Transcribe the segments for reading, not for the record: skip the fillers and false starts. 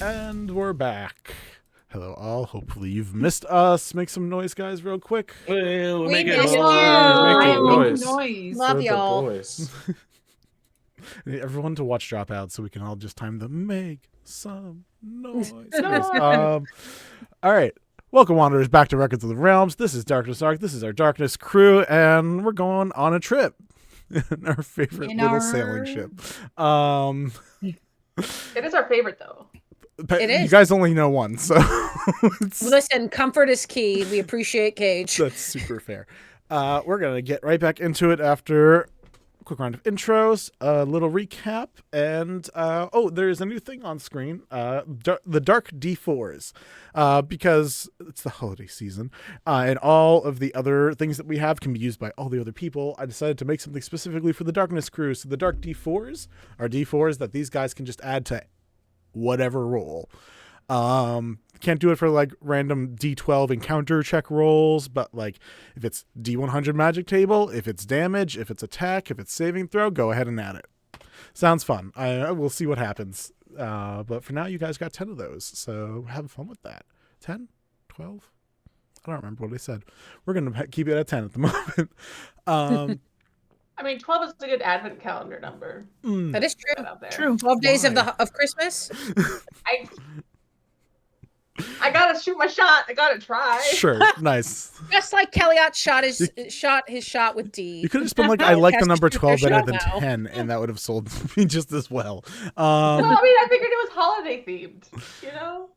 And we're back. Hello all. Hopefully you've missed us. Make some noise, guys, real quick. Well, We make it missed you. making Making noise. Love For y'all. the boys. Everyone to watch drop out so we can all just time them. Make some noise. No. All right. Welcome, Wanderers, back to Records of the Realms. This is Darkness Arc. This is our Darkness crew, and we're going on a trip in our favorite little sailing ship. It is our favorite, though. It is. You guys only know one, so Listen, comfort is key. We appreciate Cage. That's super fair. We're going to get right back into it after a quick round of intros, a little recap, and there's a new thing on screen, the Dark D4s, because it's the holiday season, and all of the other things that we have can be used by all the other people. I decided to make something specifically for the Darkness crew, so the Dark D4s are D4s that these guys can just add to whatever roll. Can't do it for like random D12 encounter check rolls, but like if it's D100 magic table, if it's damage, if it's attack, if it's saving throw, go ahead and add it. Sounds fun. We'll see what happens. But for now, you guys got 10 of those, so have fun with that. 10? 12? I don't remember what I said. We're going to keep it at 10 at the moment. I mean, 12 is a good advent calendar number. That is true. True. 12 days of Christmas. I gotta shoot my shot. I gotta try. Sure, nice. Just like Kelliat shot his shot with D. You could have just been like, I like the number 12 better than 10, and that would have sold me just as well. Well, I mean, I figured it was holiday themed, you know?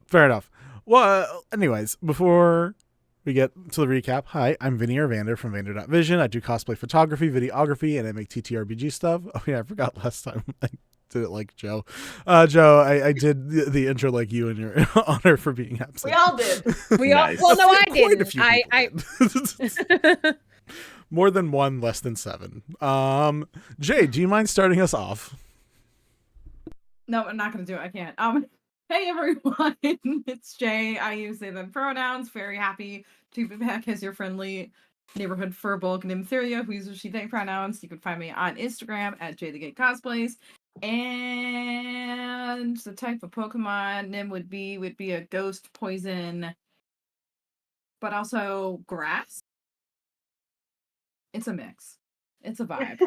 Fair enough. Well, anyways, before we get to the recap, hi, I'm Vinny Vander from Vander.Vision. I do cosplay photography, videography, and I make TTRPG stuff. Oh yeah, I forgot last time I did it like Joe. Joe, I did the intro like you in your honor for being absent. We all did. Nice. Well, no, I Quite a didn't. few people did. More than one, less than seven. Jay, do you mind starting us off? No, I'm not going to do it. I can't. Hey everyone, it's Jay. I use they them pronouns. Very happy to be back as your friendly neighborhood Firbolg Nymtheria who uses she they pronouns. You can find me on Instagram at JTheGateCosplays. And the type of Pokemon Nym would be a ghost, poison, but also grass. It's a mix. It's a vibe.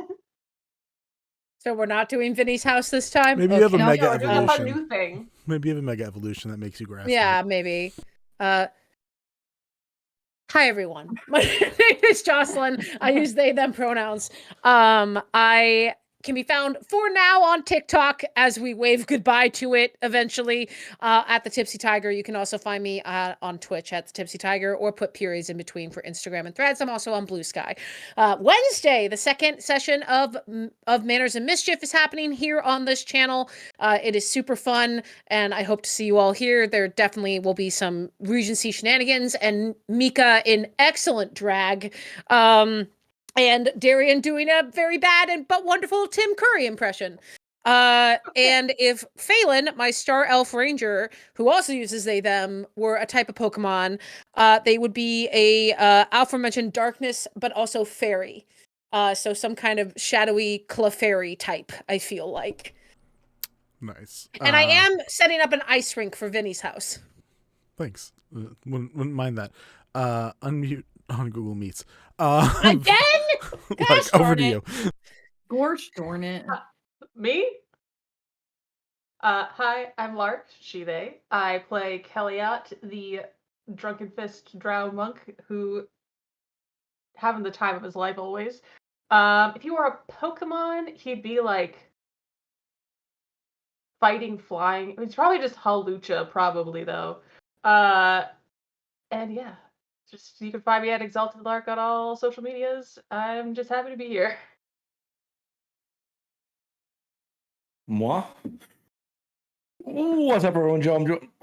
So we're not doing Vinny's house this time? Maybe you have a Okay. mega No, it's a evolution. new thing. Maybe you have a mega evolution that makes you grass. Yeah, maybe. Hi, everyone. My name is Jocelyn. I use they, them pronouns. I can be found for now on TikTok as we wave goodbye to it eventually at the Tipsy Tiger. You can also find me on Twitch at the Tipsy Tiger or put periods in between for Instagram and Threads. I'm also on Blue Sky. Wednesday, the second session of Manners and Mischief is happening here on this channel. It is super fun, and I hope to see you all here. There definitely will be some Regency shenanigans and Mika in excellent drag. And Darian doing a very bad but wonderful Tim Curry impression. And if Phelan, my Star Elf Ranger, who also uses they, them, were a type of Pokemon, they would be a aforementioned darkness, but also fairy. So some kind of shadowy Clefairy type, I feel like. Nice. And I am setting up an ice rink for Vinny's house. Thanks. Wouldn't mind that. Unmute on Google Meets. Again? Like, over to you. Gosh darn it. Me? Hi, I'm Lark, she, they. I play Kelliat, the Drunken Fist Drow monk who having the time of his life always. If you were a Pokemon, he'd be like fighting, flying. It's probably just Halucha, probably though. And yeah, just you can find me at Exalted Lark on all social medias. I'm just happy to be here. Moi? What's up, everyone?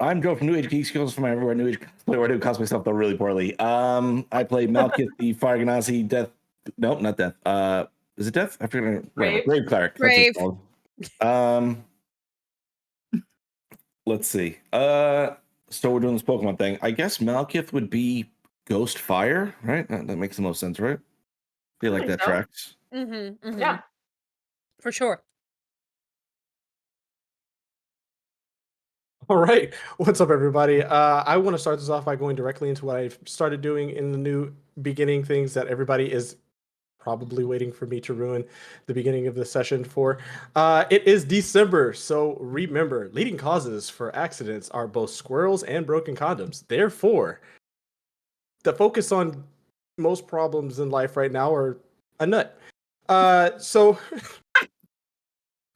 I'm Joe from New Age Geek Skills from everywhere. New Age player. I do cosplay stuff though really poorly. I play Malkith, the Fire Genasi Death. Nope, not Death. Is it Death? I forget. Brave. Brave Cleric. Brave. That's what it's called. Let's see. So we're doing this Pokemon thing. I guess Malkith would be Ghost Fire, right? That makes the most sense, right? I feel like that so. tracks. Yeah. For sure. All right. What's up, everybody? I want to start this off by going directly into what I've started doing in the new beginning, things that everybody is probably waiting for me to ruin the beginning of the session for. It is December, so remember, leading causes for accidents are both squirrels and broken condoms. Therefore, the focus on most problems in life right now are a nut. So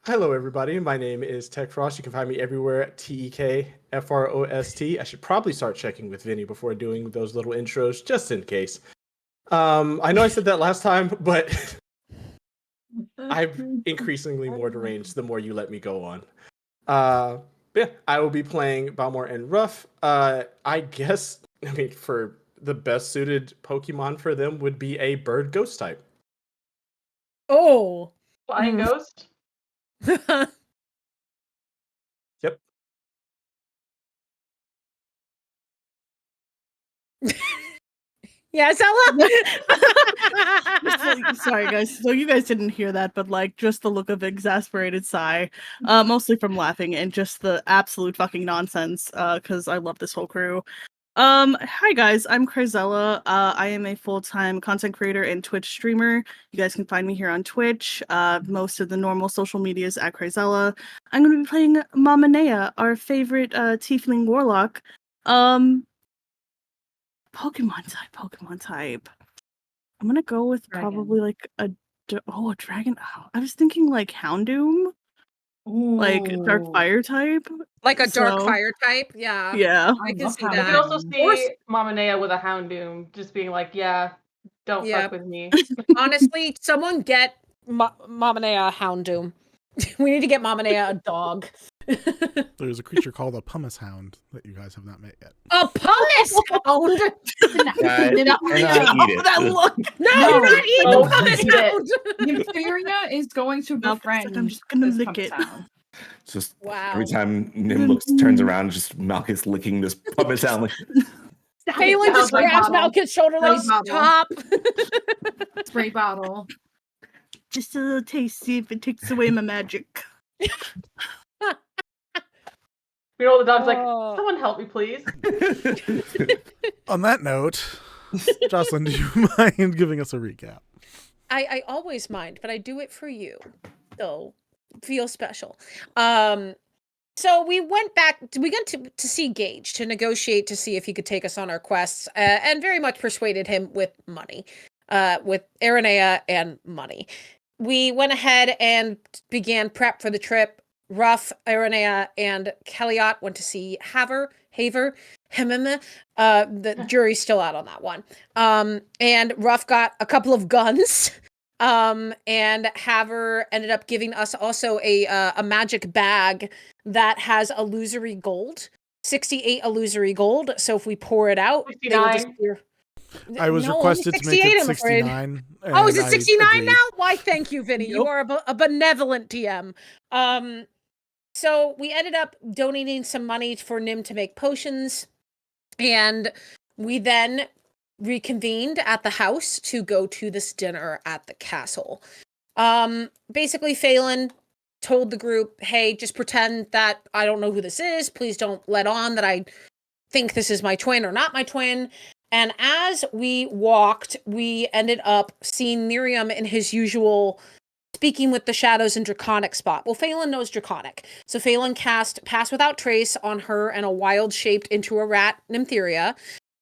hello, everybody. My name is Tech Frost. You can find me everywhere at TEKFROST. I should probably start checking with Vinny before doing those little intros, just in case. I know I said that last time, but I'm increasingly more deranged the more you let me go on. Yeah, I will be playing Balmor and Ruff. I guess, for the best suited Pokemon for them would be a bird ghost type. Oh. Flying ghost? Yep. Yes, Ella. Sorry, guys. So you guys didn't hear that, but like just the look of exasperated sigh, mostly from laughing and just the absolute fucking nonsense. Because I love this whole crew. Hi guys, I'm Crizella. I am a full-time content creator and Twitch streamer. You guys can find me here on Twitch. Most of the normal social medias at Crizella. I'm going to be playing Mama Nea, our favorite tiefling warlock. Pokemon type. I'm gonna go with Dragon. probably like a dragon. Oh, I was thinking like Houndoom, like dark Ooh. fire type. Like a dark So- fire type. Yeah. Yeah. I can love see I that. could also Or- see Mamanea with a Houndoom just being like, yeah, don't Yeah. fuck with me. Honestly, someone get Mamanea a Houndoom. We need to get Mamanea a dog. There's a creature called a pumice hound that you guys have not met yet. A pumice hound? Guys, you cannot eat it. That look. No, No, you're not eating don't the pumice eat it. hound. Nymtheria is going to No, befriend. I'm just gonna this lick puppet it. sound. Just Wow. every time Nim turns around, just Malchus licking this puppet sound like Phelan just Spray grabs bottle. Malkin's shoulder like, Spray bottle. stop. Spray bottle. Just a little taste, see if it takes away my magic. You know, the dog's like, Oh. someone help me, please. On that note, Jocelyn, do you mind giving us a recap? I always mind, but I do it for you. So feel special. So we went to see Gage to negotiate to see if he could take us on our quests, and very much persuaded him with money, with Aranea and money. We went ahead and began prep for the trip. Ruff, Aranea, and Kelliat went to see Haver. The jury's still out on that one. And Ruff got a couple of guns. And Haver ended up giving us also a magic bag that has illusory gold, 68 illusory gold. So if we pour it out, they will 69. disappear. I was No, requested only to make 68, it I'm afraid. 69. Oh, is and it I 69 agreed. now? Why, thank you, Vinny. You Yep. are a benevolent DM. So we ended up donating some money for Nim to make potions, and we then reconvened at the house to go to this dinner at the castle. Basically, Phelan told the group, hey, just pretend that I don't know who this is. Please don't let on that I think this is my twin or not my twin. And as we walked, we ended up seeing Miriam in his usual speaking with the shadows and draconic spot. Well, Phelan knows draconic. So Phelan cast Pass Without Trace on her and a wild shaped into a rat, Nymtheria,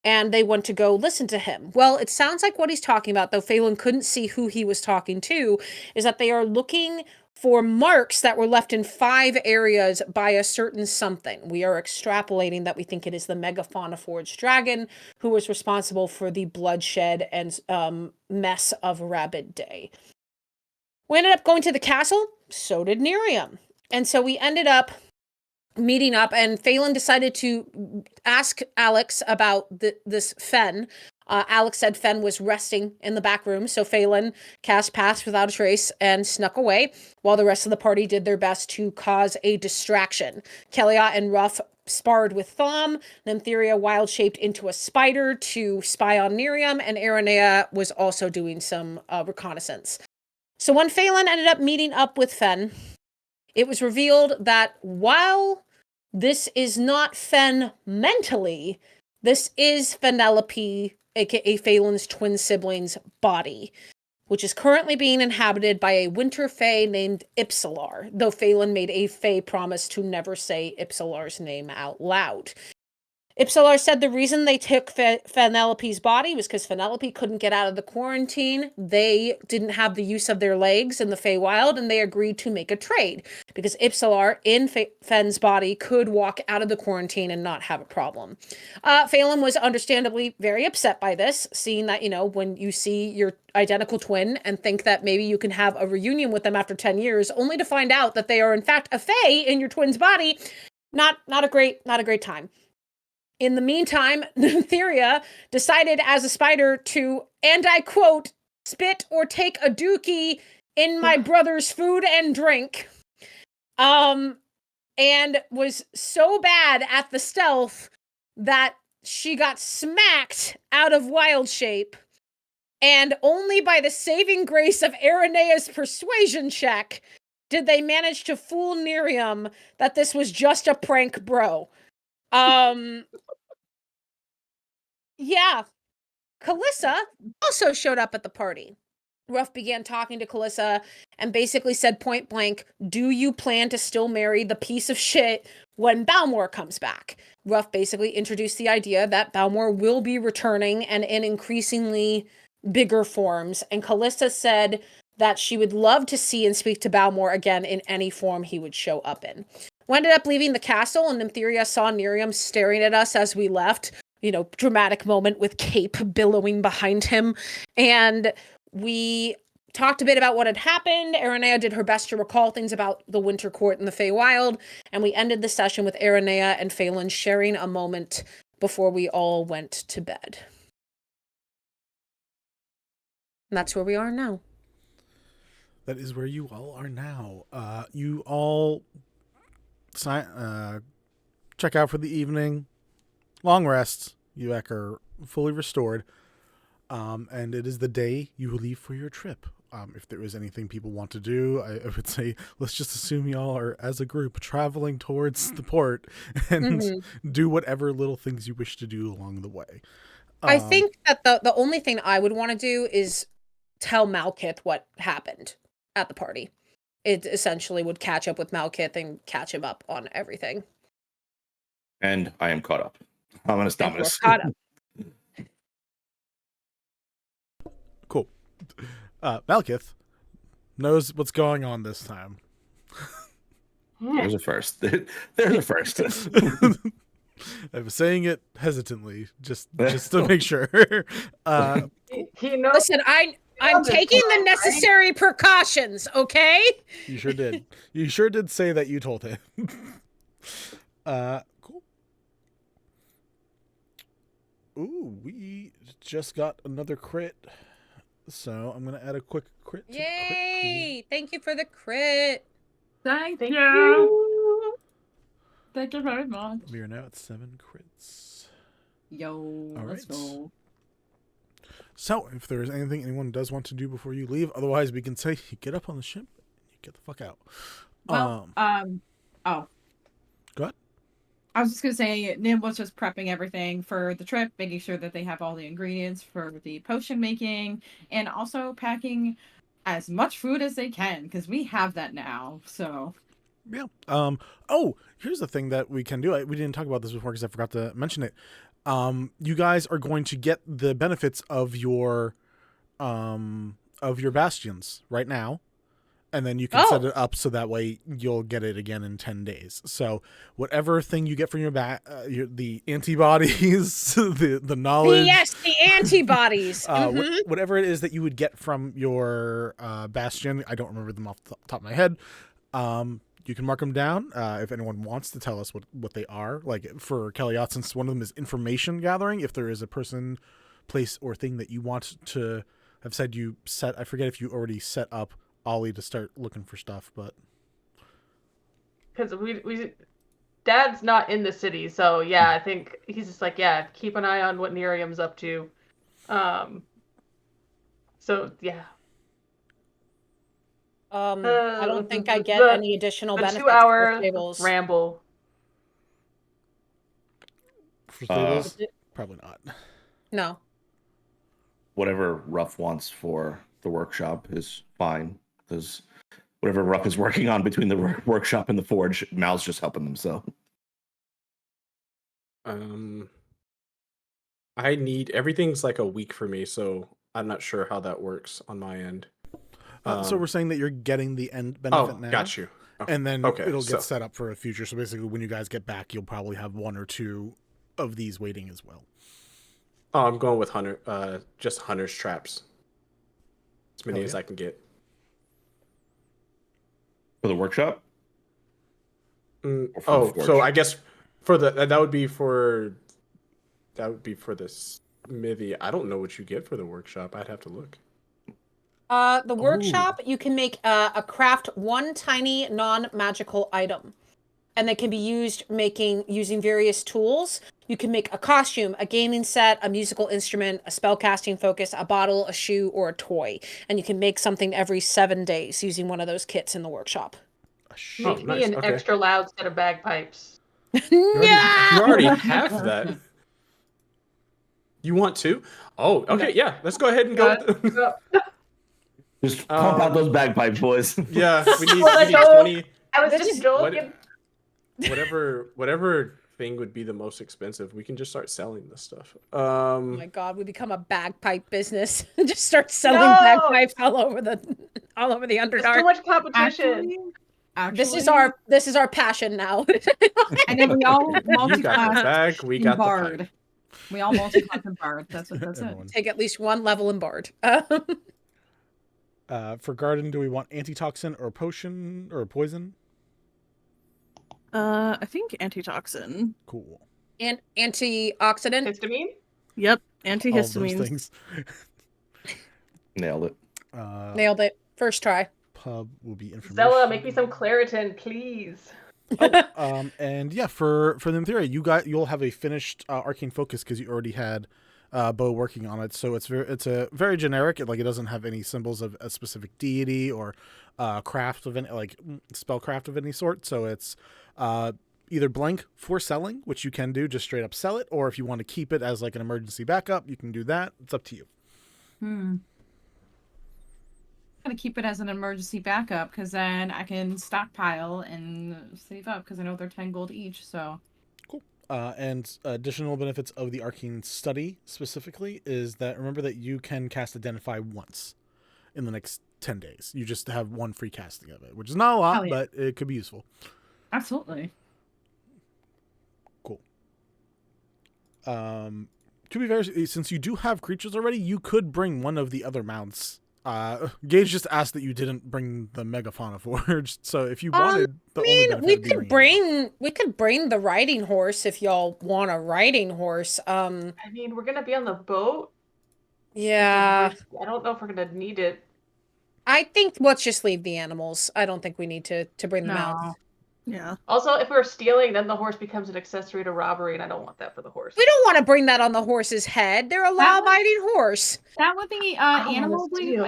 and they went to go listen to him. Well, it sounds like what he's talking about, though Phelan couldn't see who he was talking to, is that they are looking for marks that were left in 5 areas by a certain something. We are extrapolating that we think it is the Megafauna Forged Dragon who was responsible for the bloodshed and mess of Rabid Day. We ended up going to the castle. So did Miriam. And so we ended up meeting up, and Phelan decided to ask Alex about this Fen. Alex said Fen was resting in the back room, so Phelan cast Pass Without a Trace and snuck away, while the rest of the party did their best to cause a distraction. Kelliat and Ruff sparred with Thom. Nymtheria wild-shaped into a spider to spy on Miriam, and Aranea was also doing some reconnaissance. So when Phelan ended up meeting up with Fen, it was revealed that while this is not Fen mentally. This is Penelope, aka Phelan's twin sibling's body, which is currently being inhabited by a winter fae named Ipsilar, though Phelan made a fae promise to never say Ipsilar's name out loud. Ipsilar said the reason they took Penelope's body was because Penelope couldn't get out of the quarantine. They didn't have the use of their legs in the Feywild, and they agreed to make a trade because Ipsilar in Fen's body could walk out of the quarantine and not have a problem. Phelan was understandably very upset by this, seeing that, when you see your identical twin and think that maybe you can have a reunion with them after 10 years, only to find out that they are in fact a fae in your twin's body, not a great time. In the meantime, Nymtheria decided as a spider to, and I quote, spit or take a dookie in my brother's food and drink. And was so bad at the stealth that she got smacked out of wild shape. And only by the saving grace of Aranea's persuasion check did they manage to fool Nerium that this was just a prank, bro. Yeah. Kalissa also showed up at the party. Ruff began talking to Kalissa and basically said point blank, do you plan to still marry the piece of shit when Balmor comes back? Ruff basically introduced the idea that Balmor will be returning and in increasingly bigger forms. And Kalissa said that she would love to see and speak to Balmor again in any form he would show up in. We ended up leaving the castle, and Nymtheria saw Nerium staring at us as we left. Dramatic moment with Cape billowing behind him. And we talked a bit about what had happened. Aranea did her best to recall things about the Winter Court and the Feywild. And we ended the session with Aranea and Phelan sharing a moment before we all went to bed. And that's where we are now. That is where you all are now. You all check out for the evening. Long rest. You are fully restored. And it is the day you will leave for your trip. If there is anything people want to do, I would say let's just assume y'all are, as a group, traveling towards the port and do whatever little things you wish to do along the way. I think that the only thing I would want to do is tell Malkith what happened at the party. It essentially would catch up with Malkith and catch him up on everything. And I am caught up. I'm going to stop this. Caught up. Cool. Malkith knows what's going on this time. There's a first. There's a first. I'm saying it hesitantly, just to make sure. He knows. Listen, I'm taking the necessary precautions, okay? You sure did. You sure did say that you told him. Cool. Ooh, we just got another crit. So I'm going to add a quick crit to the crit pool. Yay! Thank you for the crit. Thank Thank you. you. Thank you very much. We are now at 7 crits. Yo, All let's right. go. So, if there's anything anyone does want to do before you leave, otherwise we can say you get up on the ship, you get the fuck out. Well, oh. Go ahead. I was just gonna say, Nim was just prepping everything for the trip, making sure that they have all the ingredients for the potion making, and also packing as much food as they can, because we have that now, so. Yeah. Oh, here's the thing that we can do. We didn't talk about this before because I forgot to mention it. You guys are going to get the benefits of your bastions right now, and then you can set it up so that way you'll get it again in 10 days. So whatever thing you get from your the antibodies, the knowledge, Yes, the antibodies. whatever it is that you would get from your bastion, I don't remember them off the top of my head. You can mark them down if anyone wants to tell us what they are. Like for Kelliat, since one of them is information gathering, if there is a person, place, or thing that you want to have said you set, I forget if you already set up Ollie to start looking for stuff, but Because we Dad's not in the city, so yeah, I think he's just like, yeah, keep an eye on what Nerium's up to. So yeah. I don't think I get any additional the benefits. 2-hour for tables. ramble. For stables, probably not. No. Whatever Ruff wants for the workshop is fine, because whatever Ruff is working on between the workshop and the forge, Mal's just helping them. So I need everything's like a week for me, so I'm not sure how that works on my end. So we're saying that you're getting the end benefit now. Got you. And then Okay, it'll so- get set up for a future. So basically, when you guys get back, you'll probably have 1 or 2 of these waiting as well. Oh, I'm going with just hunter's traps. As many Hell as yeah. I can get. for the workshop, Or for the Oh, forge? so I guess for that would be for the smithy. I don't know what you get for the workshop. I'd have to look. The workshop, you can make a craft 1 tiny non-magical item, and they can be used using various tools. You can make a costume, a gaming set, a musical instrument, a spellcasting focus, a bottle, a shoe, or a toy, and you can make something every 7 days using one of those kits in the workshop. Oh, Make me nice, an okay. extra loud set of bagpipes. You already have that. You want to? Oh, okay, yeah. Let's go ahead and go. Just pump out those bagpipes, boys. Yeah, we need Well, 20. I was This just is- joking. Whatever thing would be the most expensive, we can just start selling this stuff. Oh my god, we become a bagpipe business. Just start selling No! bagpipes all over the There's Underdark. too much competition. Actually, This is our passion now. and then we all You got the multi-class bag, we in got the Bard. pipe. We all multi-class in Bard. That's it. Everyone. Take at least 1 level in Bard. For garden, do we want antitoxin or potion or poison? I think antitoxin. Cool. And antioxidant. Histamine? Yep, All of those antihistamines. things. Nailed it. Nailed it. First try. Pub will be information. Zella, make me some Claritin, please. And yeah, for the Nymtheria, you'll have a finished arcane focus because you already had Bo working on it. So it's a very generic. It doesn't have any symbols of a specific deity or craft of any spellcraft of any sort. So it's either blank for selling, which you can do, just straight up sell it, or if you want to keep it as like an emergency backup, you can do that. It's up to you. I'm gonna keep it as an emergency backup because then I can stockpile and save up because I know they're 10 gold each. So Cool. And additional benefits of the arcane study specifically is that remember that you can cast Identify once in the next 10 days. You just have 1 free casting of it, which is not a lot, Hell yeah. but it could be useful. absolutely. Cool. To be fair, since you do have creatures already, you could bring one of the other mounts. Gage just asked that you didn't bring the Megafauna Forge, so if you wanted, the only benefit we would be could bring the riding horse if y'all want a riding horse. I mean, we're gonna be on the boat. Yeah. I don't know if we're gonna need it. I think let's just leave the animals. I don't think we need to bring them out. No. Yeah. Also, if we're stealing, then the horse becomes an accessory to robbery, and I don't want that for the horse. We don't want to bring that on the horse's head. They're a law-abiding horse. That would be don't animal wanna abuse, steal.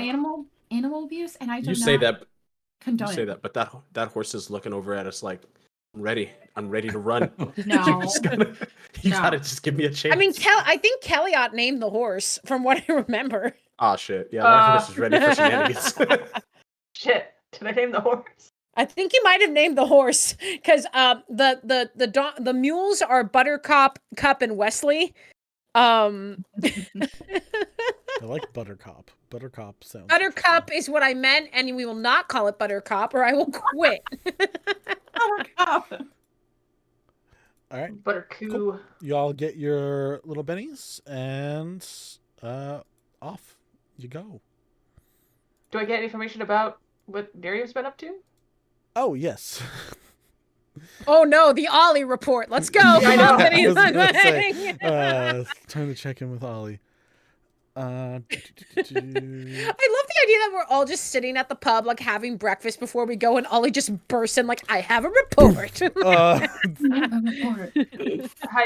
animal abuse, and I do You not say that, condone you say it. that, but that horse is looking over at us like, I'm ready to run. No. You No. gotta just give me a chance. I mean, I think Kelliat named the horse, from what I remember. Oh shit, yeah, that horse is ready for shenanigans. Shit, did I name the horse? I think you might have named the horse because the mules are Buttercup, Cup, and Wesley. I like Buttercup. Buttercup sounds. Buttercup is what I meant, and we will not call it Buttercup, or I will quit. Oh, All right, Buttercoo. Cool. Y'all get your little bennies and off you go. Do I get information about what Miriam's been up to? Oh yes. Oh no, the Ollie report. Let's go. I know. I was gonna say, time to check in with Ollie. I love the idea that we're all just sitting at the pub, like having breakfast before we go, and Ollie just bursts in, like, I have a report. Hi,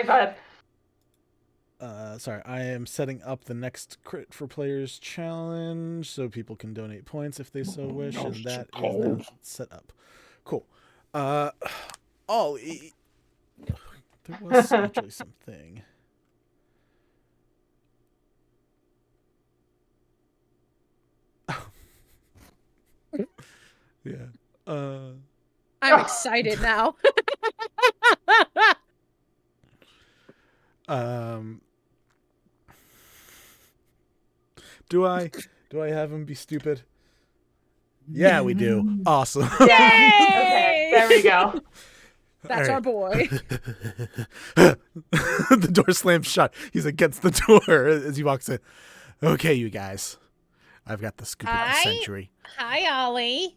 bud. Sorry, I am setting up the next Crit for Players challenge so people can donate points if they so wish, and that is now set up. Cool. Ollie, There was actually something. Yeah. I'm excited now. Do I have him be stupid? Yeah, we do. Awesome. Okay, there we go. That's All our boy. The door slams shut. He's against the door as he walks in. Okay, you guys. I've got the scoop of the Hi. century. Hi, Ollie.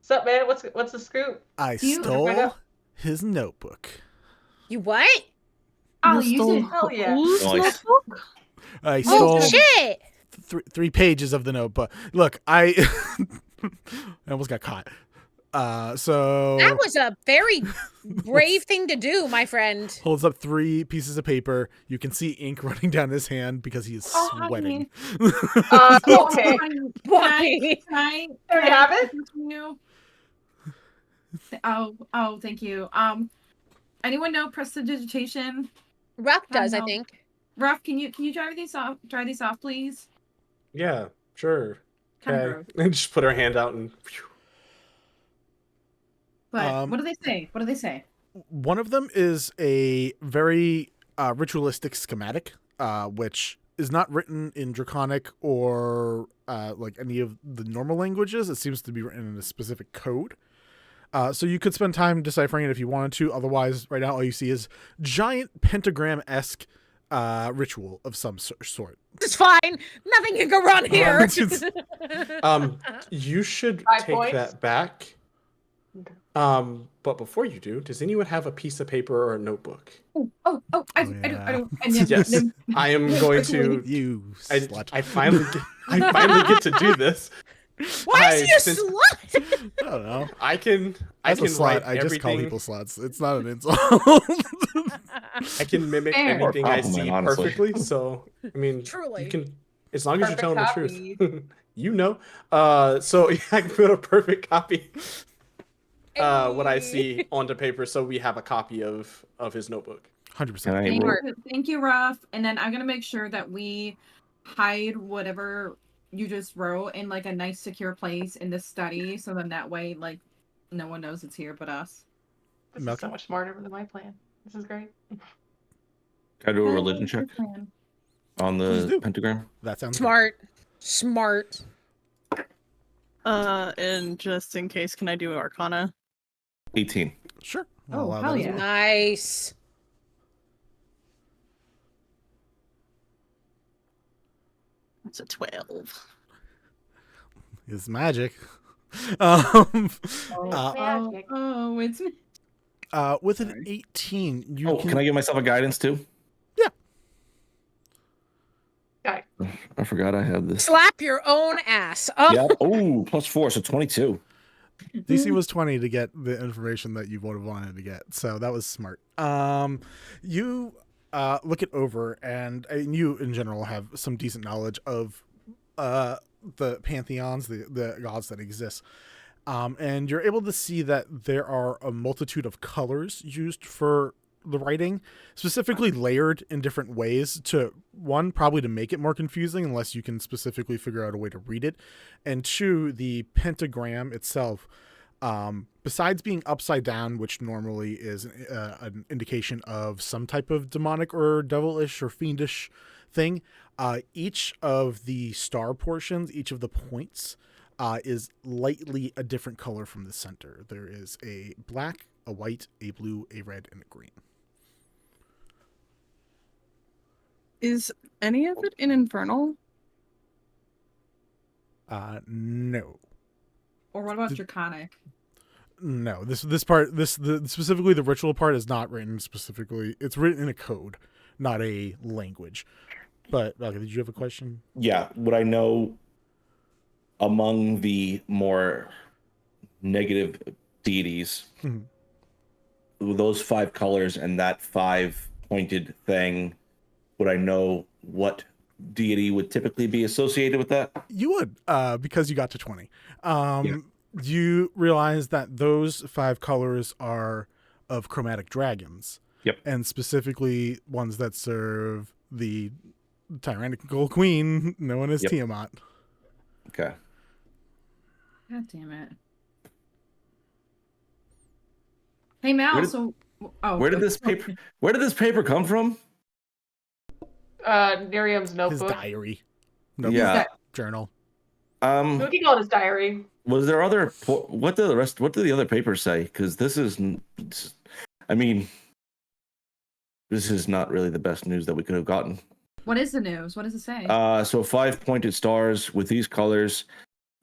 What's up, man? What's the scoop? I You- stole his notebook. You what? Oh, You you stole did. Hell yeah. whose Nice. notebook? I Oh, stole shit. three pages of the notebook. Look, I almost got caught. So That was a very brave thing to do, my friend. holds up 3 pieces of paper. You can see ink running down his hand because he is Oh, honey. sweating. Okay. Why? There you have it. You? Oh, thank you. Anyone know prestidigitation? Ruff does, I know. think. Ruff, can you dry these off, please? Yeah, sure. Kind of Okay. gross. And just put her hand out and. But what do they say? What do they say? One of them is a very ritualistic schematic, which is not written in Draconic or like any of the normal languages. It seems to be written in a specific code. So you could spend time deciphering it if you wanted to. Otherwise, right now, all you see is giant pentagram-esque ritual of some sort. It's fine. Nothing can go wrong here. it's just- You should 5 take points. that back. But before you do, does anyone have a piece of paper or a notebook? I do. And Yes. I am going to. You slut. I finally get to do this. Why is he a since- slut? I don't know. I can As a write slut, I just call everything- people sluts. It's not an insult. I can mimic Fair. anything I Compliment, see honestly. perfectly. So I mean, Truly. you can, as long as you're telling Perfect the truth. You know. So yeah, I can put a perfect copy. What I see onto paper, so we have a copy of his notebook. 100%. Can I Smart. Thank you, Ruff. And then I'm gonna make sure that we hide whatever you just wrote in like a nice secure place in the study, so then that way like no one knows it's here but us. This is so much smarter than my plan. This is great. Can I do a religion check on Please the do. pentagram? That sounds Smart. And just in case, can I do Arcana? 18. good. Sure. Oh, I'll allow hell that as yeah. well. Nice. It's a 12. It's magic. Um, Magic. It's me. with an Sorry. 18, you Oh, can I give myself a guidance too? Yeah. Got it. I forgot I had this. Slap your own ass. Oh, Yeah. Oh, +4, so 22. DC was 20 to get the information that you would have wanted to get, so that was smart. You look it over, and you in general have some decent knowledge of the pantheons, the gods that exist. And you're able to see that there are a multitude of colors used for the writing, specifically layered in different ways to, one, probably to make it more confusing unless you can specifically figure out a way to read it, and two, the pentagram itself, besides being upside down, which normally is an indication of some type of demonic or devilish or fiendish thing, each of the star portions, each of the points, is lightly a different color from the center. There is a black, a white, a blue, a red, and a green. Is any of it in Infernal? No. Or what about Draconic? No, this part, specifically the ritual part is not written specifically. It's written in a code, not a language. But okay, did you have a question? Yeah. Would I know among the more negative deities, Mhm. those 5 colors and that 5-pointed thing, would I know what deity would typically be associated with that? You would, because you got to 20. You realize that those 5 colors are of chromatic dragons. Yep. And specifically ones that serve the tyrannical queen known as Yep. Tiamat. Okay. God damn it. Hey Mal, Where did this paper come from? Niriam's His notebook. diary. Yeah. Journal. We can call it his diary. Was there other? What do the other papers say? Because this is, I mean, this is not really the best news that we could have gotten. What is the news? What does it say? So 5 pointed stars with these colors,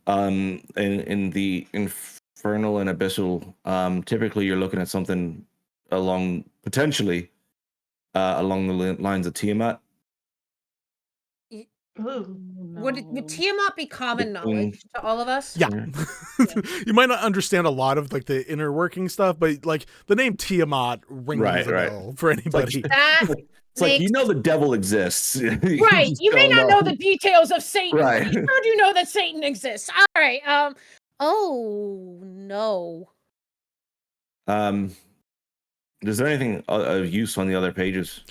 in the infernal and abyssal. Typically, you're looking at something potentially along the lines of Tiamat. Ooh. Would Tiamat be common knowledge to all of us? Yeah. You might not understand a lot of like the inner working stuff, but like the name Tiamat rings a bell for anybody. It's like you know the devil exists. Right. You may not know the details of Satan. Right. You sure do know that Satan exists. All right. Oh no. Is there anything of use on the other pages?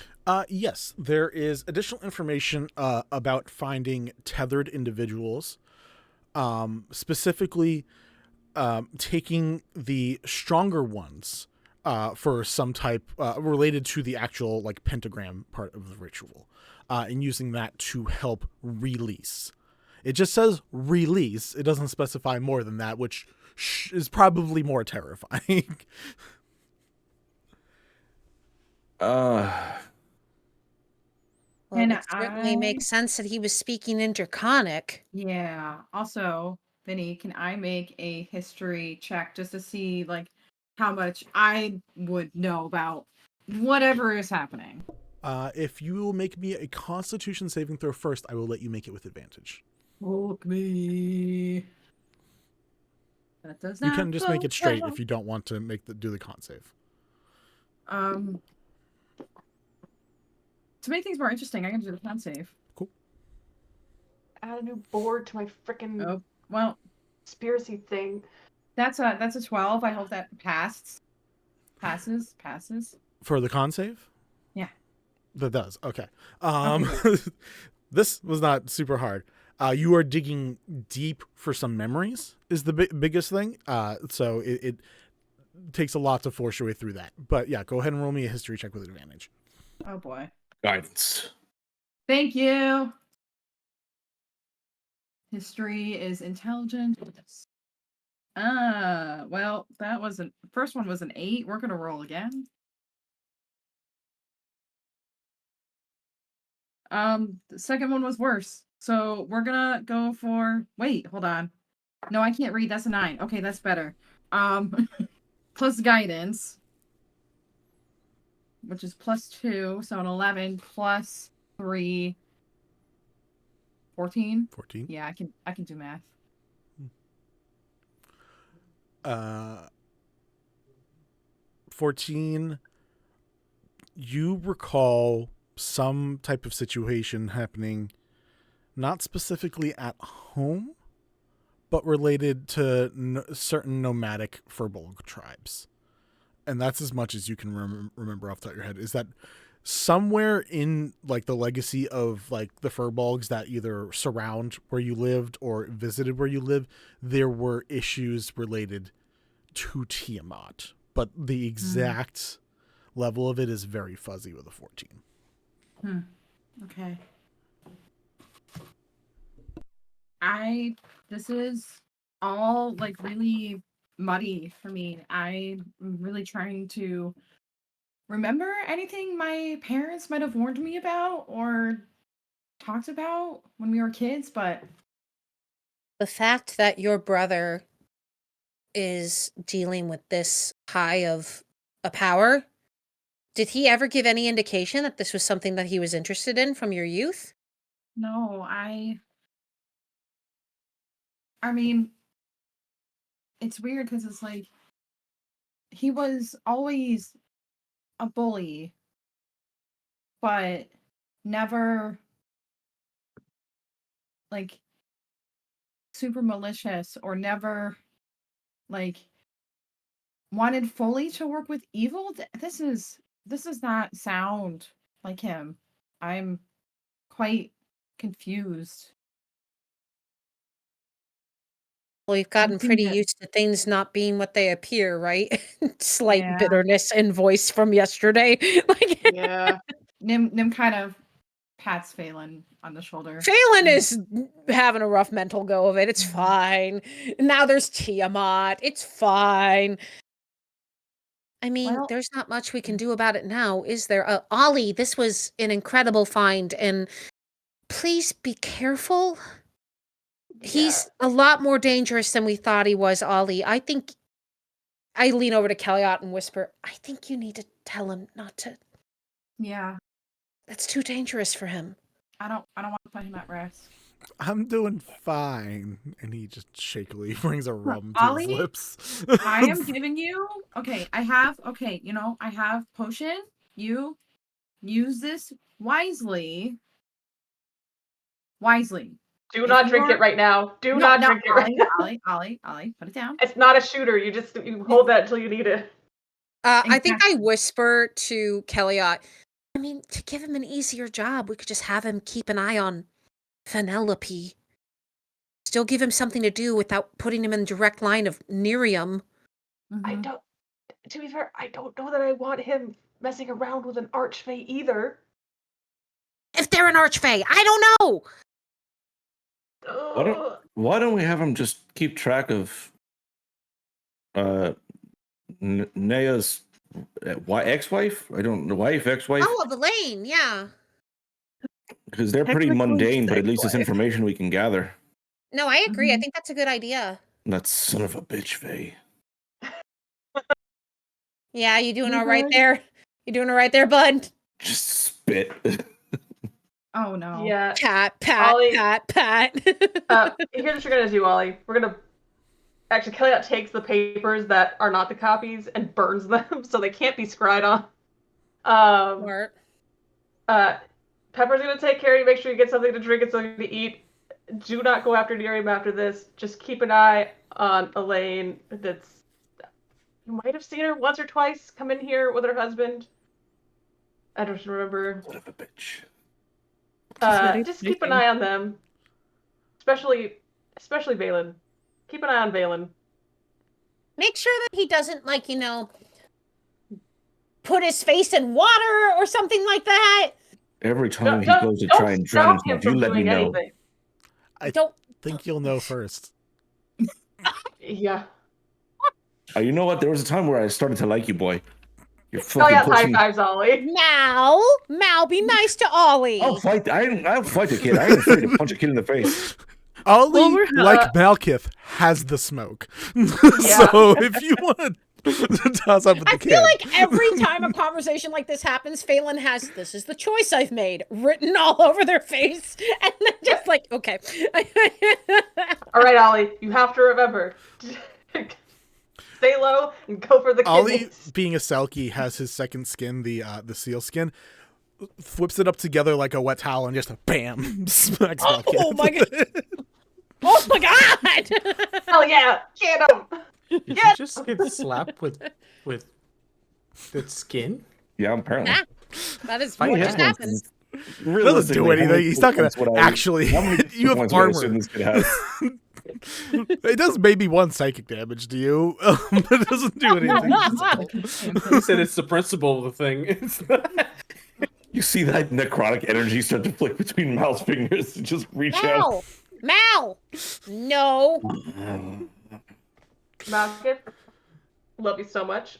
Yes, there is additional information about finding tethered individuals, specifically taking the stronger ones for some type related to the actual like pentagram part of the ritual, and using that to help release. It just says release. It doesn't specify more than that, which is probably more terrifying. Well, And it certainly makes sense that he was speaking in Draconic. Yeah. Also, Vinny, can I make a history check just to see like how much I would know about whatever is happening? If you will make me a Constitution saving throw first, I will let you make it with advantage. Fuck me. That does not You can just make it bode straight well. if you don't want to do the con save. To make things more interesting, I can do the con save. Cool. Add a new board to my freaking Oh, well, conspiracy thing. that's a 12. I hope that passes. For the con save? Yeah. That does. Okay. Okay. This was not super hard. You are digging deep for some memories is the biggest thing. So it takes a lot to force your way through that. But yeah, go ahead and roll me a history check with advantage. Oh boy. Guidance. Thank you. History is intelligent. Well, that wasn't. First one was an 8. We're gonna roll again. The second one was worse. So we're gonna go for. Wait, hold on. No, I can't read. That's a 9. Okay, that's better. Plus guidance, which is +2, so an 11 plus 3. 14. 14. Yeah, I can do math. 14. You recall some type of situation happening, not specifically at home, but related to certain nomadic Firbolg tribes. And that's as much as you can remember off the top of your head. Is that somewhere in like the legacy of like the Firbolgs that either surround where you lived or visited where you live, there were issues related to Tiamat, but the exact level of it is very fuzzy with a 14. Okay. This is all like really muddy for me. I'm really trying to remember anything my parents might have warned me about or talked about when we were kids, but The fact that your brother is dealing with this high of a power, did he ever give any indication that this was something that he was interested in from your youth? no, I mean, it's weird because it's like he was always a bully, but never like super malicious or never like wanted fully to work with evil. This is This does not sound like him. I'm quite confused. Well, we've gotten Something pretty that- used to things not being what they appear, right? Slight Yeah. bitterness in voice from yesterday. Like Yeah. Nim kind of pats Phelan on the shoulder. Phelan and- is having a rough mental go of it. It's fine. Now there's Tiamat. It's fine. I mean, Well- there's not much we can do about it now, is there? Ollie, this was an incredible find, and please be careful. He's a lot more dangerous than we thought he was, Ollie. I think I lean over to Kelliat and whisper, I think you need to tell him not to. Yeah. That's too dangerous for him. I don't want to put him at risk. I'm doing fine. And he just shakily brings a rum to Ollie, his lips. I am giving you I have potion. You use this wisely. Do not drink it right now. Do not drink it right now. Ollie, put it down. It's not a shooter. You hold that until you need it. I think I whisper to Kelliat, I mean, to give him an easier job, we could just have him keep an eye on Penelope. Still give him something to do without putting him in direct line of Nerium. I don't. To be fair, I don't know that I want him messing around with an archfey either. If they're an archfey, I don't know. Why don't we have him just keep track of Nea's ex-wife? I don't know, wife, ex-wife? Oh, of Elaine, yeah. Because they're pretty Technically, mundane, but at least it's ex-wife. information we can gather. No, I agree. I Mhm. think that's a good idea. That son of a bitch, Faye. Yeah, you doing You all right good? there? You doing all right there, bud? Just spit. Oh no. Yeah. Pat, pat, Ollie- pat, pat. Here's what you're gonna do, Ollie. We're gonna actually Kelliat takes the papers that are not the copies and burns them so they can't be scried on. Smart. Pepper's gonna take care of you, make sure you get something to drink and something to eat. Do not go after Nerium after this. Just keep an eye on Elaine. You might have seen her once or twice come in here with her husband. I don't remember. Son of a bitch. Just keep an eye on them. Especially Valen. Keep an eye on Valen. Make sure that he doesn't, put his face in water or something like that. Every time he goes to try and drown stop him himself, you from let me doing know. anything. Don't. think you'll know first. Yeah. You know what? There was a time where I started to like you, boy. You're Oh fucking yeah, high pushing. fives, Ollie. Mal, be nice to Ollie. I'll fight. I'll fight the kid. I ain't afraid to punch a kid in the face. Ollie, Well, like Malkith, has the smoke. Yeah. So if you want to toss up with the I kid. feel like every time a conversation like this happens, Phelan has "this is the choice I've made" written all over their face, and then just like, okay. All right, Ollie, you have to remember. Stay low and go for the Ollie, kidneys. being a Selkie, has his second skin, the seal skin, flips it up together like a wet towel and just bam, smacks Malkith. Oh my god! Oh my god! Hell yeah, get him! Did Yeah. you just get slapped with the skin? Yeah, apparently. Ah, that is I what hit just him. happened. Doesn't do Realistically, how anything. many He's not gonna points would I- actually. how many You have points would I armor. assume this kid has? It does maybe 1 psychic damage to you, but it doesn't do anything. He said it's the principle of the thing. It's You see that necrotic energy start to flick between Mal's fingers and just reach out. Mal, no. Malkith, love you so much.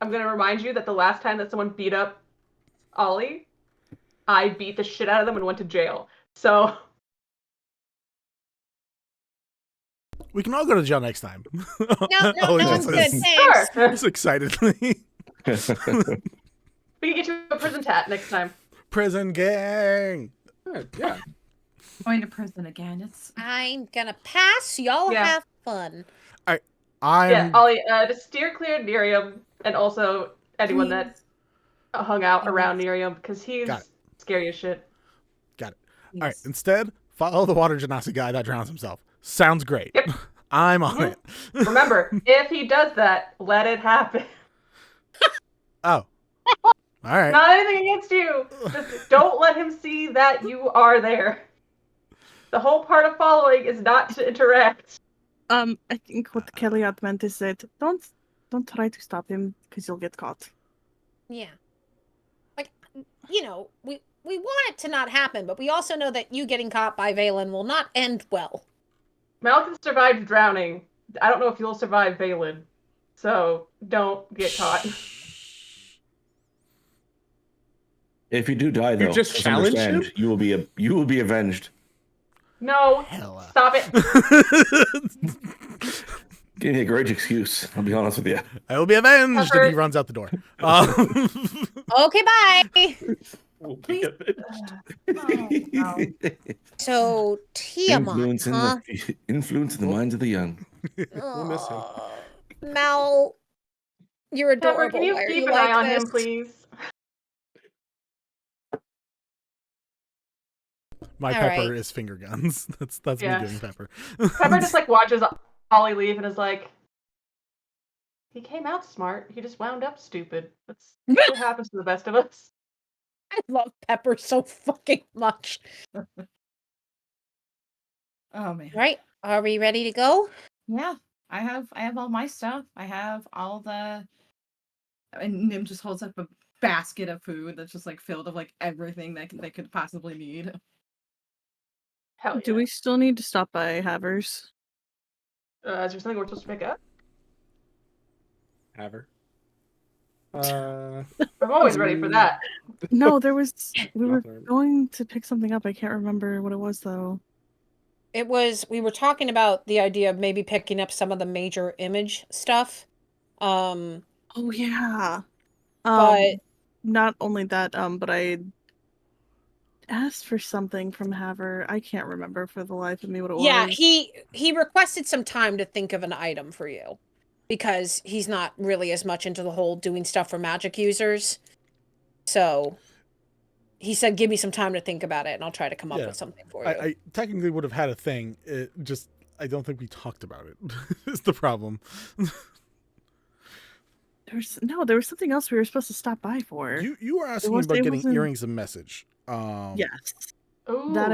I'm gonna remind you that the last time that someone beat up Ollie, I beat the shit out of them and went to jail. So We can all go to jail next time. No, Ollie I'm just good. says Thanks. sure, this excitedly. we can get you a prison tat next time. Prison gang. yeah. Going to prison again. It's I'm gonna pass. Y'all Yeah. have fun. I'm Yeah, Ollie, just steer clear of Nerium and also anyone that hung out around Nerium because he's Got it. scary as shit. all right. Instead, follow the water genasi guy that drowns himself. Sounds great. Yep. I'm on Mhm. it. Remember, if he does that, let it happen. Oh. All right. Not anything against you. Just don't let him see that you are there. The whole part of following is not to interact. I think what Kelliat meant is that don't try to stop him because you'll get caught. Yeah. Like, you know, we want it to not happen, but we also know that you getting caught by Valen will not end well. Malcolm survived drowning. I don't know if you'll survive Valen. So don't get caught. If you do die, though, just challenged understand, him? you will be avenged. No. Hella. Stop it. Give me a great excuse. I'll be honest with you. I will be avenged, Pepper. and he runs out the door. Okay, bye. We'll be avenged. Oh, So Tiamat, Influencing huh? influencing the minds of the young. We'll miss him. Mal, you're Pepper, adorable. can you Why are keep you an like eye on this? him, please? My All Pepper right. is finger guns. That's Yeah. me doing Pepper. Pepper just like watches Ollie leave and is like, he came out smart. He just wound up stupid. That's what happens to the best of us. I love Pepper so fucking much. Oh man. Right? Are we ready to go? Yeah. I have all my stuff. I have all the and Nim just holds up a basket of food that's just like filled with like everything that they could possibly need. Hell yeah. Do we still need to stop by Havers? Is there something we're supposed to pick up? Have her. I'm always ready for that. No, there was. We were Nothing. going to pick something up. I can't remember what it was though. We were talking about the idea of maybe picking up some of the major image stuff. Oh yeah. But Not only that, but I asked for something from Haver. I can't remember for the life of me what it yeah, was. he requested some time to think of an item for you because he's not really as much into the whole doing stuff for magic users. So he said, give me some time to think about it and I'll try to come up Yeah. with something for you. I technically would have had a thing. It just I don't think we talked about it. Is the problem. There was something else we were supposed to stop by for. You were asking was- about it getting wasn't- earrings of message. Yes. Ooh. That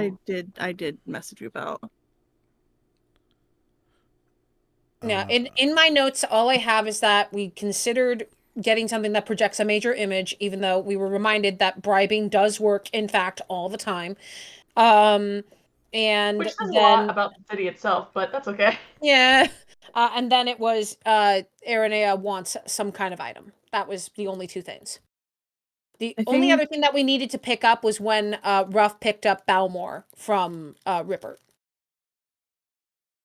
I did message you about. Yeah, in my notes, all I have is that we considered getting something that projects a major image, even though we were reminded that bribing does work, in fact, all the time. And Which says a then, lot about the city itself, but that's okay. yeah, and then it was Aranea wants some kind of item. That was the only two things. The I only think- other thing that we needed to pick up was when Ruff picked up Balmore from Ripper.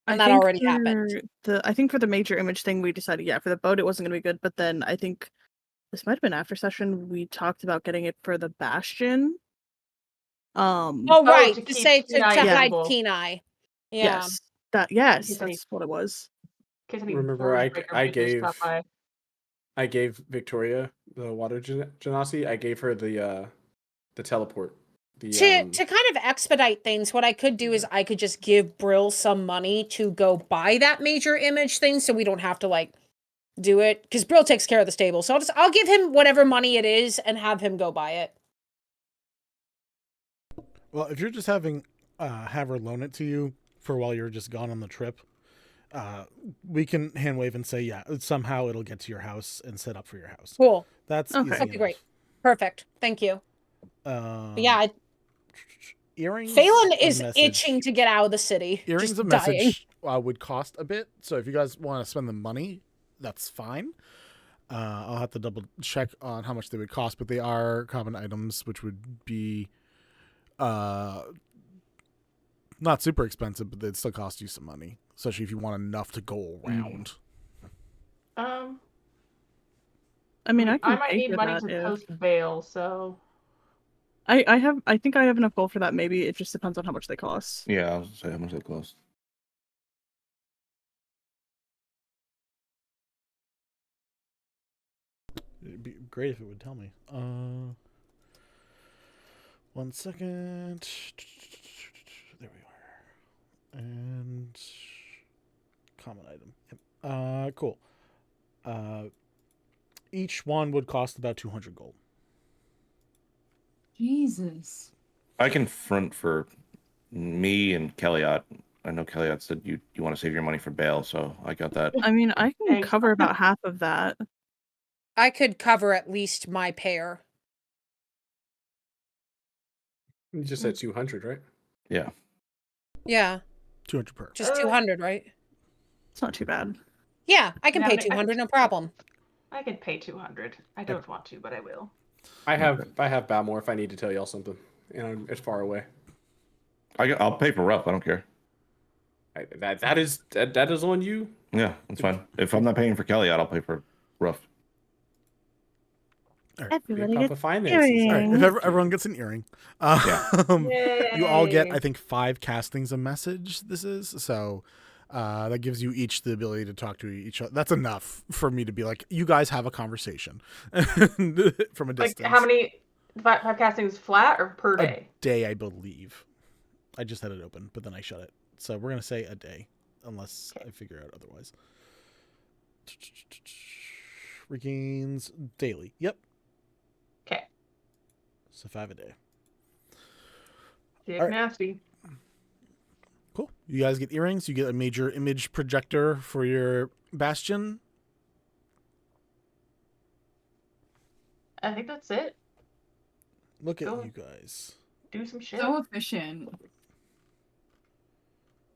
And that think already happened. I think for the major image thing, we decided, yeah, for the boat, it wasn't going to be good. But then I think this might have been after session. We talked about getting it for the Bastion. Oh, right. to To keep say to Keen Eye hide invisible. Keen Eye. Yeah. Yes, yes, Yes, I need- that's what it was. In case any Remember, Birdsbreaker mages stop by. I gave Victoria the water genasi. I gave her the teleport. The To kind of expedite things, what I could do is I could just give Brill some money to go buy that major image thing, so we don't have to like do it because Brill takes care of the stable. So I'll give him whatever money it is and have him go buy it. Well, if you're just having have her loan it to you for while you're just gone on the trip, we can hand wave and say, yeah, somehow it'll get to your house and set up for your house. Cool. That's Okay. easy That'd be great. enough. Perfect. Thank you. But yeah, earrings. Phelan of is message. itching to get out of the city. Earrings just of dying. message would cost a bit, so if you guys want to spend the money, that's fine. I'll have to double check on how much they would cost, but they are common items, which would be not super expensive, but they'd still cost you some money, especially if you want enough to go around. I mean, I can I might pay need for money that to if- post bail, so I think I have enough gold for that. Maybe it just depends on how much they cost. Yeah, I was gonna say how much they cost. It'd be great if it would tell me. 1 second. There we are. And common item. Yep. Cool. Each one would cost about 200 gold. Jesus. I can front for me and Kelliat. I know Kelliat said you want to save your money for bail, so I got that. I mean, I can Thanks. cover about half of that. I could cover at least my pair. You just said 200, right? Yeah. Yeah, 200 per. just 200, right? It's not too bad. Yeah, I can Yeah, pay I- 200, no problem. I could pay 200. I don't want to, but I will. I have Balmore if I need to tell y'all something. It's far away. I'll pay for rough. I don't care. That is on you. Yeah, that's fine. If I'm not paying for Kelliat, I'll pay for rough. Everybody Papa gets finances. All right, if earrings. everyone gets an earring, you all get, I think, 5 castings a message. This is so that gives you each the ability to talk to each other. That's enough for me to be like, you guys have a conversation from a distance. Like how many 5 castings flat or per A day? day, I believe. I just had it open, but then I shut it. So we're gonna say a day, unless I figure out otherwise. Regains daily. Yep. Okay. So 5 a day. Dick All right. nasty. Cool. You guys get earrings. You get a major image projector for your bastion. I think that's it. Look at Cool. you guys. Do some shit. So efficient.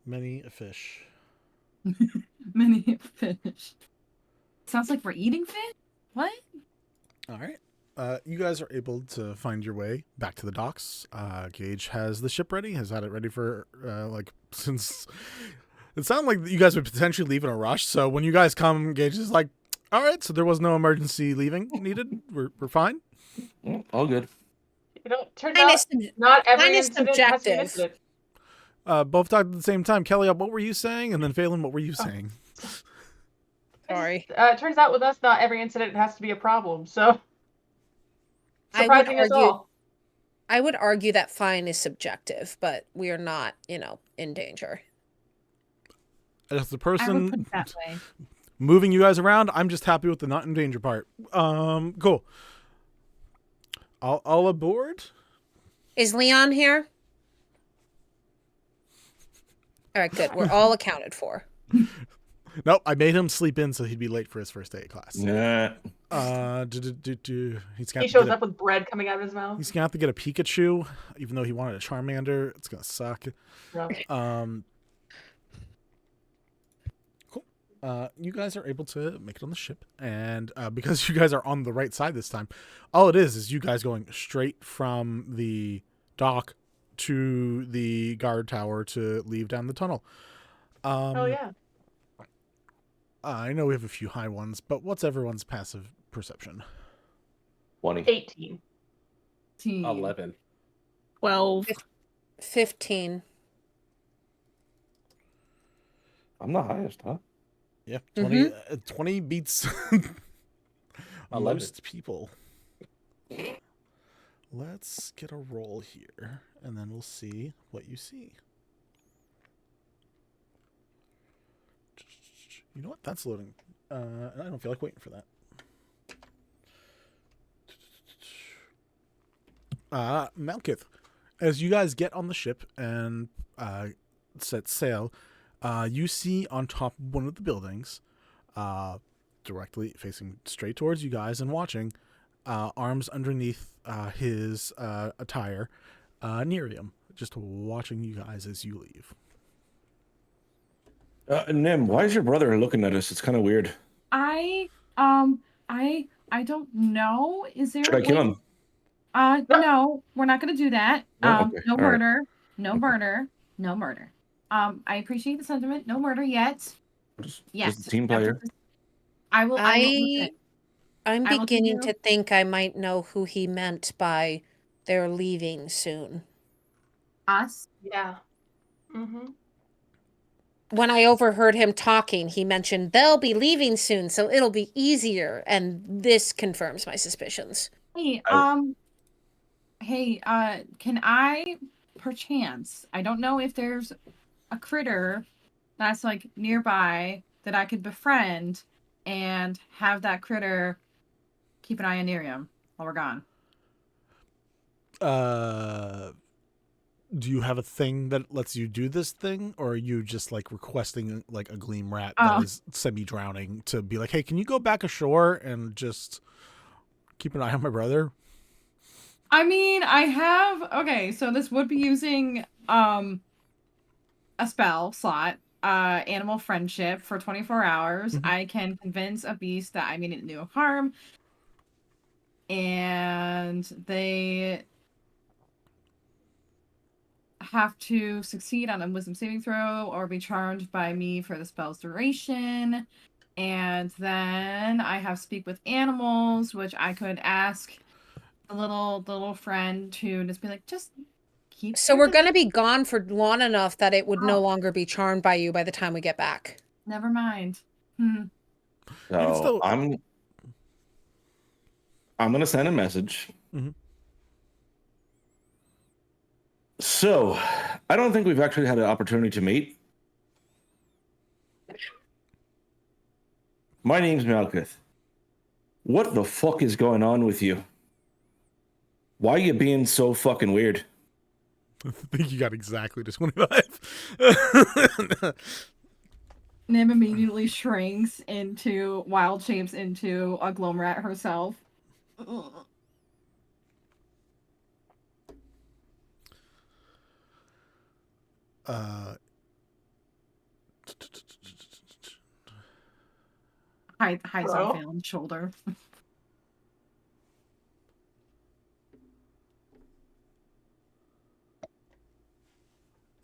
Many a fish. Many fish. Sounds like we're eating fish? What? All right. You guys are able to find your way back to the docks. Gage has the ship ready. Has had it ready for since. It sounded like you guys would potentially leave in a rush. So when you guys come, Gage is like, "All right, so there was no emergency leaving needed. We're fine." All good. You know, turns Mine out is, not every mine is incident has to be an subjective. incident. Both talked at the same time. Kelly, what were you saying? And then Phelan, what were you saying? Sorry. It turns out with us, not every incident has to be a problem. So I would surprising us argue- all. I would argue that fine is subjective, but we are not, in danger. As the I would person put it that way. moving you guys around, I'm just happy with the not in danger part. Cool. All aboard. Is Leon here? All right, good. We're all accounted for. Nope, I made him sleep in so he'd be late for his first day of class. Nah. He's He got shows up with bread coming out of his mouth. He's gonna have to get a Pikachu, even though he wanted a Charmander. It's gonna suck. No. Cool. You guys are able to make it on the ship, and because you guys are on the right side this time, all it is you guys going straight from the dock to the guard tower to leave down the tunnel. Oh yeah. I know we have a few high ones, but what's everyone's passive perception? 20. 18. 11. 12. 15. I'm the highest, huh? Yeah, 20, 20 beats 11. most people. Let's get a roll here, and then we'll see what you see. You know what? That's loading. And I don't feel like waiting for that. Malkith, as you guys get on the ship and set sail, you see on top of one of the buildings, directly facing straight towards you guys and watching, arms underneath his attire, Nerium, just watching you guys as you leave. Nim, why is your brother looking at us? It's kind of weird. I don't know. Is there Should I kill him? No, we're not gonna do that. No? Okay, No all right. murder. No murder. No murder. I appreciate the sentiment. No murder yet. Just Yes. a team player. I will listen. I'm I will beginning continue. to think I might know who he meant by they're leaving soon. Us. Yeah. Mm-hmm. When I overheard him talking, he mentioned they'll be leaving soon, so it'll be easier, and this confirms my suspicions. Hey, can I, perchance, I don't know if there's a critter that's like nearby that I could befriend and have that critter keep an eye on Nerium while we're gone. Do you have a thing that lets you do this thing, or are you just like requesting like a gleam rat that is semi-drowning to be like, hey, can you go back ashore and just keep an eye on my brother? I mean, I have so this would be using a spell slot, animal friendship for 24 hours. Mhm. I can convince a beast that I mean it no harm, and they have to succeed on a wisdom saving throw or be charmed by me for the spell's duration. And then I have speak with animals, which I could ask the little friend to just be like, just keep. So we're going to be gone for long enough that it would no Oh. longer be charmed by you by the time we get back. Never mind. So I'm gonna send a message. Mhm. So I don't think we've actually had an opportunity to meet. My name's Malkith. What the fuck is going on with you? Why are you being so fucking weird? I think you got exactly to 25. Nim immediately shrinks into wild shapes into a gloam rat herself. Hides on Phelan's shoulder.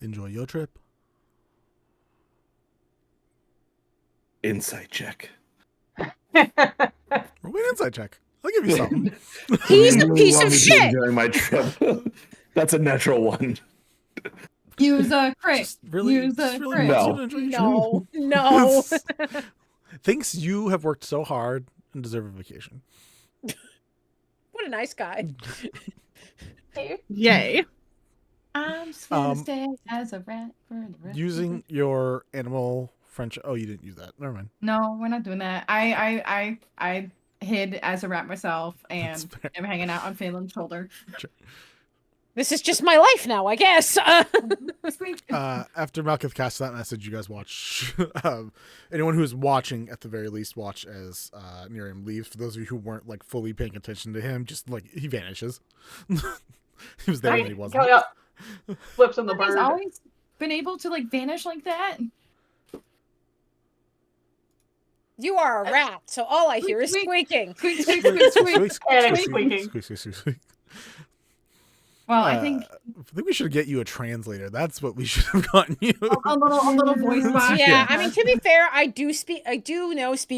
Enjoy your trip. Insight check. Roll me an insight check. I'll give you something. He's a You piece want of me to shit. enjoy my trip. That's a natural one. Use a crit. Just really, Use just a really crit. wants you No. to enjoy your trip. No. Thinks you have worked so hard and deserve a vacation. What a nice guy. Yay. I'm just gonna stay as a rat for the rest. Using your animal friendship. Oh, you didn't use that. Never mind. No, we're not doing that. I hid as a rat myself That's and fair. am hanging out on Phelan's shoulder. This is just my life now, I guess. After Malkith casts that message, you guys watch. Anyone who's watching, at the very least, watch as Nerium leaves. For those of you who weren't like fully paying attention to him, just like he vanishes. He was there and he wasn't. Kelliat flips on the He's bird. always been able to like vanish like that. You are a rat, so all I hear is Squeak. squeaking. Squeak, squeak, squeak, squeak. And Squeak. squeaking. Well, I think we should get you a translator. That's what we should have gotten you. a little voice box. Yeah, I mean, to be fair, I do speak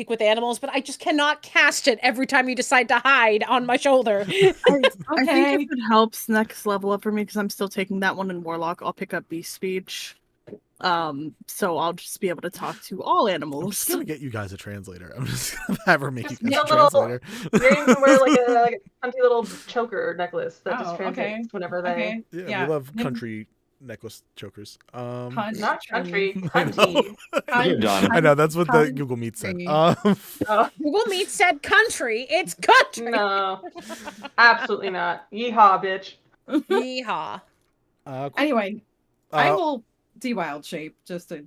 with animals, but I just cannot cast it every time you decide to hide on my shoulder. I think if it helps next level up for me, because I'm still taking that one in Warlock, I'll pick up Beast Speech. So I'll just be able to talk to all I'm animals. just gonna get you guys a translator. I'm just gonna have her make you Just guys a get a little- translator. You're even wear like a funky little choker necklace that just Oh, translates okay. whenever they. Okay. Yeah, we love country necklace chokers. Punch. Not country, I know. cunty. You're done. I know that's what the Google Meet said. Country. Oh, Google Meet said country. It's country. no, absolutely not. Yeehaw, bitch. Yeehaw. cool. Anyway, I Uh, will de-wild shape just to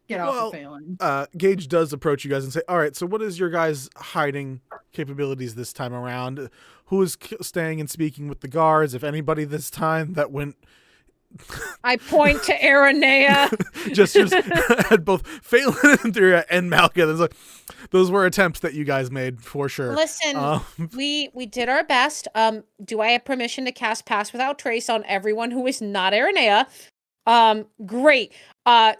get off well, of Phelan. Gage does approach you guys and say, all right, so what is your guys' hiding capabilities this time around? Who is staying and speaking with the guards? If anybody this time that went I point to Aranea. just had both Phelan and Nymtheria and Malkith. It's like, those were attempts that you guys made for sure. Listen, we did our best. Do I have permission to cast Pass Without Trace on everyone who is not Aranea? Great.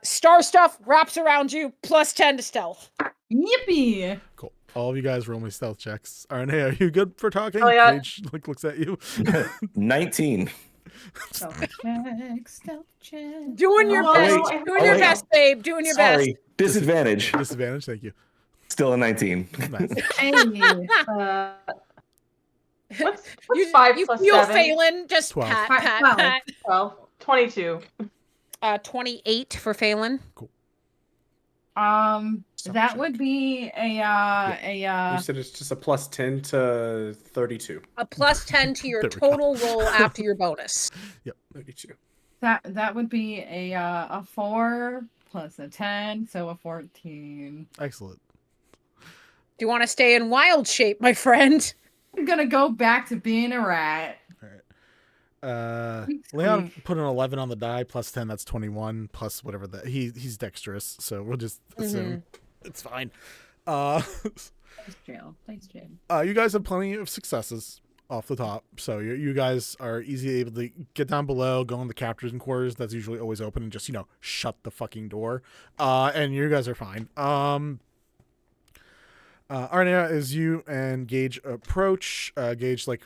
Star stuff wraps around you, plus 10 to stealth. Yippee! Cool. All of you guys roll me stealth checks. Hey, are you good for talking? Oh, yeah. Gage looks at you. 19. Stealth check, stealth check. Doing your Oh, best. wait. Doing Oh, your wait. best, babe. Doing your best. Sorry. Disadvantage. Disadvantage, thank you. Still a 19. Nice. Hey. What's You, 5 you plus feel 7? Phelan. Just 12. pat, Fi- pat, 12. pat. 12. 22. 28 for Phelan. That would be You said it's just a plus 10 to 32. A plus 10 to your There we go. total roll after your bonus. Yep. 32. that would be a 4 plus a 10, so a 14. Excellent. Do you want to stay in wild shape, my friend? I'm gonna go back to being a rat. All right. Thanks, Leon Squeak. put an 11 on the die, plus 10, that's 21, plus whatever that he's dexterous, so we'll just assume it's fine. Thanks, Jail. Thanks, Jane. You guys have plenty of successes off the top, so you guys are easily able to get down below, go in the captain's quarters. That's usually always open, and just shut the fucking door. And you guys are fine. Arnea, as you and Gage approach, Gage like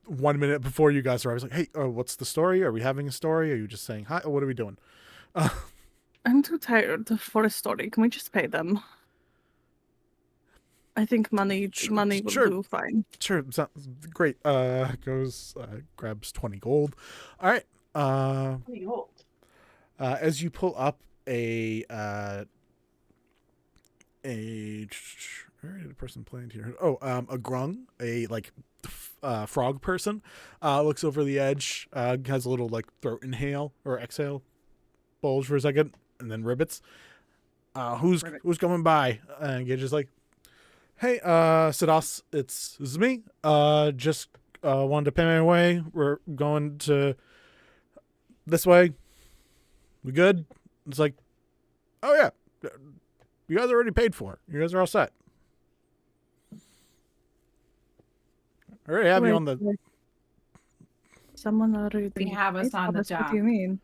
1 minute before you guys arrive, is like, "Hey, what's the story? Are we having a story? Are you just saying hi? What are we doing?" I'm too tired for a story. Can we just pay them? I think money will Sure. do fine. Sure, sounds great. Goes grabs 20 gold. All right. Pretty old. As you pull up a where did the person planned here? Oh, a grung, a frog person, looks over the edge, has a little throat inhale or exhale, bulge for a second, and then ribbits. Who's coming by? And Gage is like, "Hey, Sidas, it's me. Just wanted to pay my way. We're going to this way. We good?" It's like, "Oh yeah, you guys are already paid for. You guys are all set. I already have you on the." Wait. Someone already. They have us on the What job. do you mean?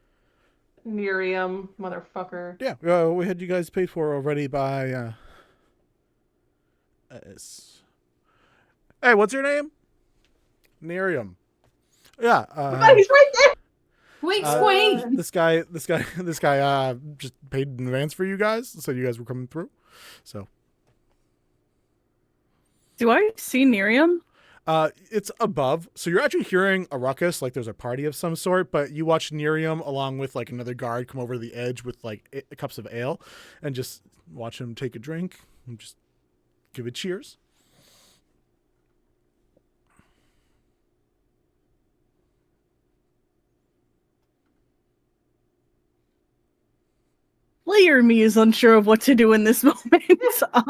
Miriam, motherfucker. Yeah, we had you guys paid for already by. Hey, what's your name? Miriam. Yeah. He's right there. Squeak, squeak! This guy just paid in advance for you guys, so you guys were coming through. So. Do I see Nerium? It's above, so you're actually hearing a ruckus, like there's a party of some sort. But you watch Nerium along with another guard come over to the edge with cups of ale, and just watch him take a drink and just give it cheers. Player me is unsure of what to do in this moment.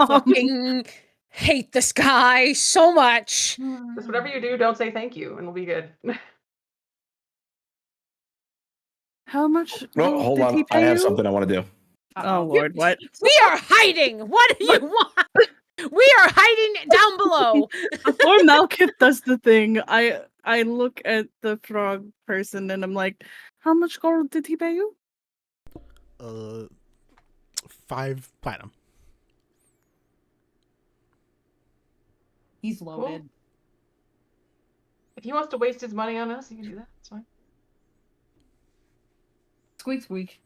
Fucking hate this guy so much. Just whatever you do, don't say thank you, and we'll be good. How much? No, hold did on. he I pay have you? something I want to do. Oh Lord, what? We are hiding. What do you want? We are hiding down below. Before Malkith does the thing, I look at the frog person and I'm like, "How much gold did he pay you?" 5 platinum. He's loaded. Cool. If he wants to waste his money on us, he can do that. It's fine. Squeak, squeak.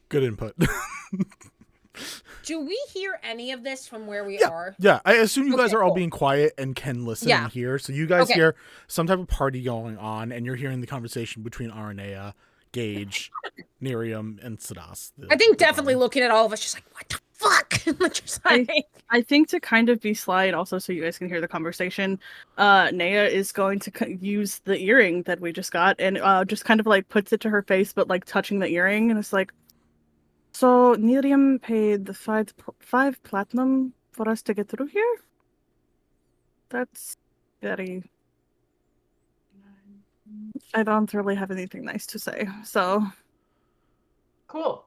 Good input. Do we hear any of this from where we Yeah. are? Yeah, I assume you guys Okay, are all cool. being quiet and can listen Yeah. and hear. So you guys Okay. hear some type of party going on, and you're hearing the conversation between Aranea, Gage, Nerium, and Sidas. I think definitely looking at all of us, just like, what the fuck? Just like, I think to kind of be sly, also so you guys can hear the conversation, Naya is going to use the earring that we just got and just kind of puts it to her face, but touching the earring, and it's like, "So Nerium paid the five platinum for us to get through here? That's very. I don't really have anything nice to say, so." Cool.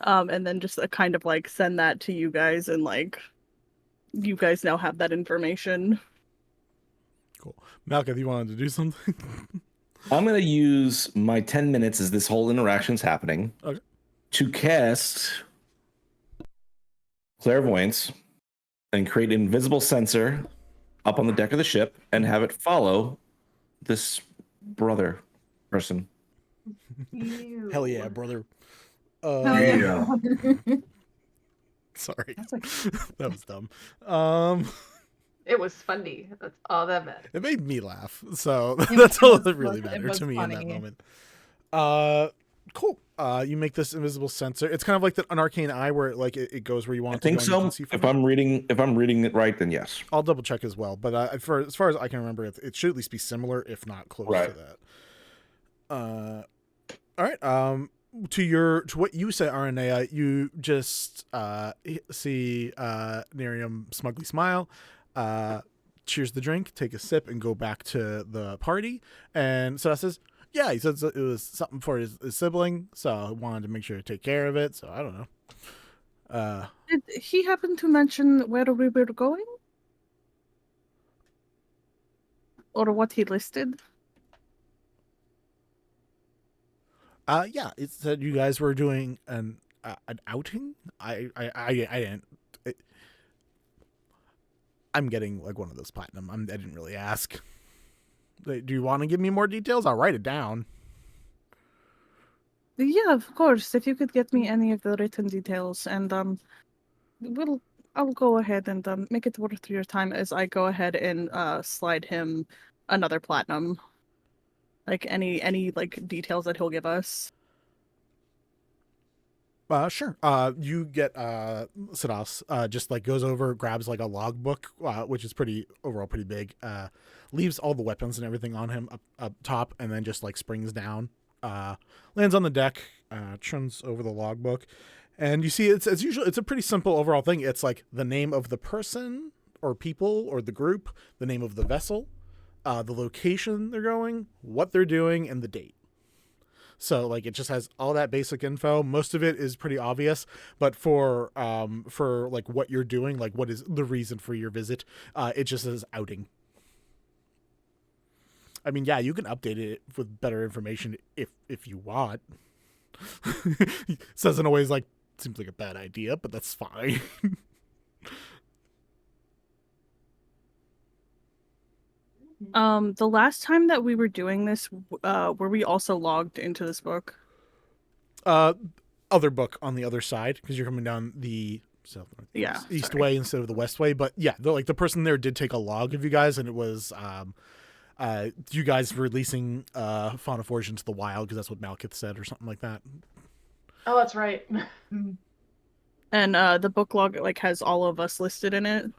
And then just kind of send that to you guys, and you guys now have that information. Cool. Malka, you wanted to do something? I'm going to use my 10 minutes as this whole interaction's happening Okay. to cast Clairvoyance and create an invisible sensor up on the deck of the ship and have it follow this brother person. Hell yeah, brother. Yeah. Sorry. That's like That was dumb. It was funny. That's all that meant. It made me laugh, so It that's all was- that really it mattered was to me in that funny. moment. Cool. You make this invisible sensor. It's kind of like an arcane eye where it goes where you want I it to think go. And you so. can see from If I'm reading it right, then yes. I'll double check as well. But as far as I can remember, it should at least be similar, if not close to that. All right. To what you say, Aranea, you just see Nerium smugly smile, cheers the drink, take a sip, and go back to the party. And so that says, yeah, he said it was something for his sibling, so I wanted to make sure to take care of it. So I don't know. Did he happen to mention where we were going? Or what he listed? Yeah, it said you guys were doing an outing. I didn't. I'm getting like one of those platinum. I didn't really ask. Do you want to give me more details? I'll write it down. Yeah, of course. If you could get me any of the written details, and I'll go ahead and make it worth your time as I go ahead and slide him another platinum. Like any like details that he'll give us. Sure. You get Sidas just like goes over, grabs like a logbook, which is pretty big. Leaves all the weapons and everything on him up top, and then just like springs down. Lands on the deck, trims over the logbook, and you see it's a pretty simple overall thing. It's like the name of the person or people or the group, the name of the vessel, the location they're going, what they're doing, and the date. So like it just has all that basic info. Most of it is pretty obvious, but for like what you're doing, like what is the reason for your visit, it just says outing. I mean, yeah, you can update it with better information if you want. Says in a way like seems like a bad idea, but that's fine. The last time that we were doing this, were we also logged into this book? Other book on the other side, because you're coming down the east way instead of the west way. But yeah, the person there did take a log of you guys, and it was you guys releasing Fauna Forge into the wild, because that's what Malkith said or something like that. Oh, that's right. And the book log like has all of us listed in it.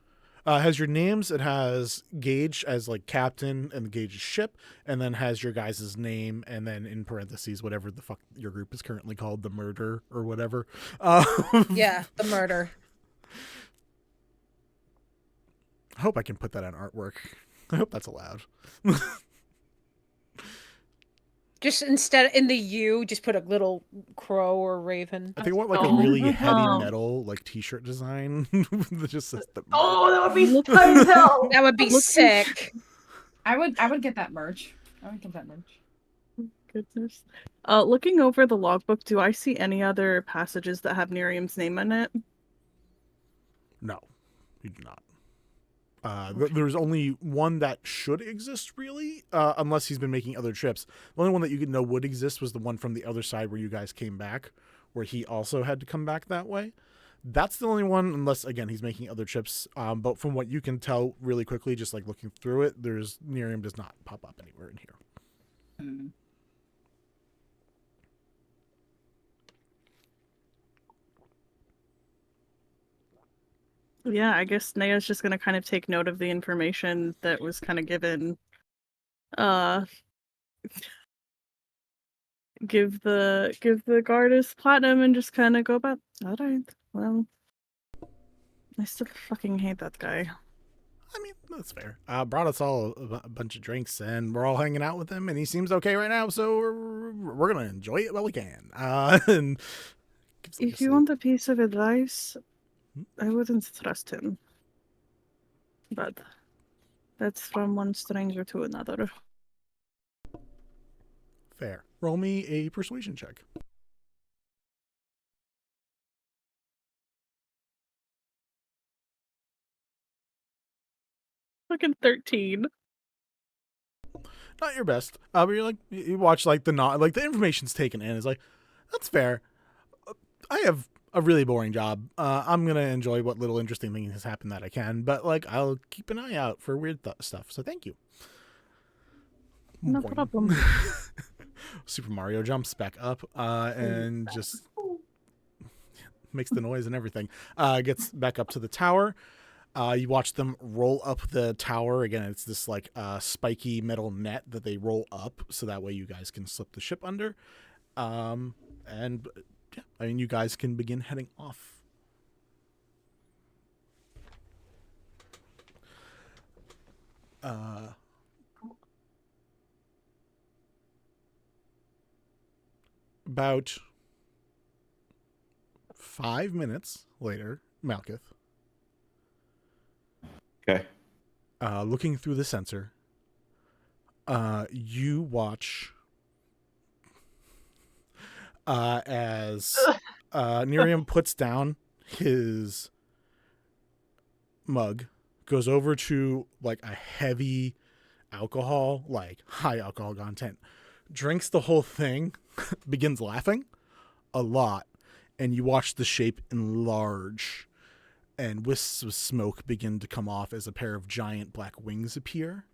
Has your names. It has Gage as like captain and Gage's ship, and then has your guys' name, and then in parentheses whatever the fuck your group is currently called, the murder or whatever. Yeah, the murder. I hope I can put that on artwork. I hope that's allowed. Just instead in the U, just put a little crow or raven. I think I want like a really heavy metal like t-shirt design that just says the Oh, that would be tight as hell. That would be sick. I would get that merch. I would get that merch. Goodness. Looking over the logbook, do I see any other passages that have Nerium's name in it? No, you do not. There's only one that should exist, really, unless he's been making other trips. The only one that you could know would exist was the one from the other side where you guys came back, where he also had to come back that way. That's the only one, unless, again, he's making other trips. But from what you can tell really quickly, just like looking through it, Nerium does not pop up anywhere in here. Hmm. Yeah, I guess Nea's just gonna kind of take note of the information that was kind of given. Give the guard his platinum and just kind of go about. All right, well, I still fucking hate that guy. I mean, that's fair. Brought us all a bunch of drinks, and we're all hanging out with him, and he seems okay right now, so we're gonna enjoy it while we can. And if you want a piece of advice, I wouldn't trust him. But that's from one stranger to another. Fair. Roll me a persuasion check. Fucking 13. Not your best, but you're like, you watch like the information's taken in. It's like, that's fair. I have a really boring job. I'm gonna enjoy what little interesting thing has happened that I can, but like I'll keep an eye out for weird stuff. So thank you. No Boing. problem. Super Mario jumps back up and just makes the noise and everything. Gets back up to the tower. You watch them roll up the tower. Again, it's this like spiky metal net that they roll up so that way you guys can slip the ship under. And yeah, I mean, you guys can begin heading off. About 5 minutes later, Malkuth, Okay. looking through the sensor, you watch as Nerium puts down his mug, goes over to like a heavy alcohol, like high alcohol content, drinks the whole thing, begins laughing a lot, and you watch the shape enlarge and wisps of smoke begin to come off as a pair of giant black wings appear.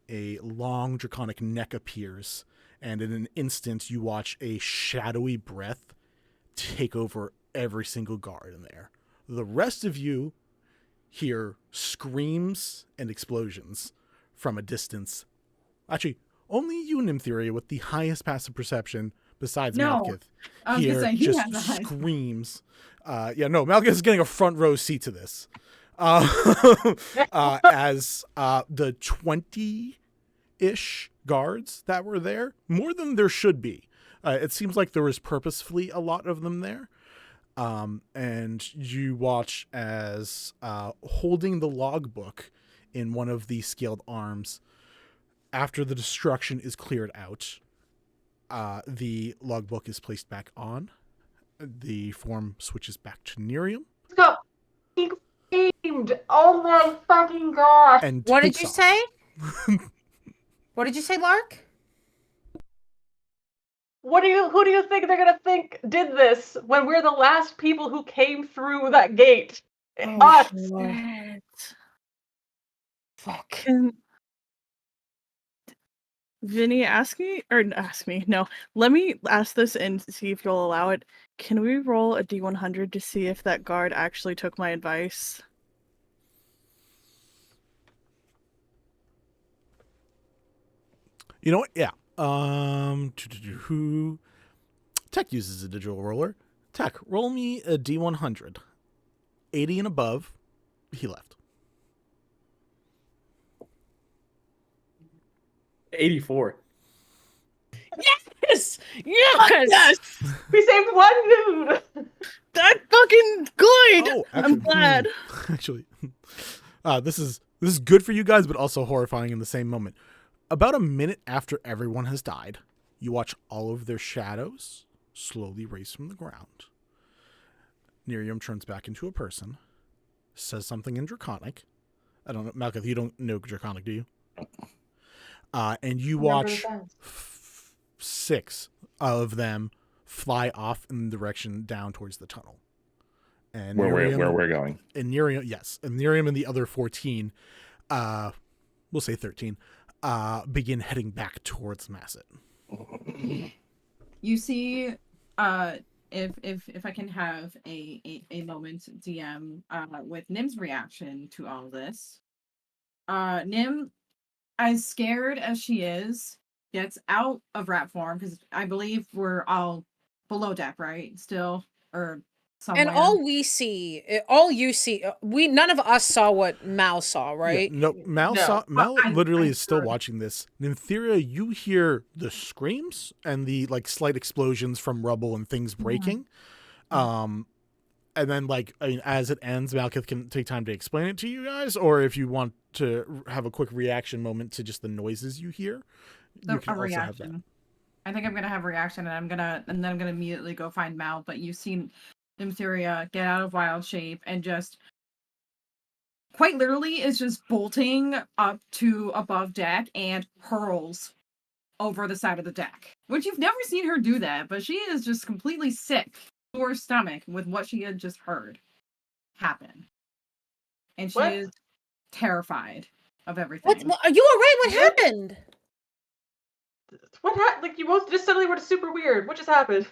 A long draconic neck appears, and in an instant you watch a shadowy breath take over every single guard in there. The rest of you hear screams and explosions from a distance. Actually, only you, Nymtheria, with the highest passive perception besides No, Malkuth, I was gonna here say, he just has the highest. screams. Malkuth is getting a front row seat to this. As the 20-ish guards that were there, more than there should be. It seems like there was purposefully a lot of them there. And you watch as holding the logbook in one of the scaled arms, after the destruction is cleared out, the logbook is placed back on. The form switches back to Nerium. Got famed. Oh my fucking gosh. And What did takes you off. say? What did you say, Lark? Who do you think they're gonna think did this when we're the last people who came through that gate? Us. Shit. Fuck. Can Vinny ask me? No, let me ask this and see if you'll allow it. Can we roll a D100 to see if that guard actually took my advice? You know what? Yeah. Who? Tech uses a digital roller. Tech, roll me a D100. 80 and above, he left. 84. Yes! Yes! We saved one dude. That's fucking good. Oh, I'm glad. Actually, this is good for you guys, but also horrifying in the same moment. About a minute after everyone has died, you watch all of their shadows slowly raise from the ground. Nerium turns back into a person, says something in Draconic. I don't know, Malkuth, you don't know Draconic, do you? And you watch 6 of them fly off in the direction down towards the tunnel. And Where Nerium, we're going. and Nerium, yes, and Nerium and the other 14, we'll say 13, begin heading back towards Masset. You see, if I can have a moment, DM, with Nim's reaction to all this. Nim, as scared as she is, gets out of rat form, because I believe we're all below deck, right? Still, or somewhere. And all you see, none of us saw what Mal saw, right? Yeah, no, Mal No. literally I is still heard. watching this. Nymtheria, you hear the screams and the like slight explosions from rubble and things breaking. And then as it ends, Malkuth can take time to explain it to you guys, or if you want to have a quick reaction moment to just the noises you hear, you can A also have that. reaction. I think I'm gonna have a reaction, and then I'm gonna immediately go find Mal. But you've seen Nymtheria get out of wild shape and just quite literally is just bolting up to above deck and hurls over the side of the deck. Which you've never seen her do that, but she is just completely sick to her stomach with what she had just heard happen. And she What? is terrified of everything. Are you all right? What happened? What happened? Like, you both just suddenly went super weird. What just happened?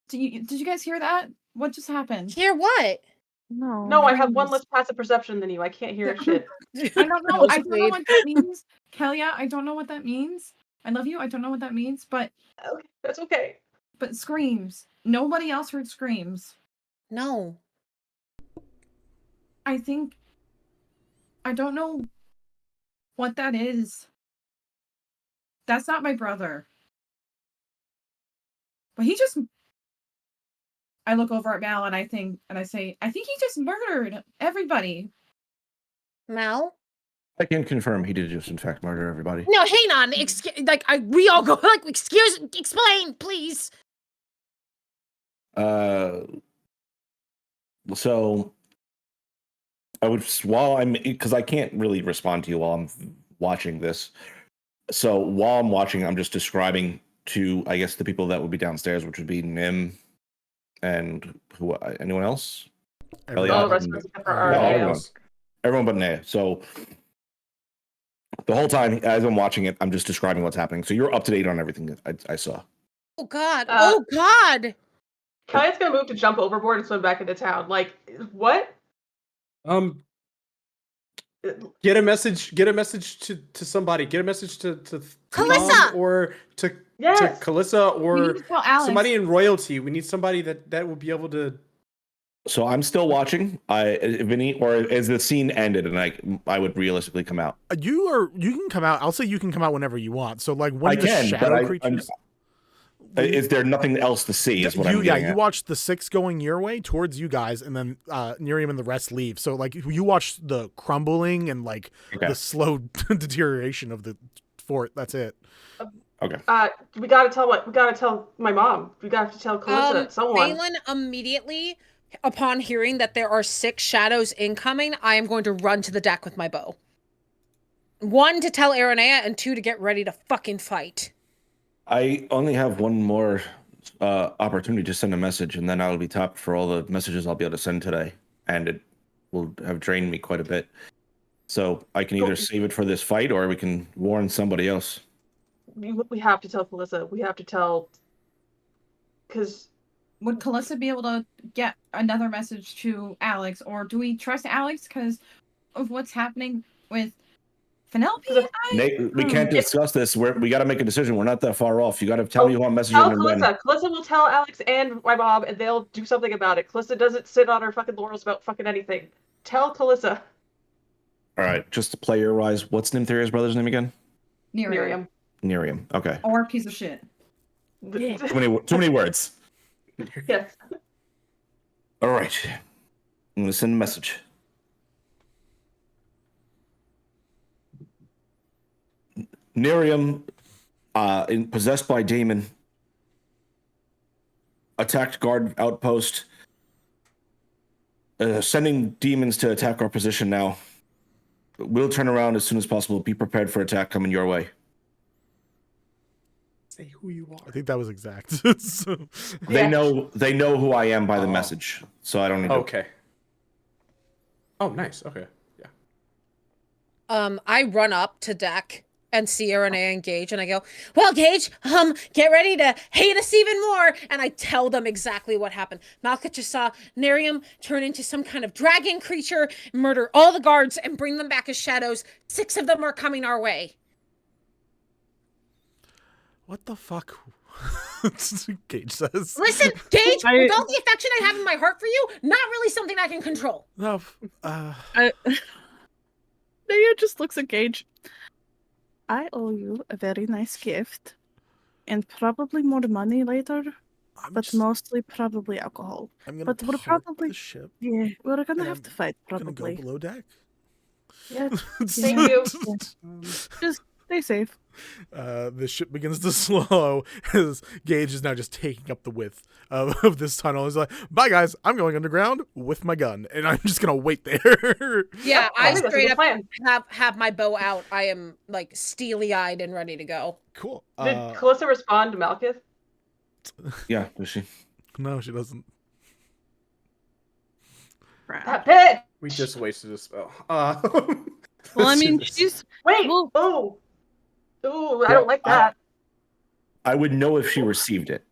Did you guys hear that? What just happened? Hear what? No, I have one less passive perception than you. I can't hear shit. I don't know. I don't know Nosebleed. what that means. Kelliat, I don't know what that means. I love you. I don't know what that means, but Okay, that's okay. screams. Nobody else heard screams. No. I don't know what that is. That's not my brother. But I look over at Mal and I say, I think he just murdered everybody. Mal? I can confirm he did just in fact murder everybody. No, hang on. We all go like, explain, please. So I would, because I can't really respond to you while I'm watching this. So while I'm watching, I'm just describing to, I guess, the people that would be downstairs, which would be Nim and anyone else? Everyone. All the Kelliat rest and- of us except for our Yeah, AOs. everyone but Naya. So the whole time as I'm watching it, I'm just describing what's happening. So you're up to date on everything I saw. Oh God. Oh God. Kelliat's gonna move to jump overboard and swim back into town. Like, what? Get a message to somebody. Get a message to Kalissa! Tom or to Yes. Kalissa We or need to tell Alex. somebody in royalty. We need somebody that will be able to. So I'm still watching. Vinny, or is the scene ended and I would realistically come out? You can come out. I'll say you can come out whenever you want. So like when I the can, shadow but creatures. is there nothing else to see? Is what I'm getting you at. watch the 6 going your way towards you guys, and then Nerium and the rest leave. So like you watch the crumbling and like Okay. the slow deterioration of the fort. That's it. Okay. We gotta tell my mom. We got to tell Kalissa, someone. Phelan, immediately upon hearing that there are 6 shadows incoming, I am going to run to the deck with my bow. 1 to tell Aranea, and 2 to get ready to fucking fight. I only have one more opportunity to send a message, and then I'll be tapped for all the messages I'll be able to send today, and it will have drained me quite a bit. So I can either save it for this fight, or we can warn somebody else. We have to tell Kalissa. We have to tell. Because Would Kalissa be able to get another message to Alex, or do we trust Alex because of what's happening with Penelope? Nate, we can't discuss this. We got to make a decision. We're not that far off. You got to tell me who I'm messaging. tell and when. Kalissa. Kalissa will tell Alex and my mom, and they'll do something about it. Kalissa doesn't sit on her fucking laurels about fucking anything. Tell Kalissa. All right, just to play your wise. What's Nymtheria's brother's name again? Miriam. Nerium. Okay. Or a piece of shit. Yeah. Too many words. Yes. All right. I'm gonna send a message. Nerium, possessed by demon, attacked guard outpost. Sending demons to attack our position now. We'll turn around as soon as possible. Be prepared for attack coming your way. Say who you are. I think that was exact. So- They know who I am by the message, so I don't need to. Okay. Oh, nice. Okay. Yeah. I run up to deck and see Aranea and Gage, and I go, well, Gage, get ready to hate us even more. And I tell them exactly what happened. Malka just saw Nerium turn into some kind of dragon creature, murder all the guards, and bring them back as shadows. 6 of them are coming our way. What the fuck? Gage says. Listen, Gage, with all the affection I have in my heart for you, not really something I can control. No. Naya just looks at Gage. I owe you a very nice gift, and probably more money later, but mostly probably alcohol. I'm gonna but we're park probably the ship. Yeah, we're gonna And have I'm to fight Gonna go probably. below deck. Yeah, Thank you. just stay safe. The ship begins to slow as Gage is now just taking up the width of this tunnel. He's like, bye guys, I'm going underground with my gun, and I'm just gonna wait there. Yeah, I think that's a straight good up plan. have my bow out. I am like steely-eyed and ready to go. Cool. Did Kalissa respond to Malkuth? Yeah, does she? No, she doesn't. That bitch! We just wasted a spell. Well, I mean, let's do this. she's Wait! Well- Oh! Ooh, I don't like that. I would know if she received it.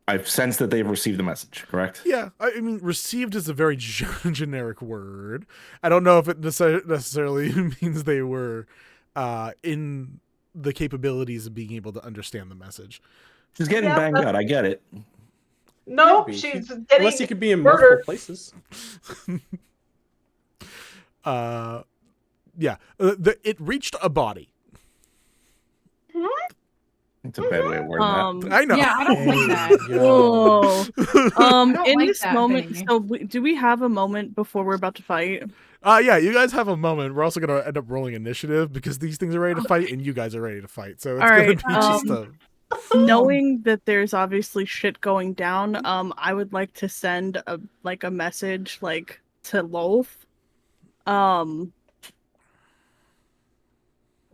I've sensed that they've received the message, correct? Yeah, I mean, received is a very generic word. I don't know if it necessarily means they were in the capabilities of being able to understand the message. She's getting banged out. I get it. Nope, Maybe. she's getting Unless he could be in murdered. multiple places. Yeah, it reached a body. It's a bad way of wording that. I know. Yeah, I don't like that. Whoa. don't In like this that, moment, Vinny. so do we have a moment before we're about to fight? Yeah, you guys have a moment. We're also going to end up rolling initiative because these things are ready to fight and you guys are ready to fight. So it's All going right, to be just a... Knowing that there's obviously shit going down, I would like to send a message to Lolth.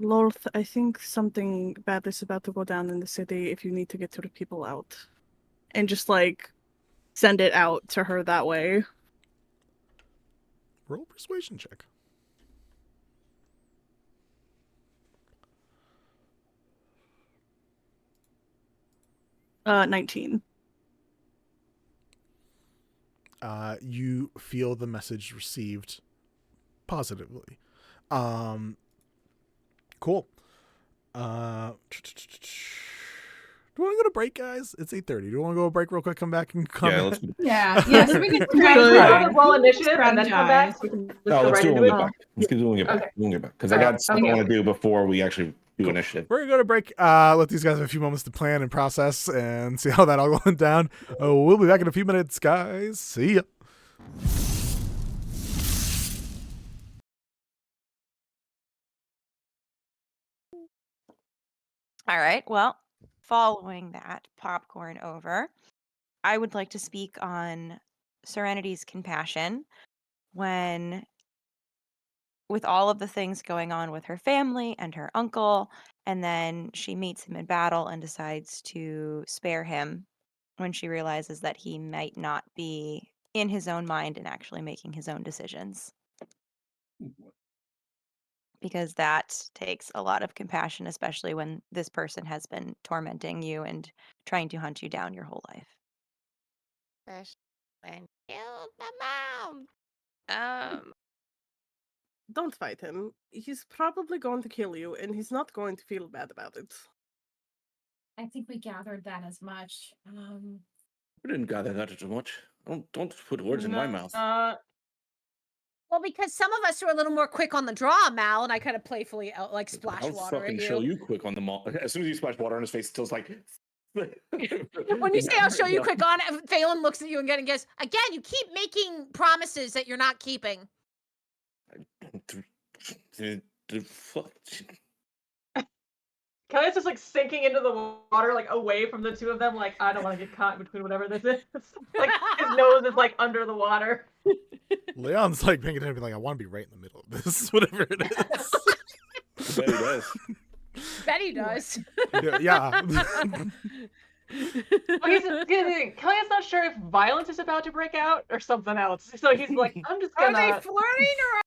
Lolth, I think something bad is about to go down in the city if you need to get to the people out. And just send it out to her that way. Roll a persuasion check. Uh, 19. You feel the message received positively. Cool. Do you want to go to break, guys? It's 8:30. Do you want to go to break real quick, come back and come Yeah, back? let's. Yeah, so we can Can we just strategize. roll initiative and then come back? Strategize. So we can just No, go let's right do it into when we it. get back. Let's do it when we get back. Okay. When we get back. Because I Alright, got stuff I okay. want to do before we actually do initiative. We're going to go to break. Let these guys have a few moments to plan and process and see how that all went down. We'll be back in a few minutes, guys. See ya. All right. Well, following that popcorn over, I would like to speak on Serenity's compassion when, with all of the things going on with her family and her uncle, and then she meets him in battle and decides to spare him when she realizes that he might not be in his own mind and actually making his own decisions. Because that takes a lot of compassion, especially when this person has been tormenting you and trying to hunt you down your whole life. When killed my mom. Don't fight him. He's probably going to kill you, and he's not going to feel bad about it. I think we gathered that as much. We didn't gather that too much. Don't put words in my mouth. Well, because some of us are a little more quick on the draw, Mal, and I kind of playfully splash I'll water fucking at show you. you quick on the mall. As soon as you splash water on his face, Till's like. When you say I'll show you quick on it, Phelan looks at you again and goes, again, you keep making promises that you're not keeping. Kelly's just sinking into the water, away from the two of them. I don't want to get caught in between whatever this is. His nose is under the water. Leon's paying attention, I want to be right in the middle of this, whatever it is. Betty does. Betty does. Yeah. Kelly's not sure if violence is about to break out or something else. So he's I'm just gonna. Are they flirting or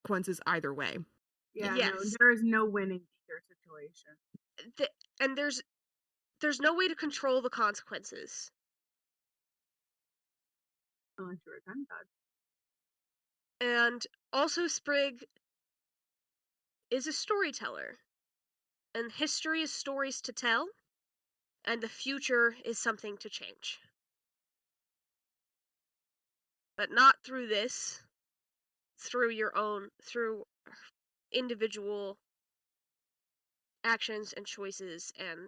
consequences either way. Yeah, no, Yes. there is no winning either situation. And there's no way to control the consequences. Unless you're a gun god. And also Sprig is a storyteller. And history is stories to tell, and the future is something to change. But not through this, through individual actions and choices. And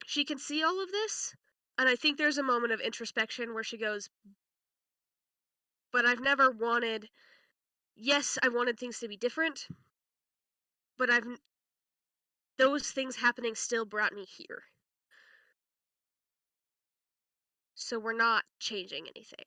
she can see all of this, and I think there's a moment of introspection where she goes, but I've never wanted, yes, I wanted things to be different, but those things happening still brought me here. So we're not changing anything.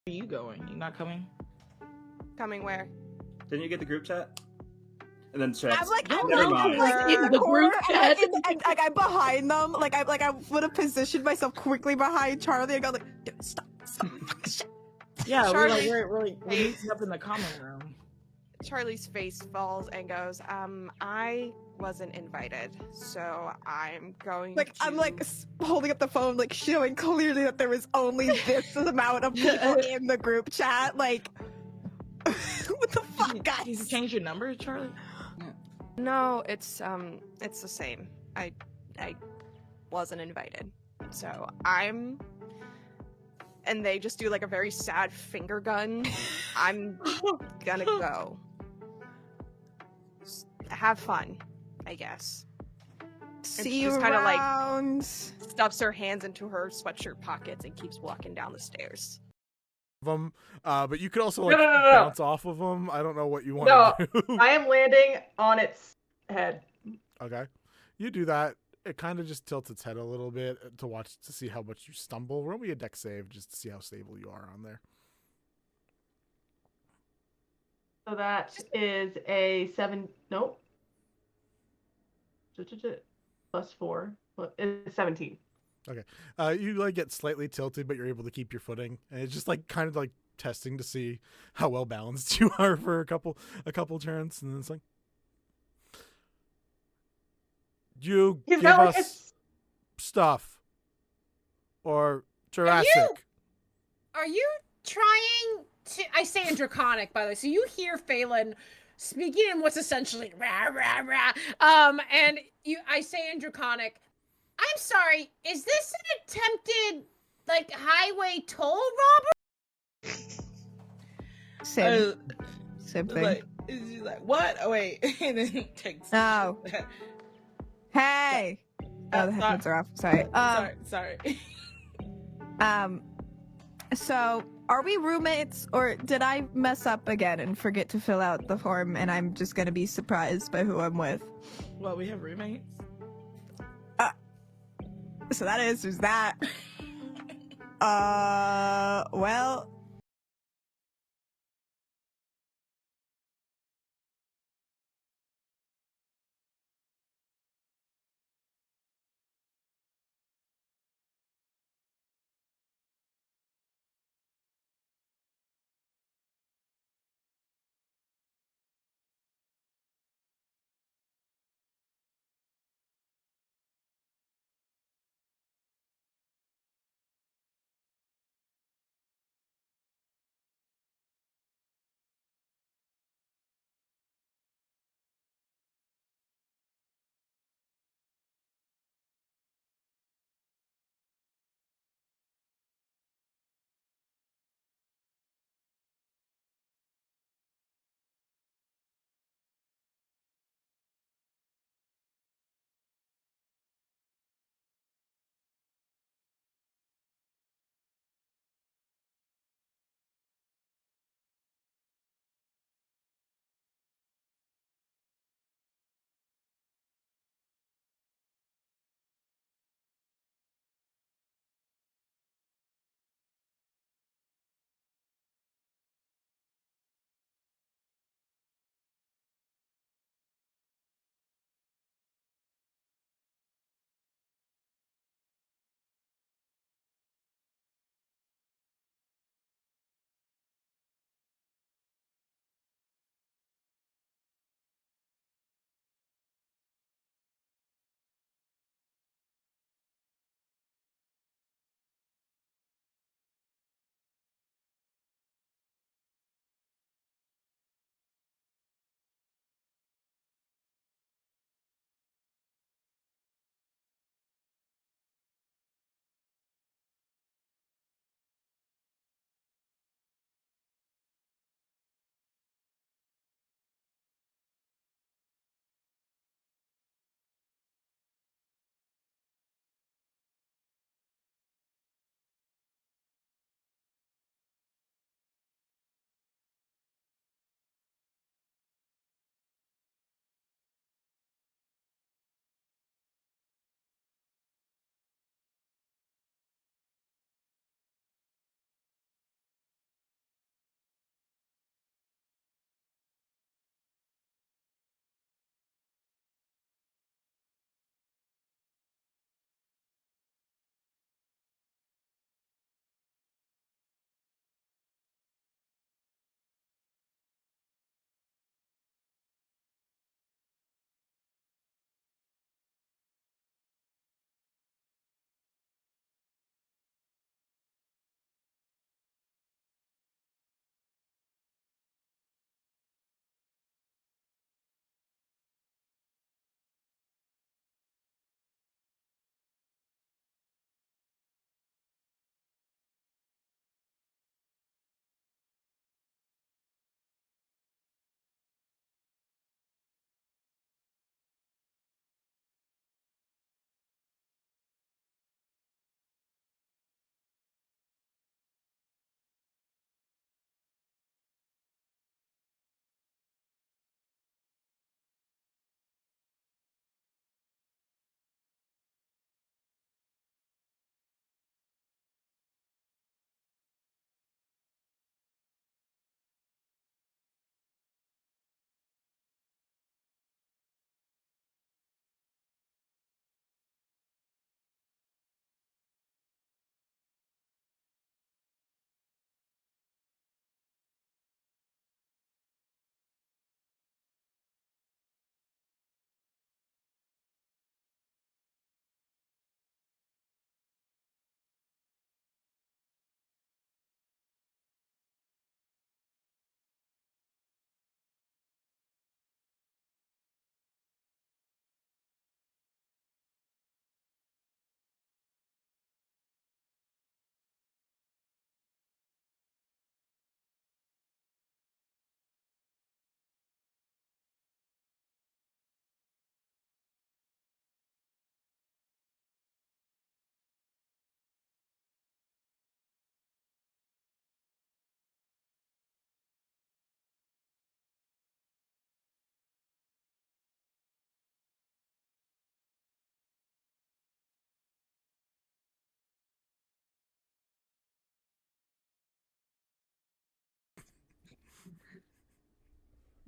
Where are you going? You not coming? Coming where? Didn't you get the group chat? And then I'm like, I'm never like, mind. in the corner, and I'm behind them. Like I would have positioned myself quickly behind Charlie and go like, dude, stop. Yeah, Charlie- we're meeting up in the common room. Charlie's face falls and goes, I wasn't invited, so I'm going to... I'm like holding up the phone, like showing clearly that there was only this amount of people in the group chat, like... What the fuck, guys? Did you change your number, Charlie? No, it's the same. I wasn't invited, so I'm... And they just do like a very sad finger gun. I'm gonna go. Have fun, I guess. See you just kind of around. like stuffs her hands into her sweatshirt pockets and keeps walking down the stairs. Them, but you could also like No. bounce off of them. I don't know what you want to do. I am landing on its head. Okay, you do that. It kind of just tilts its head a little bit to see how much you stumble. Roll me a dex save just to see how stable you are on there. So that is a 7. Nope. Plus 4. It's 17. Okay. You like get slightly tilted, but you're able to keep your footing, and it's just like kind of like testing to see how well balanced you are for a couple turns, and then it's like you He's give got, like, us stuff or Jurassic. Are you trying to... I say in Draconic, by the way, so you hear Phelan speaking in what's essentially rah, rah, rah. And I say in Draconic, I'm sorry, is this an attempted, like, highway toll robbery? Same. Same thing. Like, she's like, what? Oh wait, and then takes. Oh. Hey. Oh, the headphones are off. Sorry. Sorry. So, are we roommates, or did I mess up again and forget to fill out the form, and I'm just gonna be surprised by who I'm with? Well, we have roommates. So that answers that. Well,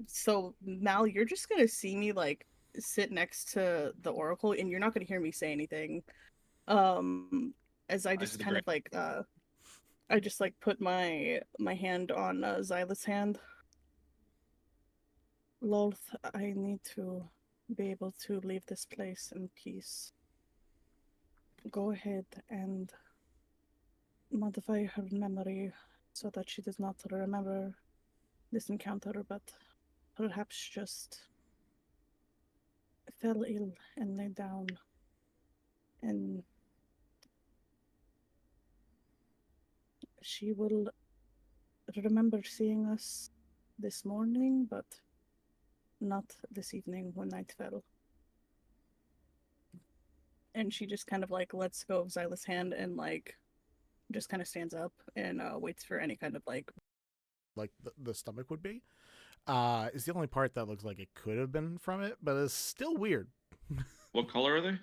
So Mal, you're just gonna see me like sit next to the oracle, and you're not gonna hear me say anything. As I just kind of like I just like put my hand on Xyla's hand. Lolth, I need to be able to leave this place in peace. Go ahead and modify her memory so that she does not remember this encounter, but perhaps just fell ill and lay down. And she will remember seeing us this morning, but not this evening when night fell. And she just kind of like lets go of Xyla's hand and like just kind of stands up and waits for any kind of like the stomach would be. Is the only part that looks like it could have been from it, but it's still weird. What color are they?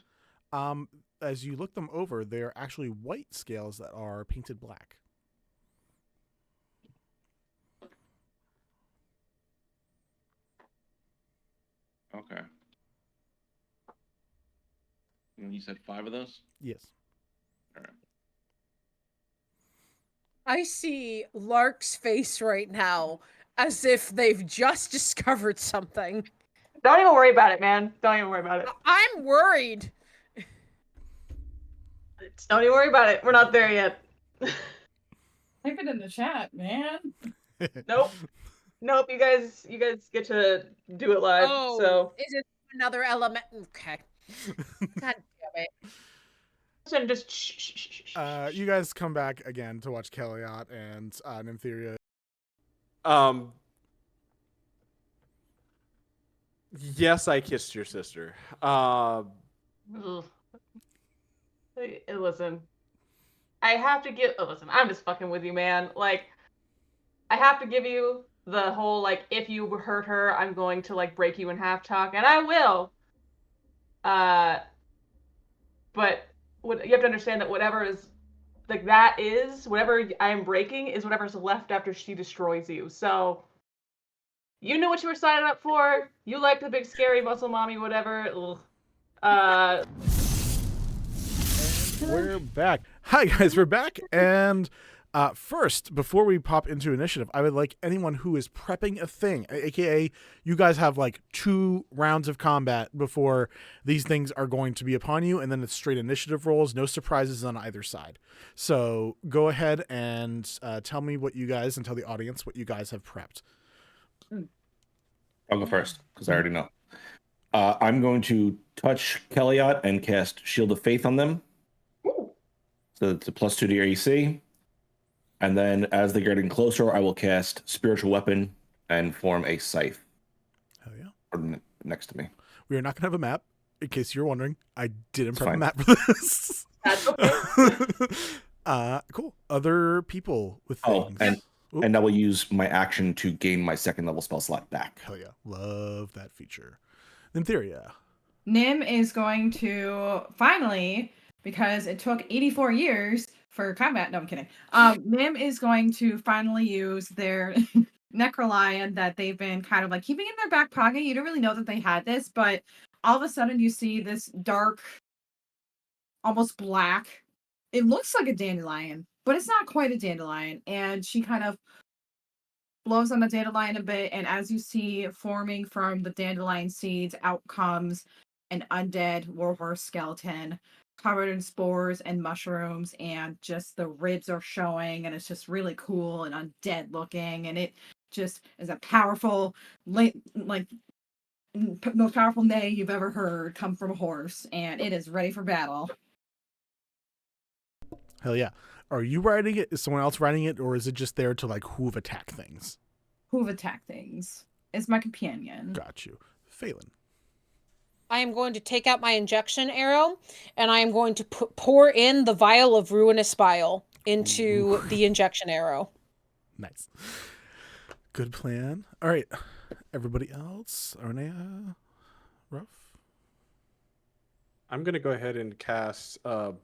As you look them over, they're actually white scales that are painted black. Okay. And you said 5 of those? Yes. All right. I see Lark's face right now as if they've just discovered something. Don't even worry about it, man. Don't even worry about it. I'm worried. Don't even worry about it. We're not there yet. Type it in the chat, man. Nope. Nope. You guys get to do it live. Oh, so is it another element? Okay. God damn it. And just shh. You guys come back again to watch Kelliat and Nymtheria. Yes, I kissed your sister. Listen, I have to give. Listen, I'm just fucking with you, man. Like, I have to give you the whole like, if you hurt her, I'm going to like break you in half talk, and I will. But what you have to understand that whatever is like that is whatever I am breaking is whatever's left after she destroys you. So you knew what you were signing up for. You like the big scary muscle mommy, whatever. We're back. Hi guys, we're back. And first, before we pop into initiative, I would like anyone who is prepping a thing, aka you guys have like 2 rounds of combat before these things are going to be upon you, and then it's straight initiative rolls, no surprises on either side. So go ahead and tell me what you guys, and tell the audience what you guys have prepped. I'll go first because I already know. I'm going to touch Kelliat and cast Shield of Faith on them. So it's a +2 to your AC. And then as they're getting closer, I will cast Spiritual Weapon and form a scythe. Hell yeah. Next to me. We are not going to have a map. In case you're wondering, I didn't prep a fine. map for this. That's okay. Cool. Other people with things. And I will use my action to gain my 2nd level spell slot back. Hell yeah. Love that feature. Nymtheria. Nim is going to finally, because it took 84 years for combat. No, I'm kidding. Nim is going to finally use their Necrolion that they've been kind of like keeping in their back pocket. You don't really know that they had this, but all of a sudden you see this dark, almost black. It looks like a dandelion, but it's not quite a dandelion. And she kind of blows on the dandelion a bit, and as you see forming from the dandelion seeds, out comes an undead warhorse skeleton covered in spores and mushrooms, and just the ribs are showing, and it's just really cool and undead looking, and it just is a powerful, like most powerful neigh you've ever heard come from a horse, and it is ready for battle. Hell yeah. Are you riding it? Is someone else riding it? Or is it just there to like hoof attack things? Hoof attack things. It's my companion. Got you. Phelan. I am going to take out my injection arrow, and I am going to pour in the vial of ruinous bile into the injection arrow. Nice. Good plan. All right. Everybody else? Arnea? Ruff? I'm going to go ahead and cast... pretty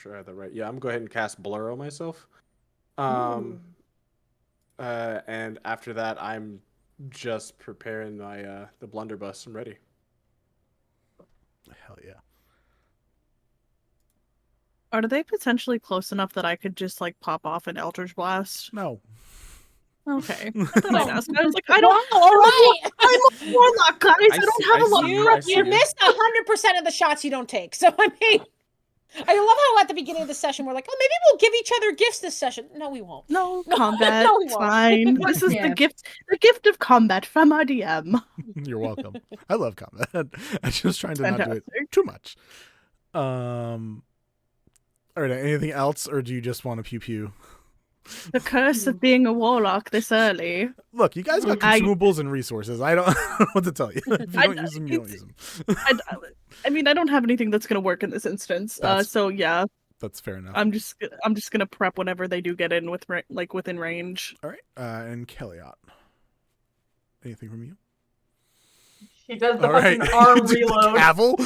sure I have that right. Yeah, I'm going to go ahead and cast Blur myself. And after that, I'm just preparing my the blunderbuss. I'm ready. Hell yeah. Are they potentially close enough that I could just like pop off an Eldritch Blast? No. Okay. I thought I'd ask. I was like, I Wow, don't. all right. I'm a warlock, guys. I don't have a lot of You prep. missed 100% of the shots you don't take. So I mean, I love how at the beginning of the session we're like, oh, maybe we'll give each other gifts this session. No, we won't. No combat. No, we It's won't. fine. This is the gift of combat from our DM. You're welcome. I love combat. I'm just trying to not do it Fantastic. too much. All right. Anything else, or do you just want to pew pew? The curse of being a warlock this early. Look, you guys got consumables and resources. I don't know what to tell you. If you don't use them, you don't use them. I mean, I don't have anything that's gonna work in this instance. So yeah, that's fair enough. I'm just gonna prep whenever they do get in with within range. All right. And Kelliat, anything from you? She does the All fucking right. arm The reload. Gavel.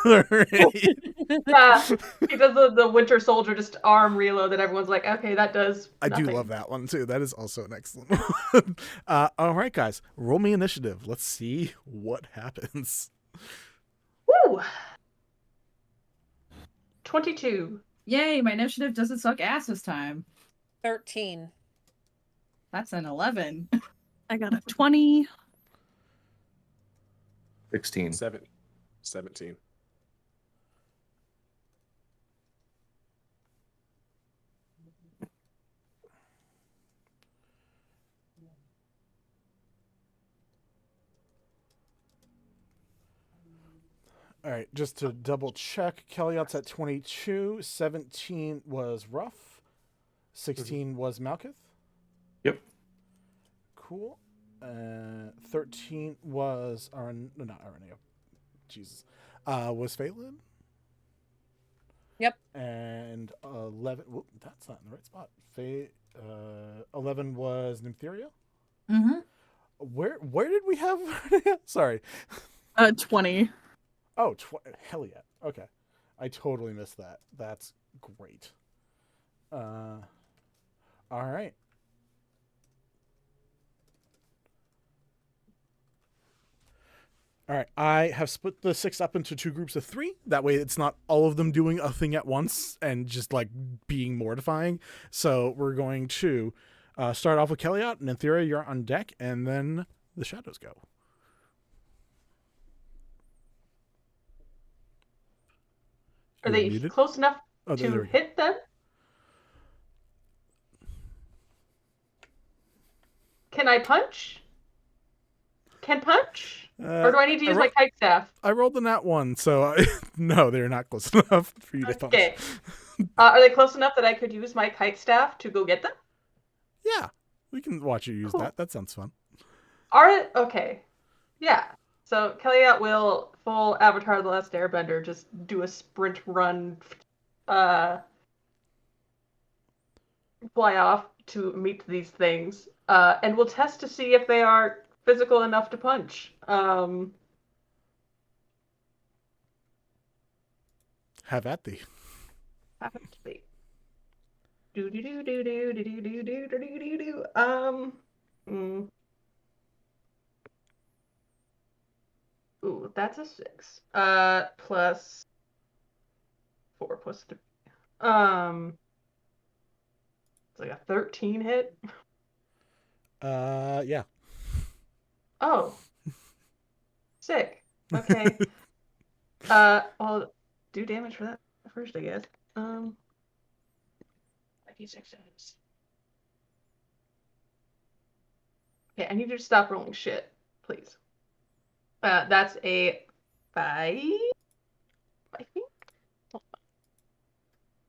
All right. Yeah, he does the Winter Soldier just arm reload that everyone's like, okay, that does I nothing. do love that one too. That is also an excellent one. All right, guys, roll me initiative. Let's see what happens. Woo! 22. Yay, my initiative doesn't suck ass this time. 13. That's an 11. I got a 20. 16. 17. All right, just to double check, Kelliat's at 22. 17 was Rough. 16 was Malkith. Yep. Cool. 13 was not Arania. Jesus. Was Phelan. Yep. And 11. Whoop, that's not in the right spot. 11 was Nymtheria. Mm-hmm. Where did we have? Sorry. 20. Oh, hell yeah. Okay. I totally missed that. That's great. All right. All right. I have split the 6 up into 2 groups of 3. That way it's not all of them doing a thing at once and just like being mortifying. So we're going to start off with Kelliat and Nymtheria, you're on deck, and then the shadows go. Are they close enough to hit them? Can I punch? Can punch? Or do I need to use my kite staff? I rolled the nat 1, so no, they're not close enough for you to punch. Okay. Are they close enough that I could use my kite staff to go get them? Yeah, we can watch you use that. That sounds fun. Okay. Yeah. So Kelliat will full Avatar: The Last Airbender just do a sprint run, fly off to meet these things, and we'll test to see if they are physical enough to punch. Have at thee. Have at thee. Do do do do do do do do do do do do. Ooh, that's a 6. Plus 4 plus 3. It's like a 13 hit. Yeah. Oh. Sick. Okay. I'll do damage for that first, I guess. 56 times. Okay, I need you to stop rolling shit, please. That's a 5, I think. It's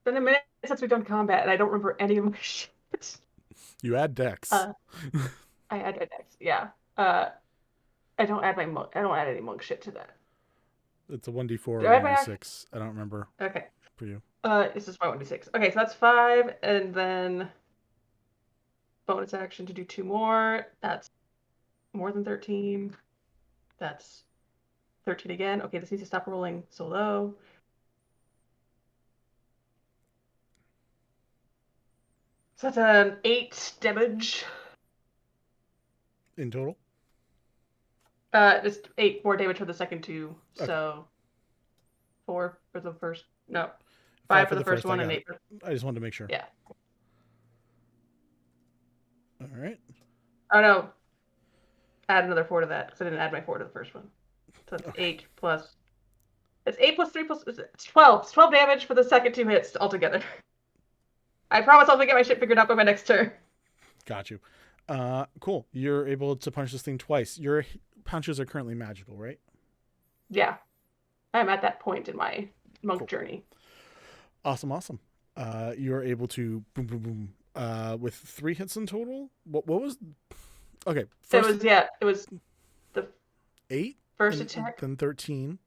been a minute since we've done combat, and I don't remember any of my shit. You add dex. I add my dex, yeah. I don't add any monk shit to that. It's a 1d4 or Do I have my 1d6. I don't remember. Okay. For you. This is my 1d6. Okay, so that's 5, and then bonus action to do 2 more. That's more than 13. That's 13 again. Okay, this needs to stop rolling so low. So that's an 8 damage. in total? Just 8 more damage for the second 2. Okay. So 4 for the first. No, 5 for the first one I and got 8 it. for. I just wanted to make sure. Yeah. All right. Oh no. Add another 4 to that because I didn't add my 4 to the first one. So it's 8 plus. It's 8 plus 3 plus. It's 12. It's 12 damage for the second 2 hits altogether. I promise I'll get my shit figured out by my next turn. Got you. Cool. You're able to punch this thing twice. Your punches are currently magical, right? Yeah. I'm at that point in my monk journey. Awesome. You're able to boom, boom, boom. With 3 hits in total. What was? Okay. First, It was the 8. first attack. Then 13.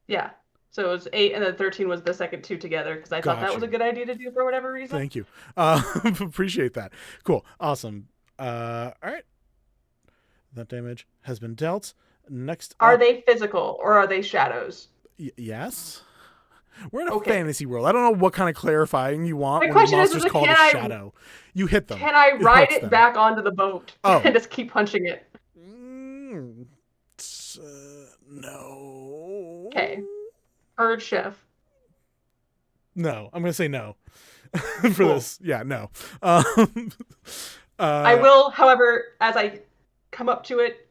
Yeah. So it was 8, and then 13 was the second 2 together because I thought that was a good idea to do for whatever reason. Thank you. Appreciate that. Cool. Awesome. All right. That damage has been dealt. Next. Are they physical or are they shadows? Yes. We're in a fantasy world. I don't know what kind of clarifying you want. My when question monsters is called a shadow. You hit them. Can I ride it them. back onto the boat and just keep punching it? No. Okay. Urge chef. No, I'm gonna say no for this. Yeah, no. I will, however, as I come up to it,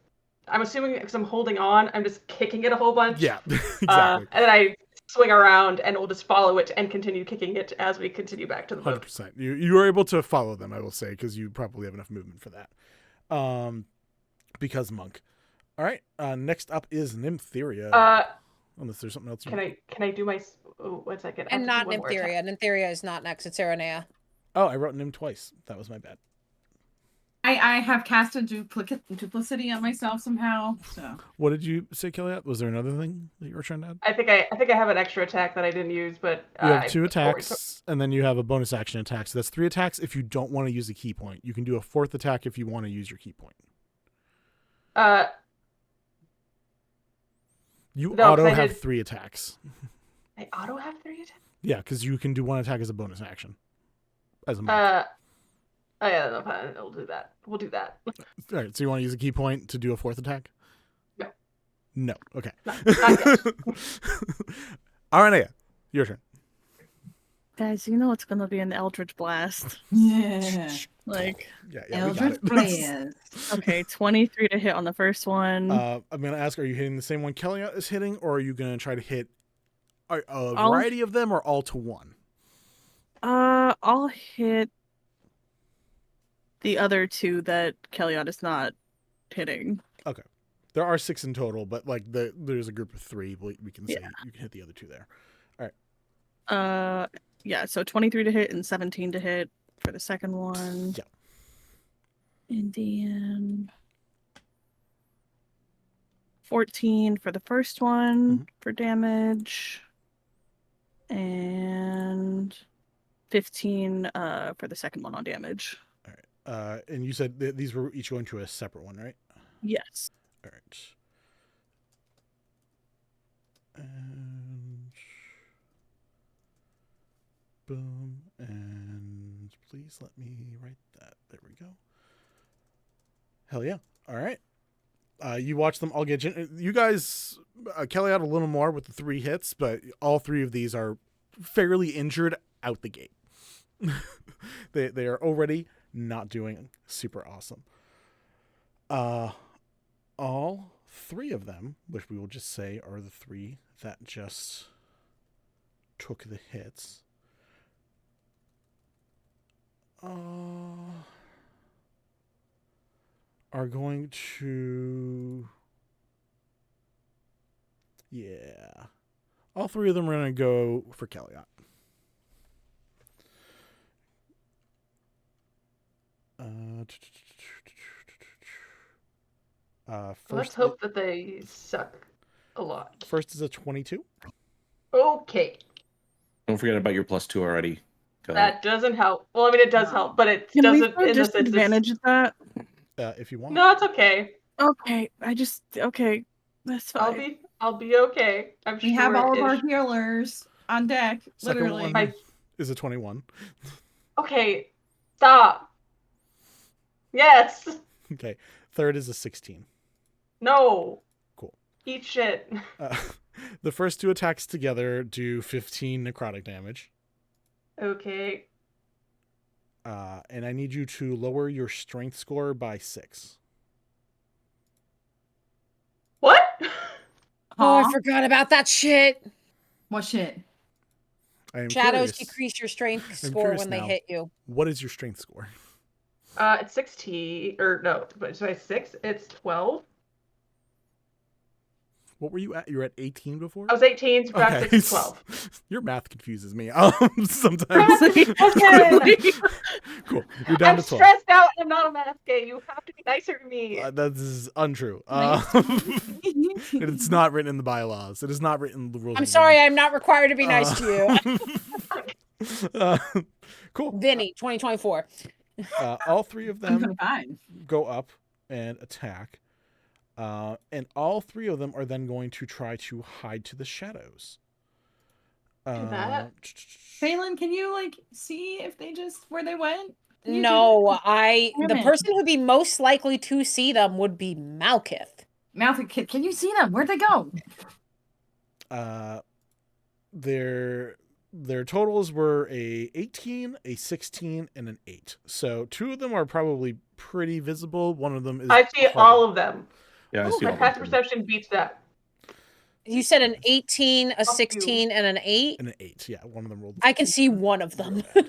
I'm assuming because I'm holding on, I'm just kicking it a whole bunch. Yeah, exactly. And then I swing around and we'll just follow it and continue kicking it as we continue back to the boat. 100%. You are able to follow them, I will say, because you probably have enough movement for that. Because monk. All right. Next up is Nymtheria. Unless there's something else. Can I do my? Oh, 1 second. And not Nymtheria. Nymtheria is not next. It's Aranea. Oh, I wrote Nym twice. That was my bad. I have cast a duplicity on myself somehow. So what did you say, Kelliat? Was there another thing that you were trying to add? I think I have an extra attack that I didn't use, but you have 2 attacks, and then you have a bonus action attack. So that's 3 attacks if you don't want to use a key point. You can do a 4th attack if you want to use your key point. You auto have 3 attacks. I auto have 3 attacks? Yeah, because you can do 1 attack as a bonus action. As a monk. Oh yeah, no, fine. We'll do that. We'll do that. All right, so you want to use a key point to do a 4th attack? No. No. Okay. Not yet. Aranea, your turn. Guys, you know it's gonna be an Eldritch Blast. Yeah. Like Eldritch Blast. Okay, 23 to hit on the first one. I'm gonna ask: are you hitting the same one Kelliat is hitting, or are you gonna try to hit a variety of them, or all to one? I'll hit the other 2 that Kelliat is not hitting. Okay, there are 6 in total, but like there's a group of 3. We can say you can hit the other 2 there. All right. Yeah. So 23 to hit and 17 to hit for the second one. Yeah. And then 14 for the first one for damage. And 15 for the second one on damage. All right. And you said these were each going to a separate one, right? Yes. All right. And boom. And please let me write that. There we go. Hell yeah. All right. You watch them all get... You guys... Kelly had a little more with the 3 hits, but all 3 of these are fairly injured out the gate. They are already not doing super awesome. All 3 of them, which we will just say are the 3 that just took the hits, are going to... Yeah. All 3 of them are going to go for Kelliat. Let's hope that they suck a lot. First is a 22. Okay. Don't forget about your +2 already. That doesn't help. Well, I mean, it does help, but it Can doesn't. we disadvantage that? If you want. No, it's okay. Okay, okay, that's fine. I'll be okay. I'm sure. We have all of our healers on deck. Second Literally. one is a 21. Okay, stop. Yes. Okay. Third is a 16. No. Cool. Eat shit. The first 2 attacks together do 15 necrotic damage. Okay. And I need you to lower your strength score by 6. What? Oh, I forgot about that shit. What shit? I am Shadows curious. decrease your strength I'm score curious when they now, hit you. What is your strength score? It's 16, or no, but so 6, it's 12. What were you at? You were at 18 before? I was 18, so Okay. 6 is 12. Your math confuses me sometimes. Cool. You're down I'm to 12. stressed out and I'm not a math gay. You have to be nicer to me. That is untrue. It's not written in the bylaws. It is not written in the rules. I'm sorry, I'm not required to be nice to you. Cool. Vinny, 2024. All 3 of them fine. go up and attack. And all 3 of them are then going to try to hide to the shadows. Phelan, can you like see if they just where they went? Can you do No, that? the Damn it. person who'd be most likely to see them would be Malkith. Malkith, can you see them? Where'd they go? Their totals were a 18, a 16, and an 8. So 2 of them are probably pretty visible. One of them is. I see all of them. Yeah, I see My all of passive them. perception beats that. You said an 18, a 16, and an 8? And an 8, yeah. One of them rolled. I can see one of them. I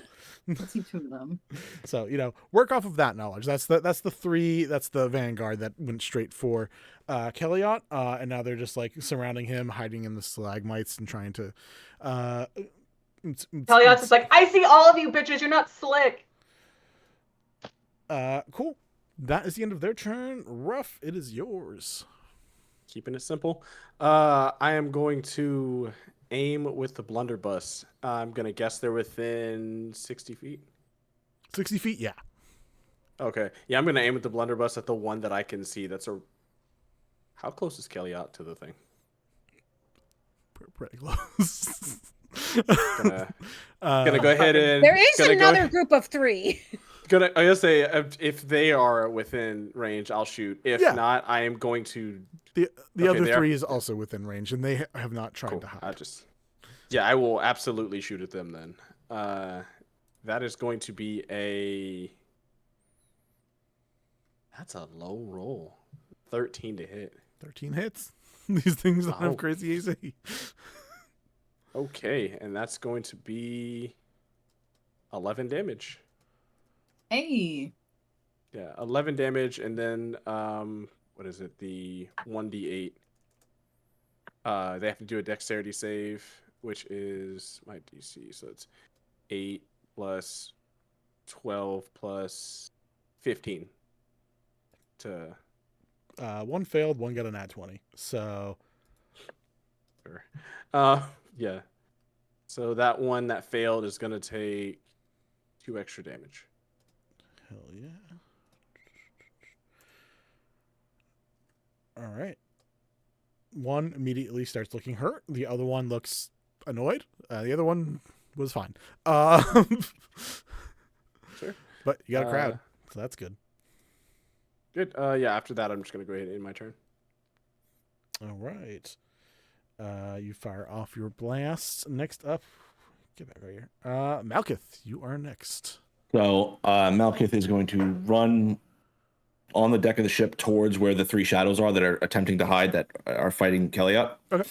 see 2 of them. So, work off of that knowledge. That's the 3, that's the vanguard that went straight for Kelliat, and now they're just like surrounding him, hiding in the stalagmites and trying to Kelliat's just like, I see all of you bitches, you're not slick. Cool. That is the end of their turn. Ruff, it is yours. Keeping it simple. I am going to aim with the blunderbuss. I'm going to guess they're within 60 feet. 60 feet, yeah. Okay. Yeah, I'm going to aim with the blunderbuss at the one that I can see. How close is Kelliat to the thing? Pretty close. Gonna go ahead and... There is another group of 3. I gotta say, if they are within range, I'll shoot. If not, I am going to... The other 3 is also within range, and they have not tried to hide. I will absolutely shoot at them then. That is going to be a... That's a low roll. 13 to hit. 13 hits? These things don't have crazy AC. Okay, and that's going to be 11 damage. Hey. Yeah, 11 damage, and then what is it? The 1d8. They have to do a dexterity save, which is my DC. So it's 8 plus 12 plus 15. One failed, one got a nat 20. So Sure. Yeah. So that one that failed is gonna take 2 extra damage. Hell yeah. All right. One immediately starts looking hurt. The other one looks annoyed. The other one was fine. Sure. But you got a crowd, so that's good. Good. Yeah, after that, I'm just going to go ahead and end my turn. All right. You fire off your blast. Next up, get back right here. Malkith, you are next. So Malkith is going to run on the deck of the ship towards where the 3 shadows are that are attempting to hide, that are fighting Kelliat. Okay.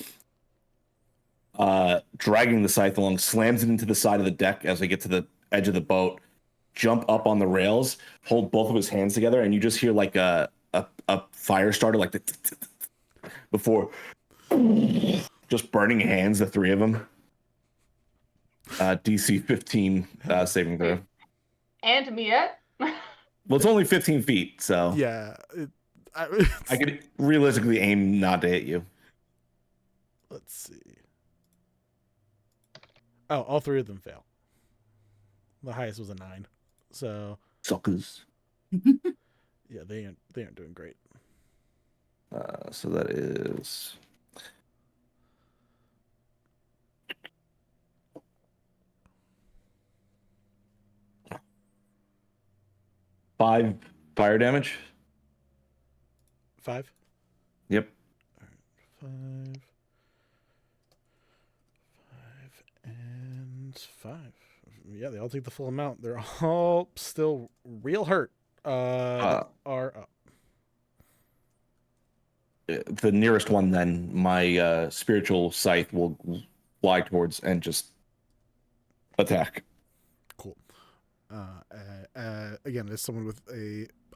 Dragging the scythe along, slams it into the side of the deck as they get to the edge of the boat, jump up on the rails, hold both of his hands together, and you just hear like a fire starter, like before just burning hands, the 3 of them. DC 15 saving throw. And Miette? Well, it's only 15 feet, so yeah, I could realistically aim not to hit you. Let's see. Oh, all 3 of them fail. The highest was a 9. So suckers. Yeah, they aren't doing great. So that is 5 fire damage. 5? Yep. All right, 5. 5 and 5. Yeah, they all take the full amount. They're all still real hurt. They are up. The nearest one, then, my spiritual scythe will fly towards and just attack. Cool. Again, as someone with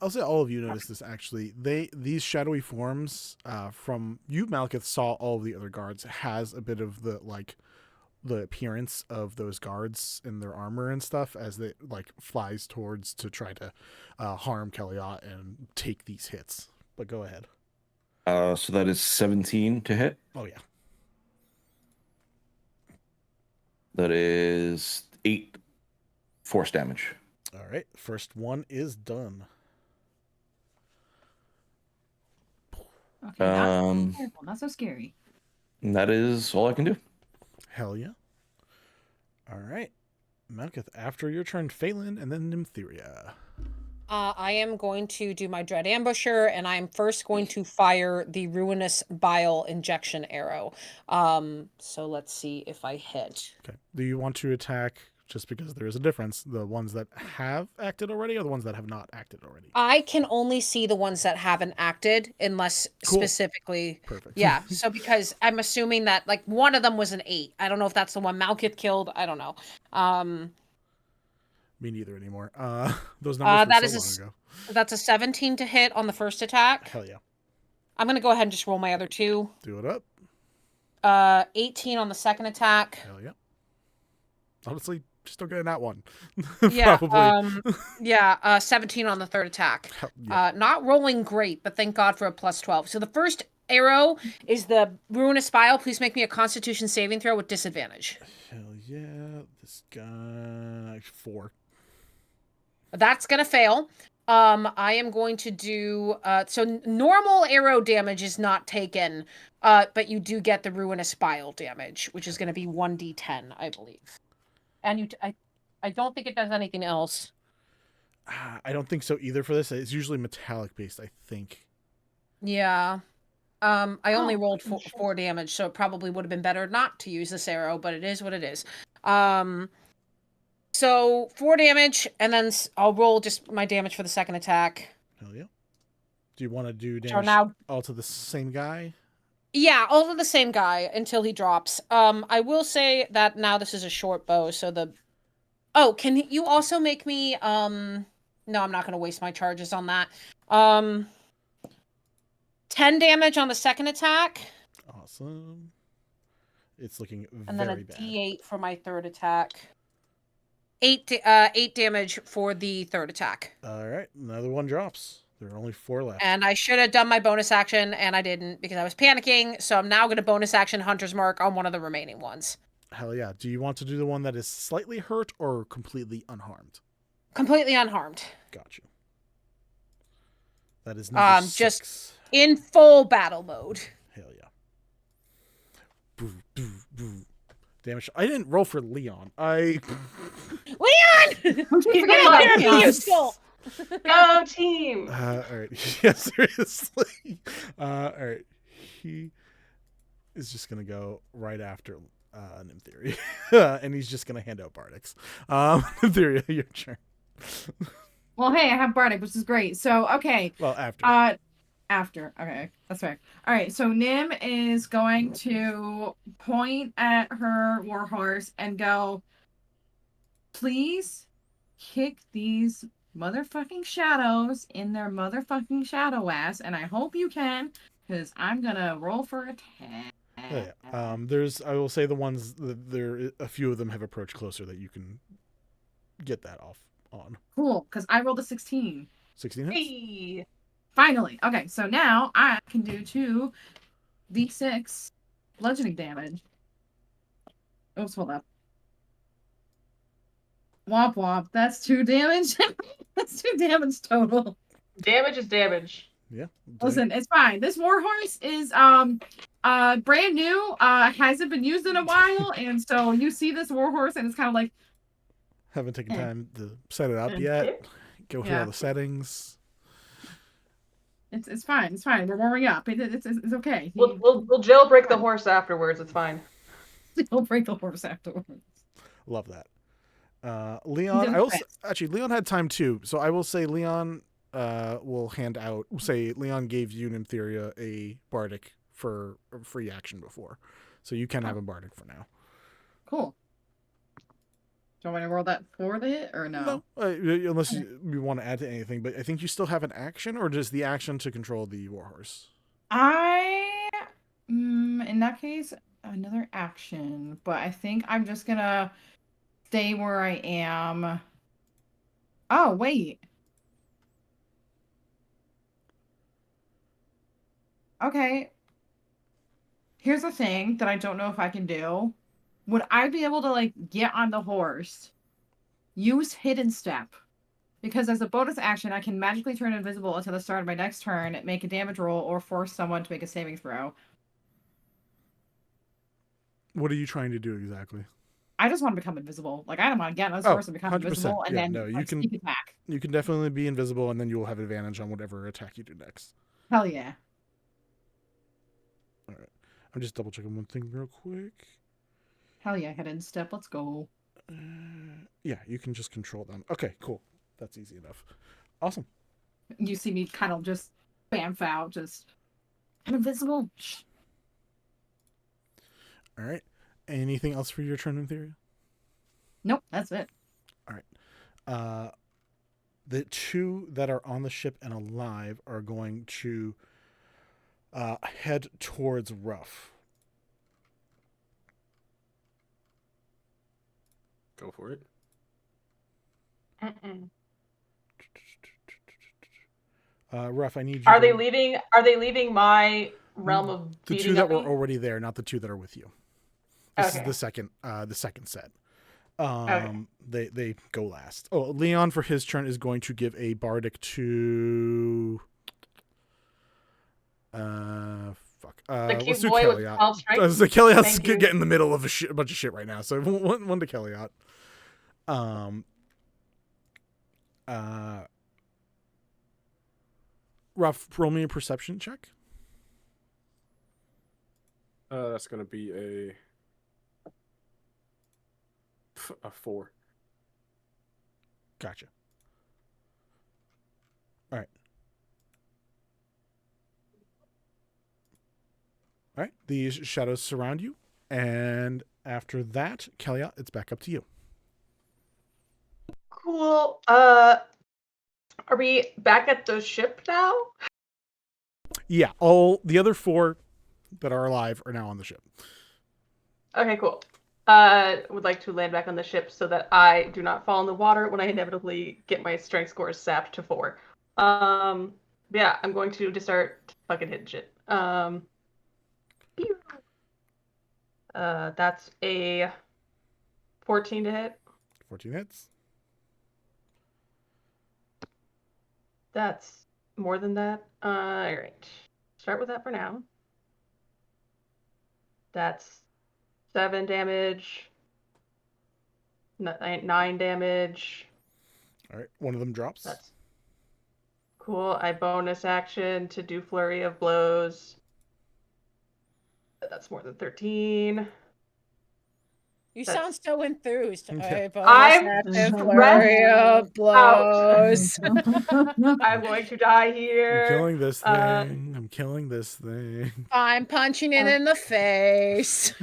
I'll say all of you noticed this actually. These shadowy forms from you, Malekith, saw all of the other guards has a bit of the appearance of those guards in their armor and stuff as they flies towards to try to harm Kelliat and take these hits. But go ahead. So that is 17 to hit. Oh yeah. That is 8 force damage. All right, first one is done. Okay, not careful, not so scary. And that is all I can do. Hell yeah. All right, Malekith, after your turn, Phelan, and then Nymtheria. I am going to do my Dread Ambusher, and I'm first going to fire the Ruinous Bile Injection Arrow. So let's see if I hit. Okay. Do you want to attack, just because there is a difference, the ones that have acted already or the ones that have not acted already? I can only see the ones that haven't acted unless specifically. Perfect. Yeah. So because I'm assuming that one of them was an 8. I don't know if that's the one Malekith killed. I don't know. Me neither anymore. Those numbers were so long ago. That's a 17 to hit on the first attack. Hell yeah. I'm going to go ahead and just roll my other 2. Do it up. 18 on the second attack. Hell yeah. Honestly, just don't get in that one. Yeah. Probably. 17 on the third attack. Yeah. Not rolling great, but thank God for a plus 12. So the first arrow is the Ruinous Bile. Please make me a Constitution saving throw with disadvantage. Hell yeah. This guy 4. That's going to fail. I am going to do... so normal arrow damage is not taken, but you do get the Ruinous Bile damage, which is going to be 1d10, I believe. And I don't think it does anything else. I don't think so either for this. It's usually metallic based, I think. Yeah. I only rolled 4 damage, so it probably would have been better not to use this arrow, but it is what it is. So 4 damage, and then I'll roll just my damage for the second attack. Hell yeah. Do you want to do damage all to the same guy? Yeah, all to the same guy until he drops. I will say that now this is a short bow, so the... Oh, can you also make me... No, I'm not going to waste my charges on that. 10 damage on the second attack. Awesome. It's looking and very then a bad. D8 for my third attack. 8 damage for the third attack. All right, another one drops. There are only 4 left. And I should have done my bonus action, and I didn't because I was panicking. So I'm now going to bonus action Hunter's Mark on one of the remaining ones. Hell yeah. Do you want to do the one that is slightly hurt or completely unharmed? Completely unharmed. Got you. That is number 6. Just in full battle mode. Hell yeah. Boo, boo, boo. Damage. I didn't roll for Leon. Leon! Go team! All right. Yeah, seriously. All right. He is just going to go right after Nymtheria. And he's just going to hand out Bardics. Nymtheria, your turn. Well, hey, I have Bardic, which is great. So, okay. Well, after. After. Okay, that's fair. All right, so Nim is going to point at her warhorse and go, please kick these motherfucking shadows in their motherfucking shadow ass, and I hope you can, because I'm gonna roll for a 10. Oh, yeah. I will say the ones that a few of them have approached closer that you can get that off on. Cool, because I rolled a 16. 16 hits? Hey. Finally. Okay, so now I can do 2d6 bludgeoning damage. Oops, hold up. Womp womp. That's 2 damage. That's 2 damage total. Damage is damage. Yeah. Listen, it's fine. This warhorse is brand new. Hasn't been used in a while, and so you see this warhorse, and it's kind of like haven't taken time to set it up yet. Go through all the settings. It's fine. It's fine. We're warming up. It's okay. We'll jailbreak the horse afterwards. It's fine. He'll break the horse afterwards. Love that. Leon, Leon had time too, so I will say Leon will hand out. Say Leon gave you Nymtheria a bardic for a free action before, so you can have a bardic for now. Cool. Do you want me to roll that for the hit or no? No, unless you want to add to anything, but I think you still have an action, or just the action to control the warhorse. In that case, another action, but I think I'm just gonna stay where I am. Oh, wait. Okay. Here's the thing that I don't know if I can do. Would I be able to, like, get on the horse, use hidden step? Because as a bonus action, I can magically turn invisible until the start of my next turn, make a damage roll, or force someone to make a saving throw. What are you trying to do exactly? I just want to become invisible. Like, I don't want to get on this horse and become 100%. invisible, and then you can sneak attack. You can definitely be invisible, and then you will have advantage on whatever attack you do next. Hell yeah. All right. I'm just double checking one thing real quick. Hell yeah, hidden step. Let's go. Yeah, you can just control them. Okay, cool. That's easy enough. Awesome. You see me kind of just bamf out, just I'm invisible. All right. Anything else for your turn in theory? Nope, that's it. All right. The two that are on the ship and alive are going to head towards Ruff. Go for it. Ruff, I need you. Are they leaving my realm of the beating two that up were me? already there, not the two that are with you? This is the second set. They go last. Oh, Leon for his turn is going to give a bardic to the cute let's do boy with Kelliat. 12 strength? Kelliat's Thank you. getting in the middle of a bunch of shit right now, so one to Kelliat. Ruff, roll me a perception check. That's gonna be a 4. Gotcha. All right. All right. These shadows surround you, and after that, Kelliat, it's back up to you. Cool. Are we back at the ship now? Yeah, all the other 4 that are alive are now on the ship. Okay, cool. Would like to land back on the ship so that I do not fall in the water when I inevitably get my strength scores sapped to 4. Yeah, I'm going to just start fucking hitting shit. That's a 14 to hit. 14 hits. That's more than that. All right. Start with that for now. That's 7 damage. 9 damage. All right. One of them drops. That's cool. I bonus action to do flurry of blows. That's more than 13. You sound so enthused. Yeah. I'm flurry of blows. I'm going to die here. I'm killing this thing. I'm killing this thing. I'm punching it in the face.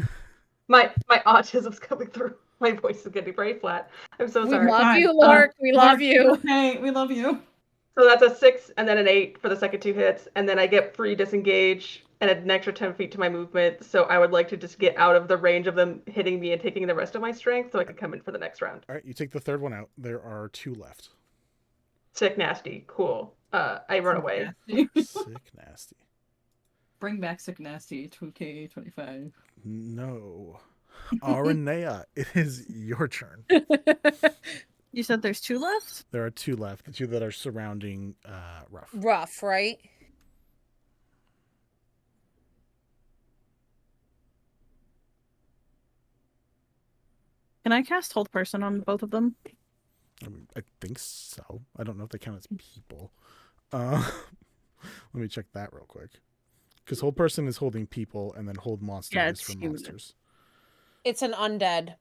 My autism's coming through. My voice is getting very flat. I'm so sorry. We love you, Lork. We love you. Hey, we love you. So that's a 6 and then an 8 for the second 2 hits, and then I get free disengage and an extra 10 feet to my movement. So I would like to just get out of the range of them hitting me and taking the rest of my strength, so I can come in for the next round. All right, you take the third one out. There are 2 left. Sick nasty, cool. I run away. Sick nasty. Bring back Sick Nasty 2K25. No. Aranea, it is your turn. You said there's 2 left? There are 2 left. The 2 that are surrounding Ruff. Rough, right? Can I cast Hold Person on both of them? I think so. I don't know if they count as people. Let me check that real quick. Because hold person is holding people, and then hold monster Yeah, is it's for human. monsters. It's an undead.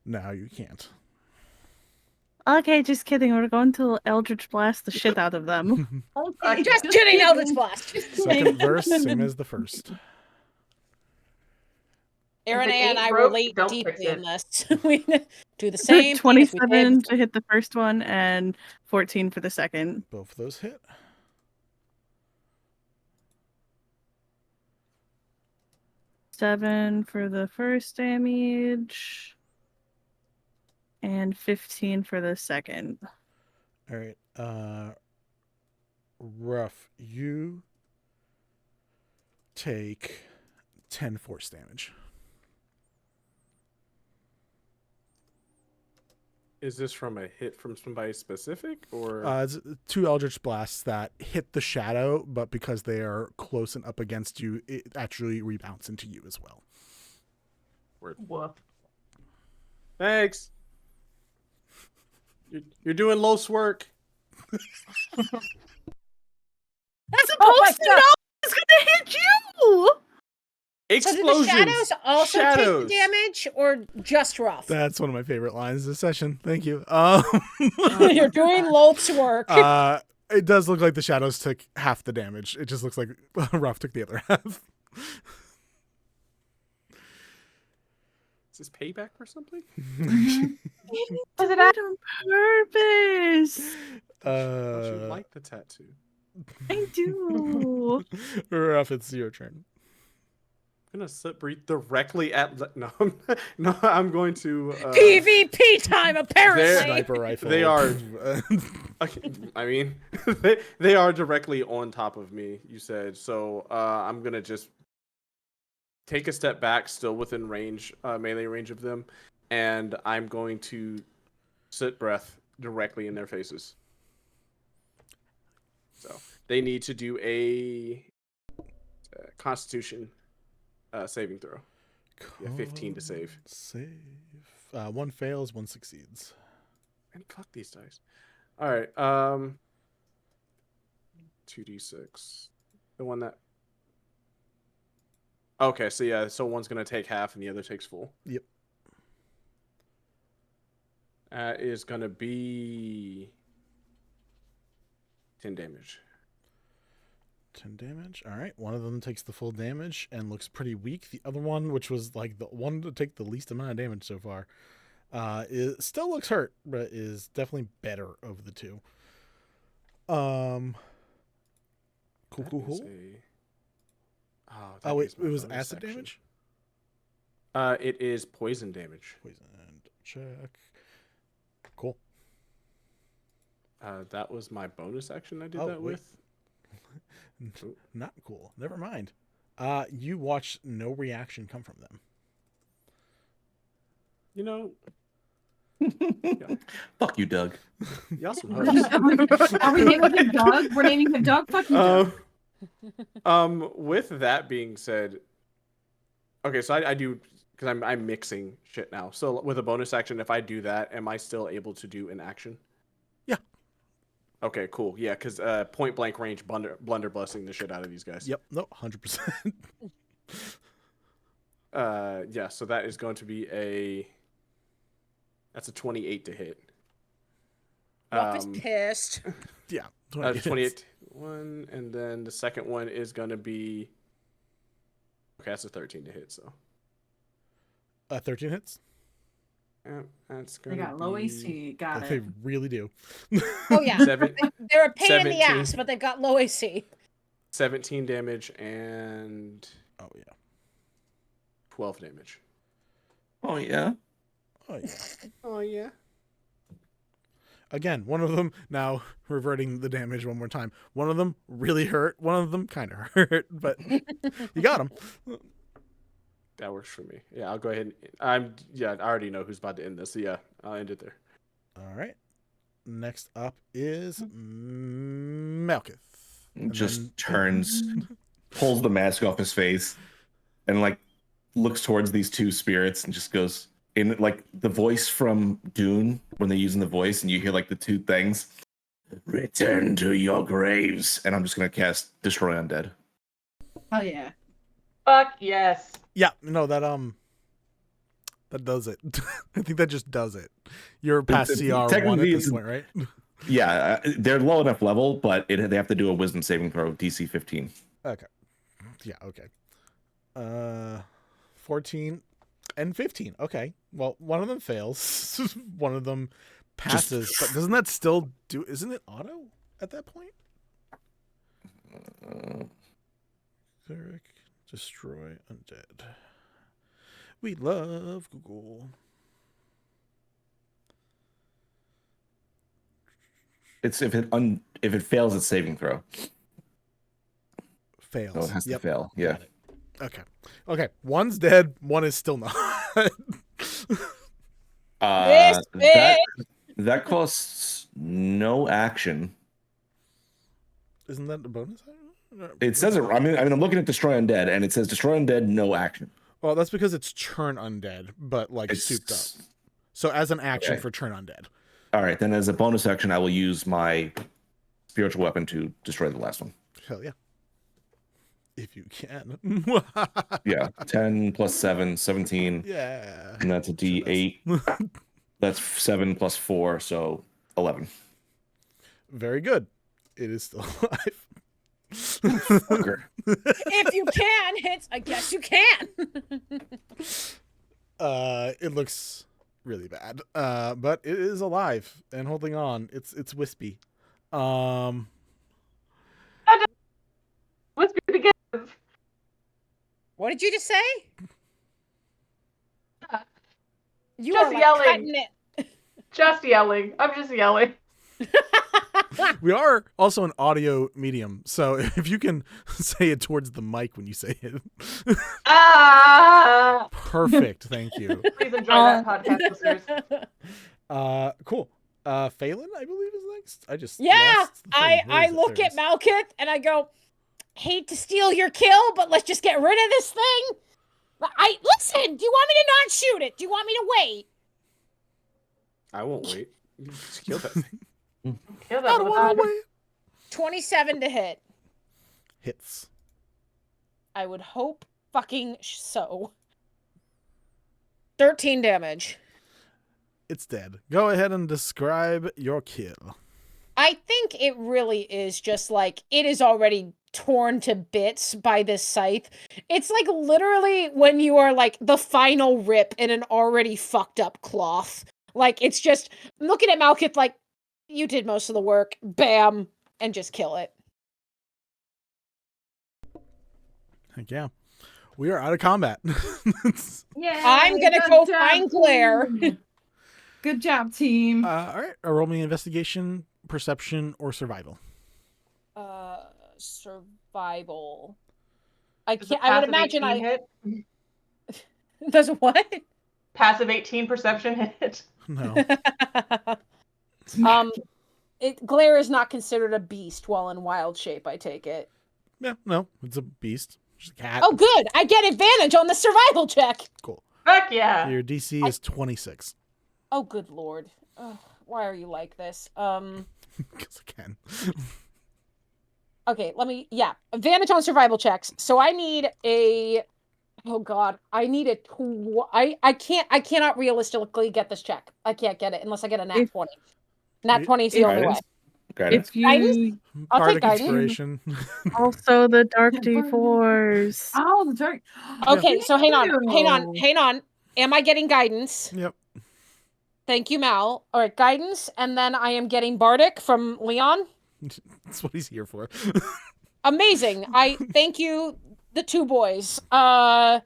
No, you can't. Okay, just kidding. We're going to Eldritch Blast the shit out of them. Okay, Just kidding, Eldritch Blast. Second verse, same as the first. Aaron it and ain't I broke, relate don't deeply fix in it. this. We do the same thing as we did 27 before. to hit the first one and 14 for the second. Both of those hit. Seven for the first damage. And 15 for the second. All right. Rough, you take 10 force damage. Is this from a hit from somebody specific, or It's 2 Eldritch Blasts that hit the shadow, but because they are close and up against you, it actually rebounds into you as well. Woof. Thanks. You're doing Los work. That's Oh my supposed to God. know it's gonna hit you! Explosions. So did the shadows also Shadows. take the damage, or just rough? That's one of my favorite lines this session. Thank you. You're doing Lolth's work. It does look like the shadows took half the damage. It just looks like Rough took the other half. Is this payback for something? Was it on purpose? Don't you like the tattoo? I do. Rough, it's your turn. I'm gonna slip breathe directly at no. I'm going to PvP time, apparently. Sniper rifle. They are. I mean, they are directly on top of me. You said so. I'm gonna just take a step back, still within range, melee range of them, and I'm going to sit breath directly in their faces. So they need to do a Constitution saving throw. Yeah, 15 to save. Save. One fails, one succeeds. And fuck these dice. All right. 2d6. The one that. Okay, so yeah, so one's gonna take half and the other takes full. Yep. That is gonna be 10 damage. 10 damage. All right. One of them takes the full damage and looks pretty weak. The other one, which was like the one to take the least amount of damage so far, it still looks hurt, but is definitely better of the two. Cool. Oh, wait, it was acid damage? It is poison damage. Poison check. Cool. That was my bonus action I did that wait. with. Not cool. Never mind. You watch no reaction come from them. You know. Fuck you, Doug. Y'all some Are we naming him Doug? We're naming him Doug? Fuck you, Doug. With that being said, okay, so I do because I'm mixing shit now. So with a bonus action, if I do that, am I still able to do an action? Yeah. Okay, cool. Yeah, because point blank range blunder blessing the shit out of these guys. Yep. No, 100%. Yeah. So that is going to be that's a 28 to hit. Rough is pissed. Yeah. 28 one, and then the second one is going to be okay. That's a 13 to hit. So 13 hits. That's They going got low AC. Got They it. really do. Oh yeah. They're a pain in the 17. ass, but they've got low AC. 17 damage and 12 damage. Oh yeah. Oh yeah. Oh yeah. Again, one of them, now reverting the damage one more time, one of them really hurt, one of them kind of hurt, but you got him. That works for me. Yeah, I'll go ahead and I already know who's about to end this. So yeah, I'll end it there. All right. Next up is Malkith. Just turns, pulls the mask off his face, and like looks towards these two spirits and just goes, in like the voice from Dune when they're using the voice, and you hear like the two things. Return to your graves, and I'm just gonna cast Destroy Undead. Oh yeah. Fuck yes. Yeah, no, that does it. I think that just does it. You're past CR1 at this point, right? Yeah, they're low enough level, but they have to do a Wisdom saving throw, DC 15. Okay. Yeah. Okay. 14 and 15. Okay. Well, one of them fails. One of them passes, but doesn't that still do? Isn't it auto at that point? Cleric, destroy undead. We love Google. It's if it fails its saving throw. Fails. So it has to fail. Yeah. Okay. Okay. One's dead. One is still not. That costs no action. Isn't that the bonus? It says it. I mean, I'm looking at Destroy Undead, and it says Destroy Undead, no action. Well, that's because it's Churn Undead, but like souped up. So as an action for Churn Undead. All right, then as a bonus action, I will use my spiritual weapon to destroy the last one. Hell yeah. If you can. Yeah, 10 plus 7, 17. Yeah. And that's a D8. That's 7 plus 4, so 11. Very good. It is still alive. If you can, I guess you can. It looks really bad. But it is alive and holding on. It's wispy. Wispy to give. What did you just say? You Just are like yelling. cutting it. Just yelling. I'm just yelling. We are also an audio medium, so if you can say it towards the mic when you say it. Perfect, thank you. Please enjoy that podcast, listeners. Cool. Phelan, I believe, is next. I just lost the thing. Where I is it? look There at it is. Malkith and I go, hate to steal your kill, but let's just get rid of this thing. Listen, do you want me to not shoot it? Do you want me to wait? I won't wait. You just kill that thing. Kill that don't wanna one. wait. 27 to hit. Hits. I would hope fucking so. 13 damage. It's dead. Go ahead and describe your kill. I think it really is just like, it is already torn to bits by this scythe. It's like literally when you are like the final rip in an already fucked up cloth. Like, it's just, I'm looking at Malkith like, you did most of the work. Bam. And just kill it. Heck yeah. We are out of combat. Yeah. I'm gonna go find Claire. Good job, team. All right. Roll me investigation, perception, or survival. Survival. I Does a can't. I would passive imagine 18 hit? Does what? Passive 18 perception hit. No. Glare is not considered a beast while in wild shape. I take it. Yeah, no. It's a beast. Just a cat. Oh, good. I get advantage on the survival check. Cool. Heck yeah. Your DC is 26. Oh, good lord. Ugh, why are you like this? Because I can. Okay, advantage on survival checks. So I need a, oh god, I need a, I cannot realistically get this check. I can't get it unless I get a nat 20. Nat 20 is the only way. If you Guidance? I'll take Bardic guidance. inspiration. also the dark D4s. Oh, the dark. Okay, so hang on. Ew. Am I getting guidance? Yep. Thank you, Mal. All right, guidance, and then I am getting Bardic from Leon. That's what he's here for. Amazing. I thank you, the two boys. Okay.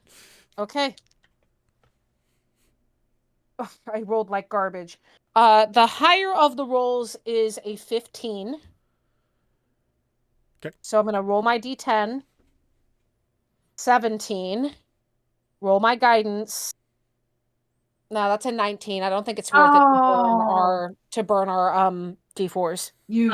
Ugh, I rolled like garbage. The higher of the rolls is a 15. Okay. So I'm gonna roll my D10. 17. Roll my guidance. No, that's a 19. I don't think it's worth it to burn our D4s. Use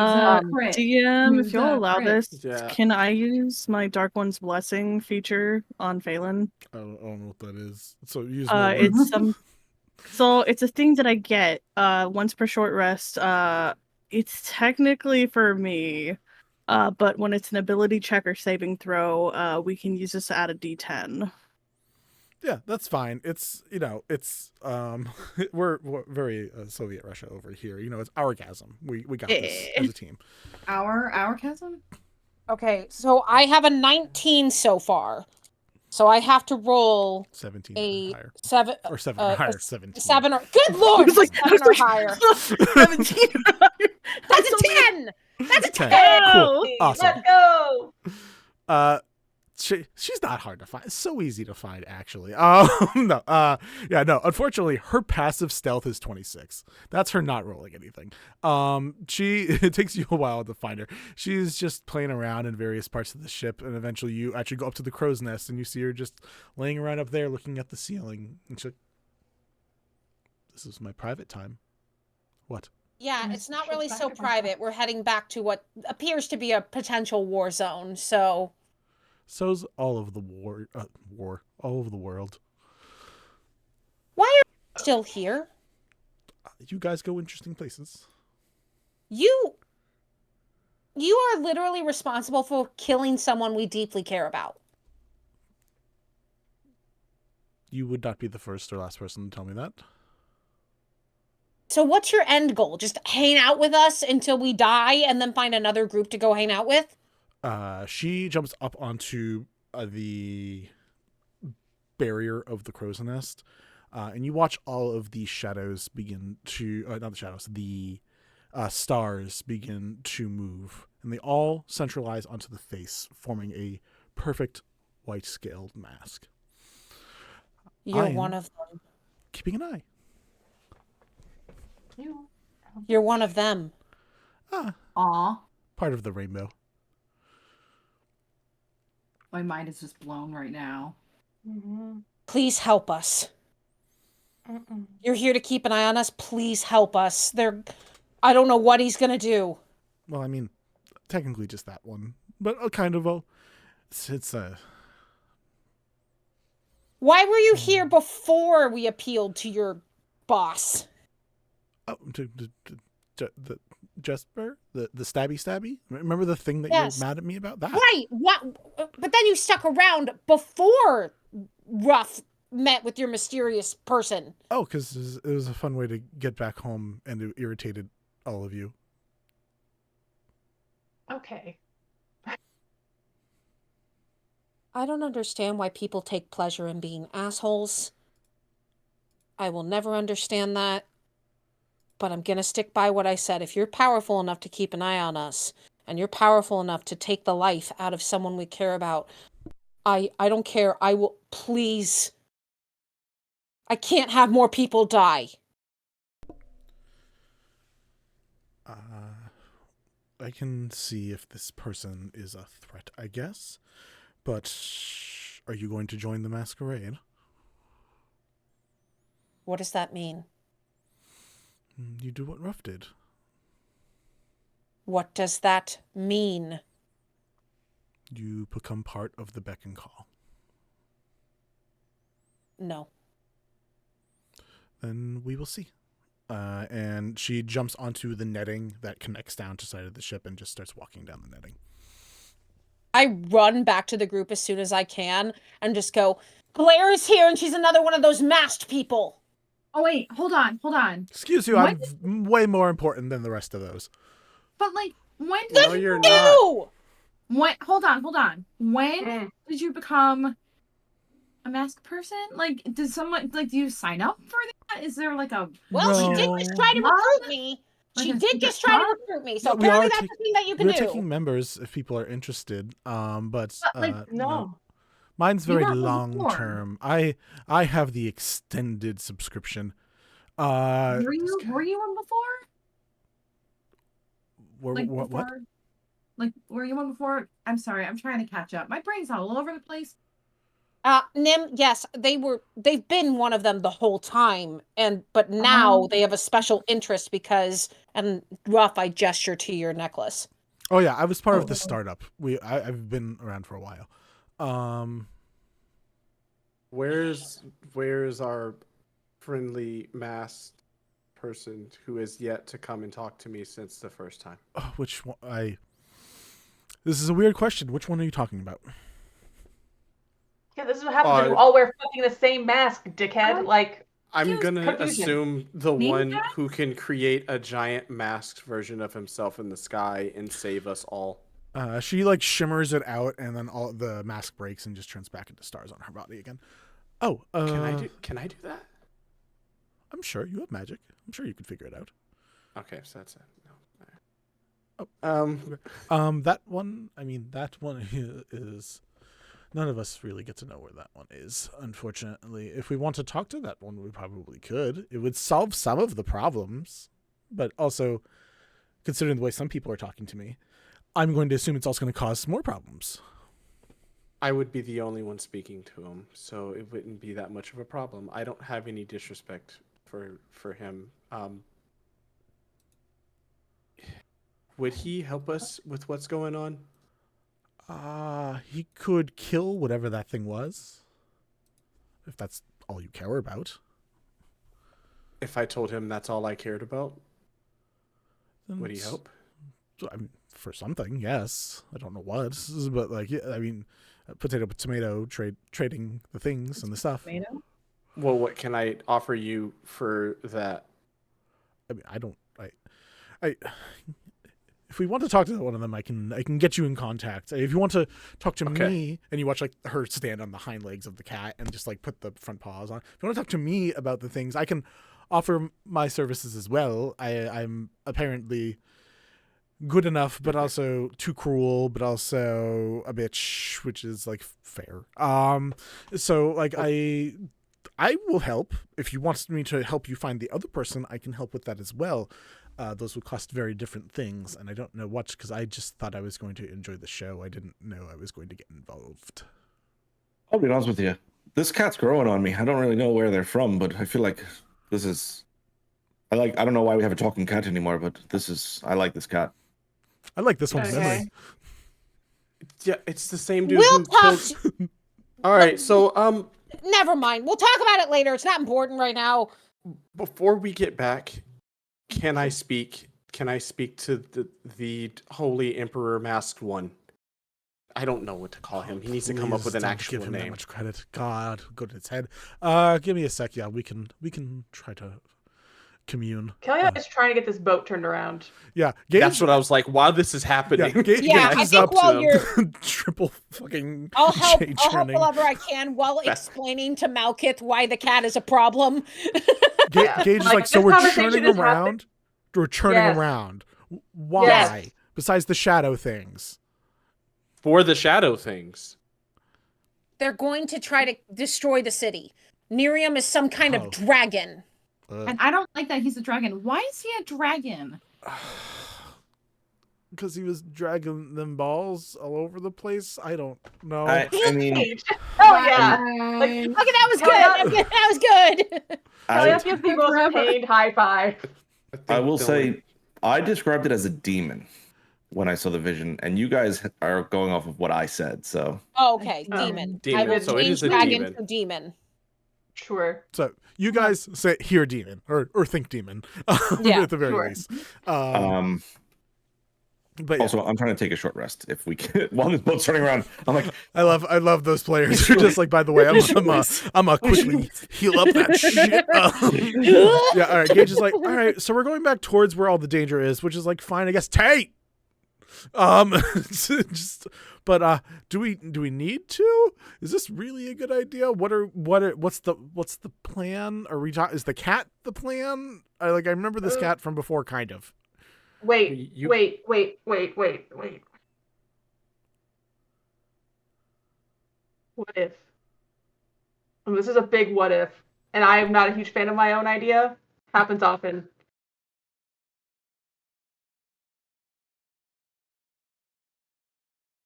crit. DM, Use if you'll allow crit. this, can I use my Dark One's Blessing feature on Phelan? I don't know what that is. So use It's So it's a thing that I get once per short rest. It's technically for me, but when it's an ability check or saving throw, we can use this to add a D10. Yeah, that's fine. It's it's we're very Soviet Russia over here. It's our chasm. We got this as a team. Our chasm? Okay, so I have a 19 so far. So I have to roll 17 a or higher. 7 or 7 or higher. 17. 7 or good lord, 7 or higher. 17 or higher. That's a 10. That's a 10. 10. Cool. Awesome. Let's go. She's not hard to find. It's so easy to find, actually. No. No. Unfortunately, her passive stealth is 26. That's her not rolling anything. It takes you a while to find her. She's just playing around in various parts of the ship, and eventually you actually go up to the crow's nest, and you see her just laying around up there, looking at the ceiling. And she's like, "This is my private time." What? Yeah, it's not really so private. We're heading back to what appears to be a potential war zone. So's all of the all over the world. Why are you still here? You guys go interesting places. You are literally responsible for killing someone we deeply care about. You would not be the first or last person to tell me that. So what's your end goal? Just hang out with us until we die and then find another group to go hang out with? She jumps up onto the barrier of the crow's nest, and you watch all of the shadows begin to, not the shadows, the stars begin to move, and they all centralize onto the face, forming a perfect white scaled mask. You're one of them. Keeping an eye. You're one of them. Aw. Part of the rainbow. My mind is just blown right now. Please help us. You're here to keep an eye on us. Please help us. I don't know what he's gonna do. Well, I mean, technically just that one, but kind of it's Why were you here before we appealed to your boss? Oh, the Jesper, the stabby. Remember the thing that Yes. you're mad at me about? That Right. What? But then you stuck around before Ruff met with your mysterious person. Oh, because it was a fun way to get back home, and it irritated all of you. Okay. I don't understand why people take pleasure in being assholes. I will never understand that. But I'm going to stick by what I said. If you're powerful enough to keep an eye on us, and you're powerful enough to take the life out of someone we care about, I don't care. I will, please. I can't have more people die. I can see if this person is a threat, I guess. But are you going to join the masquerade? What does that mean? You do what Ruff did. What does that mean? You become part of the beck and call. No. Then we will see. And she jumps onto the netting that connects down to the side of the ship and just starts walking down the netting. I run back to the group as soon as I can and just go, Blair is here and she's another one of those masked people. Oh, wait. Hold on. Excuse you, I'm way more important than the rest of those. But, like, when did No, you're not. Hold on. When did you become a masked person? Like, do you sign up for that? Is there, like, a... Well, she did just try to recruit me. She did just try to recruit me. So apparently that's the thing that you can do. We're taking members if people are interested. But no. Mine's very weren't long before. term. I have the extended subscription. Were you on before? What? Before? Like, were you on before? I'm sorry, I'm trying to catch up. My brain's all over the place. Nim, yes, they've been one of them the whole time, but now they have a special interest because, and Ruff, I gesture to your necklace. Oh yeah, I was part of the startup. I've been around for a while. Where's our friendly masked person who has yet to come and talk to me since the first time. Which one? This is a weird question. Which one are you talking about? Yeah, this is what happens when you all wear fucking the same mask, dickhead. Like, I'm gonna confusion. assume the Me one neither? who can create a giant masked version of himself in the sky and save us all. She like shimmers it out, and then all the mask breaks and just turns back into stars on her body again. Oh, Can I do that? I'm sure you have magic. I'm sure you could figure it out. Okay, so that's it. No. That one. I mean, that one is. None of us really get to know where that one is, unfortunately. If we want to talk to that one, we probably could. It would solve some of the problems, but also, considering the way some people are talking to me, I'm going to assume it's also going to cause more problems. I would be the only one speaking to him, so it wouldn't be that much of a problem. I don't have any disrespect for him. Would he help us with what's going on? He could kill whatever that thing was, if that's all you care about. If I told him that's all I cared about, would he help? I mean, for something, yes. I don't know what, but like, yeah, I mean, potato tomato trading the things and the stuff. Tomato? Well, what can I offer you for that? I mean, I if we want to talk to one of them, I can get you in contact. If you want to talk to me, and you watch like her stand on the hind legs of the cat and just like put the front paws on. If you want to talk to me about the things, I can offer my services as well. I'm apparently good enough, but also too cruel, but also a bitch, which is like fair. So like I will help. If you want me to help you find the other person, I can help with that as well. Those would cost very different things, and I don't know what, because I just thought I was going to enjoy the show. I didn't know I was going to get involved. I'll be honest with you. This cat's growing on me. I don't really know where they're from, but I feel like this is... I don't know why we have a talking cat anymore, but I like this cat. I like this one's memory. Yeah, it's the same dude We'll who talk. killed... All right, so Never mind. We'll talk about it later. It's not important right now. before we get back, can I speak to the Holy Emperor Masked One? I don't know what to call him. He needs to come up with an Please don't actual give him that name. much credit. God, go to its head. Give me a sec. Yeah, we can try to commune. Kelliat is trying to get this boat turned around. Yeah, That's what I was like. While this is happening, I think while you're triple fucking. I'll help J-turning. whoever I can while explaining to Malkith why the cat is a problem. Gage is like, so this we're conversation churning has around. happened. We're churning Yes. around. Why? Yes. Besides the shadow things. For the shadow things. They're going to try to destroy the city. Nerium is some kind of dragon. And I don't like that he's a dragon. Why is he a dragon? Because he was dragging them balls all over the place. I don't know. I mean, Oh yeah. Like, Okay, that was good. That was good. Kelliat gives the most pained high five. I will say, I described it as a demon when I saw the vision, and you guys are going off of what I said, so... Oh, okay, demon. I Demon, will so it change is a dragon demon. to demon. Sure. So you guys say hear demon or think demon Yeah, at the very sure. least. But also, I'm trying to take a short rest. If we can, while this boat's turning around, I'm like, I love those players who are just like, by the way, I'm a quickly heal up that shit. Yeah, all right. Gage is like, all right, so we're going back towards where all the danger is, which is like fine, I guess. Tate. But do we need to? Is this really a good idea? What's the plan? Are we is the cat the plan? I remember this cat from before, kind of. Wait. What if? And this is a big what if, and I am not a huge fan of my own idea. Happens often.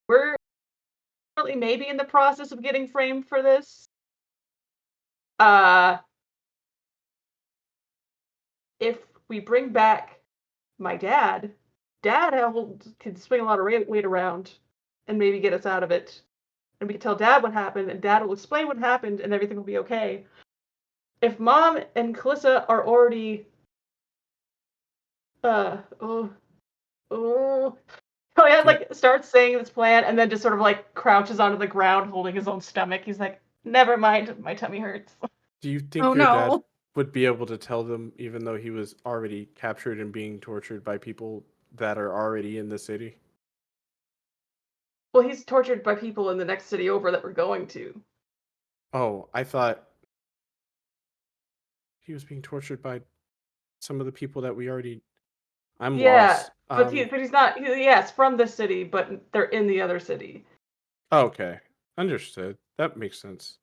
We're currently maybe in the process of getting framed for this. If we bring back my dad can swing a lot of weight around and maybe get us out of it. And we can tell Dad what happened, and Dad will explain what happened, and everything will be okay. if Mom and Calissa are already Kelliat like starts saying this plan and then just sort of like crouches onto the ground holding his own stomach. He's like, never mind, my tummy hurts. Do you think your dad would be able to tell them, even though he was already captured and being tortured by people that are already in the city? Well, he's tortured by people in the next city over that we're going to. Oh, I thought he was being tortured by some of the people that we already. I'm lost. But he's not. Yes, from this city, but they're in the other city. Okay, understood. That makes sense.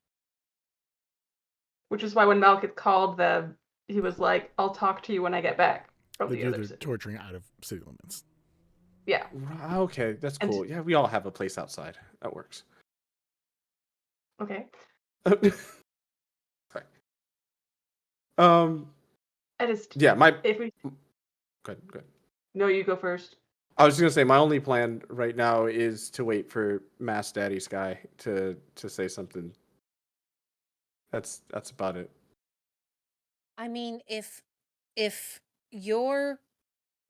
Which is why when Malkith called them, he was like, "I'll talk to you when I get back from They the do other their city." torturing out of city limits. Yeah. Okay, that's cool. Yeah, we all have a place outside. That works. Okay. Sorry. I just. Yeah, my. If we. Good. No, you go first. I was just gonna say my only plan right now is to wait for Mass Daddy Sky to say something. That's about it. I mean, if your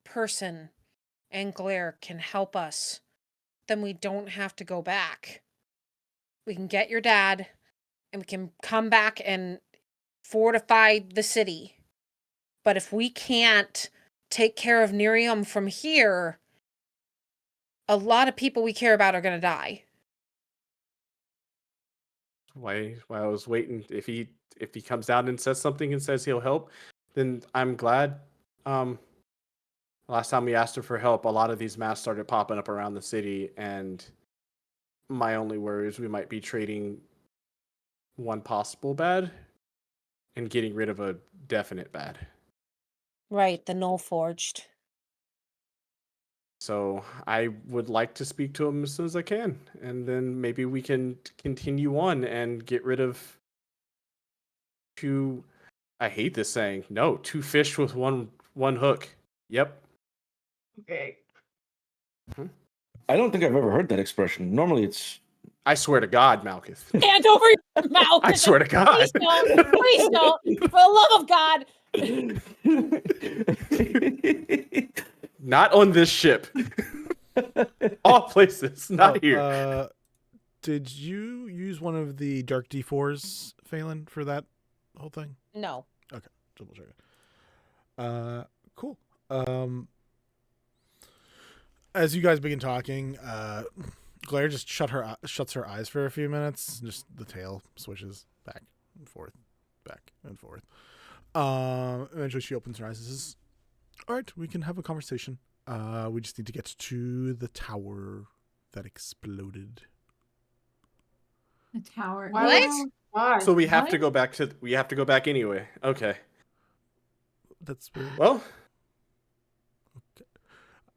person and Glare can help us, then we don't have to go back. We can get your dad, and we can come back and fortify the city. But if we can't take care of Nerium from here, a lot of people we care about are going to die. Why I was waiting. If he comes down and says something and says he'll help, then I'm glad. Last time we asked him for help, a lot of these masks started popping up around the city, and my only worry is we might be trading one possible bad and getting rid of a definite bad. Right, the Null Forged. So I would like to speak to him as soon as I can, and then maybe we can continue on and get rid of two. I hate this saying. No, two fish with one hook. Yep. Okay. I don't think I've ever heard that expression. Normally it's. I swear to God, Malkith. Hand over your mouth. I swear to God. Please don't. Please don't. For the love of God. Not on this ship. All places, not here. Did you use one of the Dark D4s, Phelan, for that whole thing? No. Okay, double check it. Cool. As you guys begin talking, Glare just shuts her eyes for a few minutes. Just the tail swishes back and forth, back and forth. Eventually, she opens her eyes and says, "All right, we can have a conversation. We just need to get to the tower that exploded." The tower. What? Why? So we have to go back to. We have to go back anyway. Okay. That's weird. Well.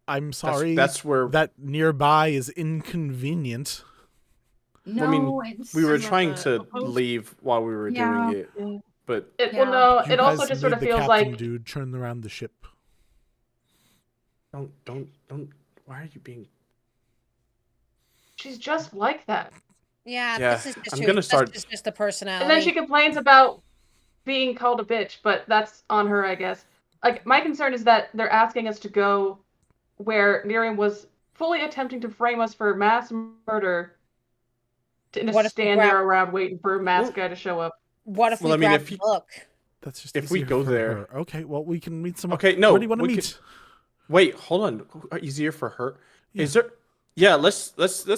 I'm sorry. That's where that nearby is inconvenient. No, I mean, we were trying to leave while we were doing it, but Well, no. You It also guys just sort need of the feels captain, like dude, turn around the ship. Don't. Why are you being? she's just like that. Yeah, Yeah, this is just I'm who- gonna that's start- just the personality. And then she complains about being called a bitch, but that's on her, I guess. Like, my concern is that they're asking us to go where Nerium was fully attempting to frame us for mass murder to What if we stand grab- there around waiting for a masked guy to show up. What if Well, we I mean, grab if the you- book? That's just If we easier go for there- her. Okay, well, we can meet someone. Okay, no. Where do you want to we meet? Wait, hold on. Easier for her. Yeah. Is there? Yeah, let's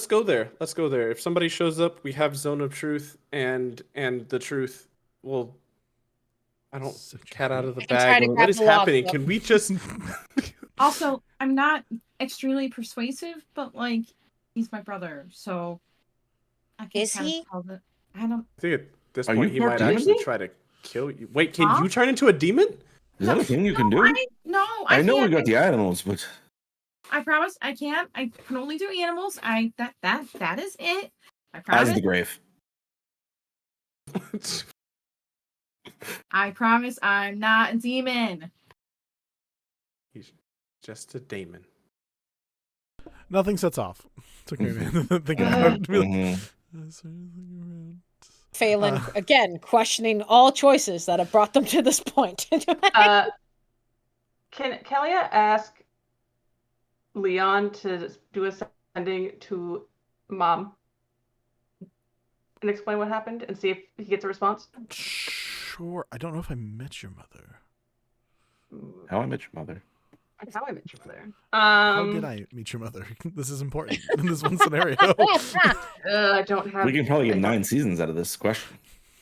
go there. Let's go there. If somebody shows up, we have Zone of Truth and the truth will. I don't cat out of the I can try bag. to What grab is the log happening? book. Can we just? Also, I'm not extremely persuasive, but like he's my brother, so I can Is kind he? of tell that. I don't. I think at this Are point you he part might demon? actually try to kill you. Wait, can Huh? you turn into a demon? Is that a thing you can do? I know we can't. got the animals, but I promise I can't. I can only do animals. That is it. I promise. as the grave. I promise I'm not a demon. He's just a demon. Nothing sets off. It's okay, man. Think about it. Be like, Mhm. Phelan, again, questioning all choices that have brought them to this point. Can Kelliat ask Leon to do a sending to Mom and explain what happened and see if he gets a response? Sure. I don't know if I met your mother. How I Met Your Mother. How I Met Your Mother. How did I meet your mother? This is important in this one scenario. I don't have. We can probably get 9 seasons out of this question.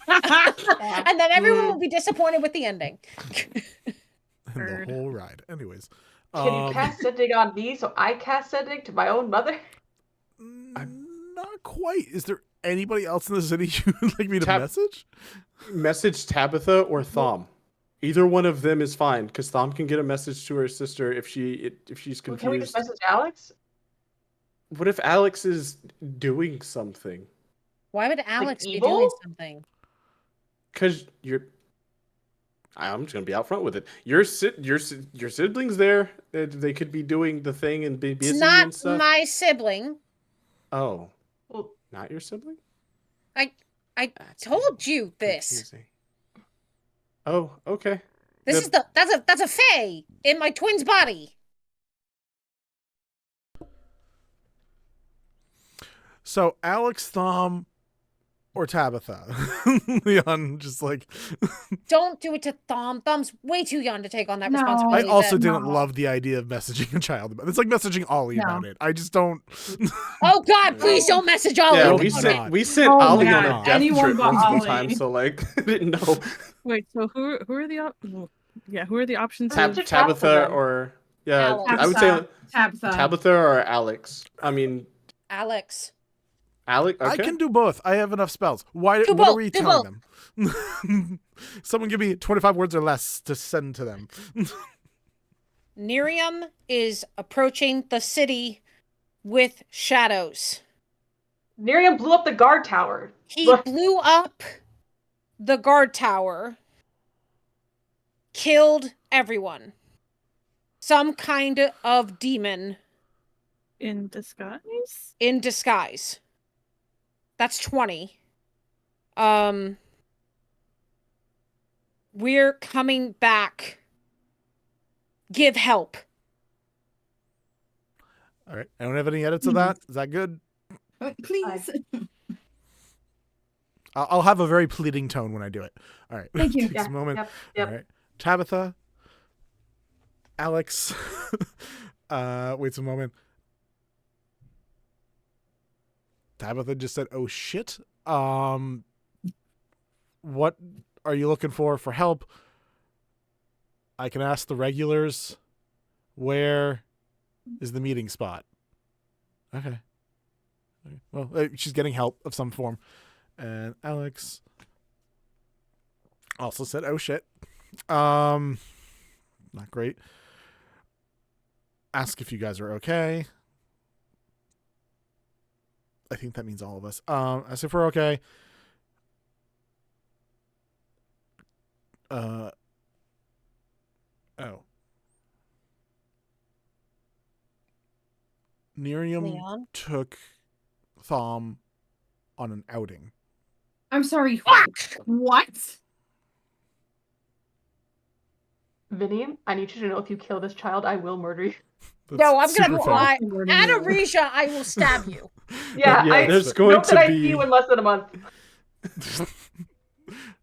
And then everyone will be disappointed with the ending. And the whole ride. Anyways. Can you cast sending on me so I cast sending to my own mother? Not quite. Is there anybody else in the city you would like me to message? Message Tabitha or Thom. Either one of them is fine, because Thom can get a message to her sister if she's confused. Can we just message Alex? What if Alex is doing something? Why would Alex be evil? doing something? Because I'm just gonna be out front with it. Your siblings there. They could be doing the thing and be busy It's not and stuff. my sibling. Oh, well, not your sibling? I told you this. Confusing. Oh, okay. This is that's a fae in my twin's body. So Alex, Thom, or Tabitha? Leon just like Don't do it to Thom. Thom's way too young to take on that I responsibility. also didn't love the idea of messaging a child about it. It's like messaging Ollie about it. I just don't. Oh God, please don't message Ollie. Yeah, we sent Ollie on a death Anyone trip but multiple Ollie. times, so like I didn't know. Wait, so who are the who are the options? Tabitha or Alex. I would say Tabitha. Tabitha or Alex. I mean Alex. Alex. Okay. I can do both. I have enough spells. Why? Do What are both, we do telling them? Someone give me 25 words or less to send to them. Nerium is approaching the city with shadows. Nerium blew up the guard tower. He blew up the guard tower, killed everyone. Some kind of demon. In disguise? In disguise. That's 20. We're coming back. Give help. All right. I don't have any edits of that. Is that good? Please. I'll have a very pleading tone when I do it. All right. Thank you. Takes a moment. Yep. All right. Tabitha. Alex. Wait a moment. Tabitha just said, "Oh shit. What are you looking for help? I can ask the regulars. Where is the meeting spot?" Okay. Well, she's getting help of some form. And Alex also said, "Oh shit. Not great. Ask if you guys are okay." I think that means all of us. Ask if we're okay. Oh. Nerium Leon? took Thom on an outing. I'm sorry. What? Vinny, I need you to know if you kill this child, I will murder you. No, I'm super gonna fair. lie. Anarisha, I will stab you. Yeah, there's going note to that I be- see you in less than a month. It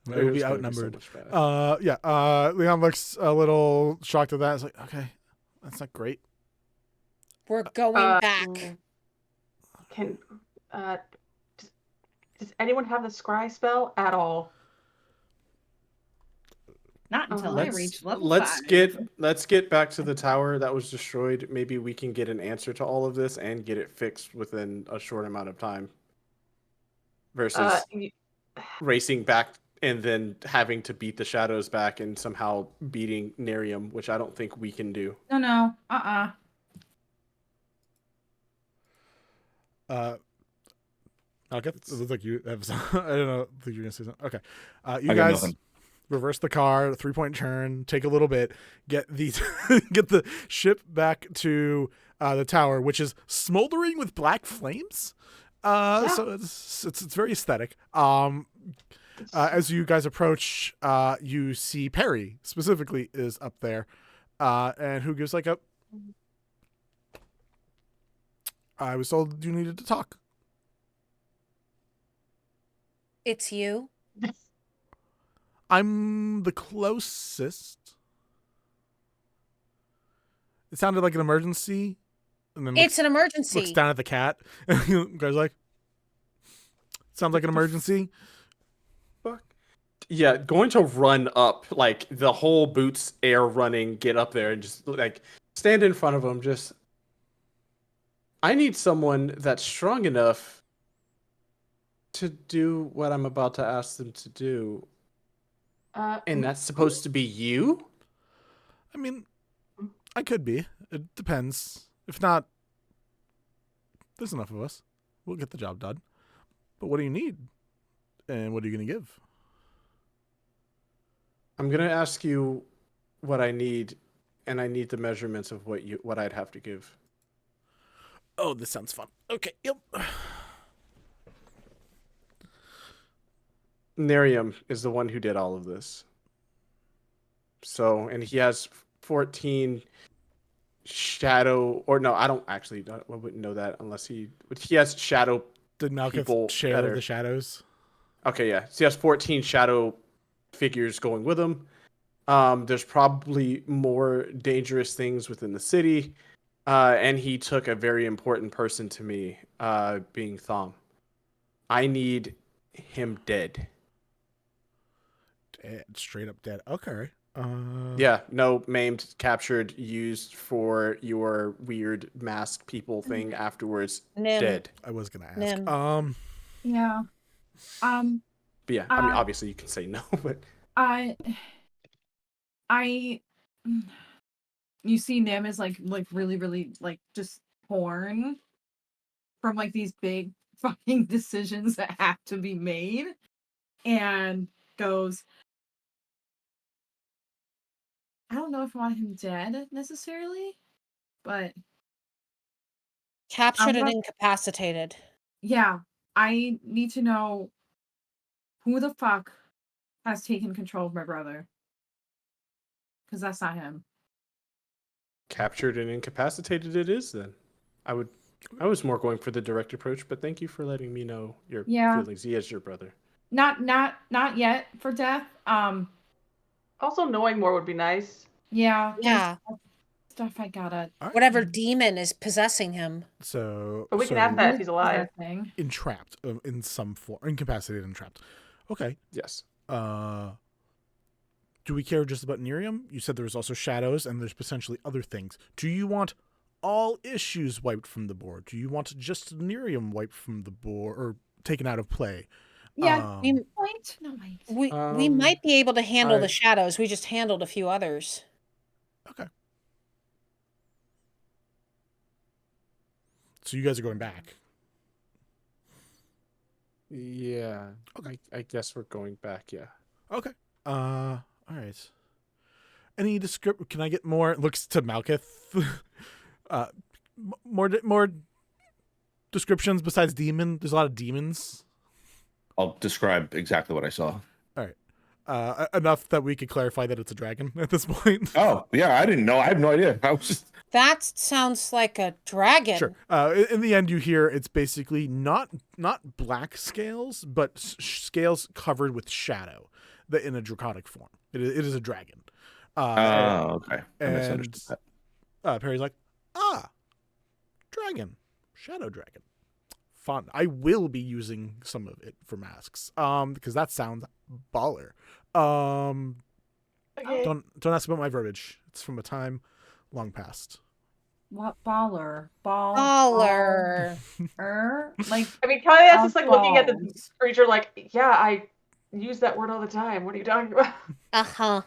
will be outnumbered. Leon looks a little shocked at that. It's like, okay, that's not great. We're going back. Can does anyone have the scry spell at all? Not until I reach level let's 5. get back to the tower that was destroyed. Maybe we can get an answer to all of this and get it fixed within a short amount of time. Versus racing back and then having to beat the shadows back and somehow beating Nerium, which I don't think we can do. No. Okay, it looks like you have some, I don't know. I think you're gonna say something. Okay, you I got guys nothing. reverse the car, 3-point turn, take a little bit, get the get the ship back to the tower, which is smoldering with black flames. So it's very aesthetic. As you guys approach, you see Perry specifically is up there, and who gives like a. I was told you needed to talk. It's you. I'm the closest. It sounded like an emergency. And then It's an emergency. Looks down at the cat. And you guys like, sounds like an emergency. Fuck. Yeah, going to run up, like the whole boots air running, get up there and just like stand in front of him. Just, I need someone that's strong enough to do what I'm about to ask them to do. And that's supposed to be you? I mean, I could be. It depends. If not, there's enough of us. We'll get the job done. But what do you need? And what are you going to give? I'm going to ask you what I need, and I need the measurements of what I'd have to give. Oh, this sounds fun. Okay, yep. Nerium is the one who did all of this. So, and he has 14 shadow, or no, I wouldn't know that unless he has shadow. Did Malkuth people share the shadows? Okay, yeah. So he has 14 shadow figures going with him. There's probably more dangerous things within the city. And he took a very important person to me, being Thom. I need him dead. Dead, straight up dead. Okay. Yeah, no, maimed, captured, used for your weird masked people thing afterwards. Nim. Dead. I was gonna ask. Nim. Yeah. But yeah, I mean, obviously you can say no, but you see Nim is like really, really like just torn from like these big fucking decisions that have to be made, and goes, I don't know if I want him dead necessarily, but Captured and incapacitated. Yeah, I need to know who the fuck has taken control of my brother. Because that's not him. captured and incapacitated it is then. I was more going for the direct approach, but thank you for letting me know your feelings. He is your brother. Not yet for death. Also, knowing more would be nice. Yeah. Yeah. Stuff I gotta. Whatever demon is possessing him. So, But we can ask that if he's alive. Entrapped in some form, incapacitated, entrapped. Okay. Yes. Do we care just about Nerium? You said there was also shadows, and there's potentially other things. Do you want all issues wiped from the board? Do you want just Nerium wiped from the board or taken out of play? Yeah. We might be able to handle the shadows. We just handled a few others. Okay. So you guys are going back. Yeah. Okay. I guess we're going back. Yeah. Okay. All right. Any description? Can I get more? Looks to Malkuth. More descriptions besides demon. There's a lot of demons. I'll describe exactly what I saw. All right. Enough that we could clarify that it's a dragon at this point. Oh yeah, I didn't know. I have no idea. I was just. That sounds like a dragon. Sure. In the end, you hear it's basically not black scales, but scales covered with shadow, in a draconic form. It is a dragon. Okay. I And misunderstood Perry's like, dragon, shadow dragon. Fun. I will be using some of it for masks. Because that sounds baller. Okay. Don't ask about my verbiage. It's from a time long past. What baller? Baller. Like, I mean, Kelliat's just like looking at the balls. creature like, yeah, I use that word all the time. What are you talking about? Uh-huh.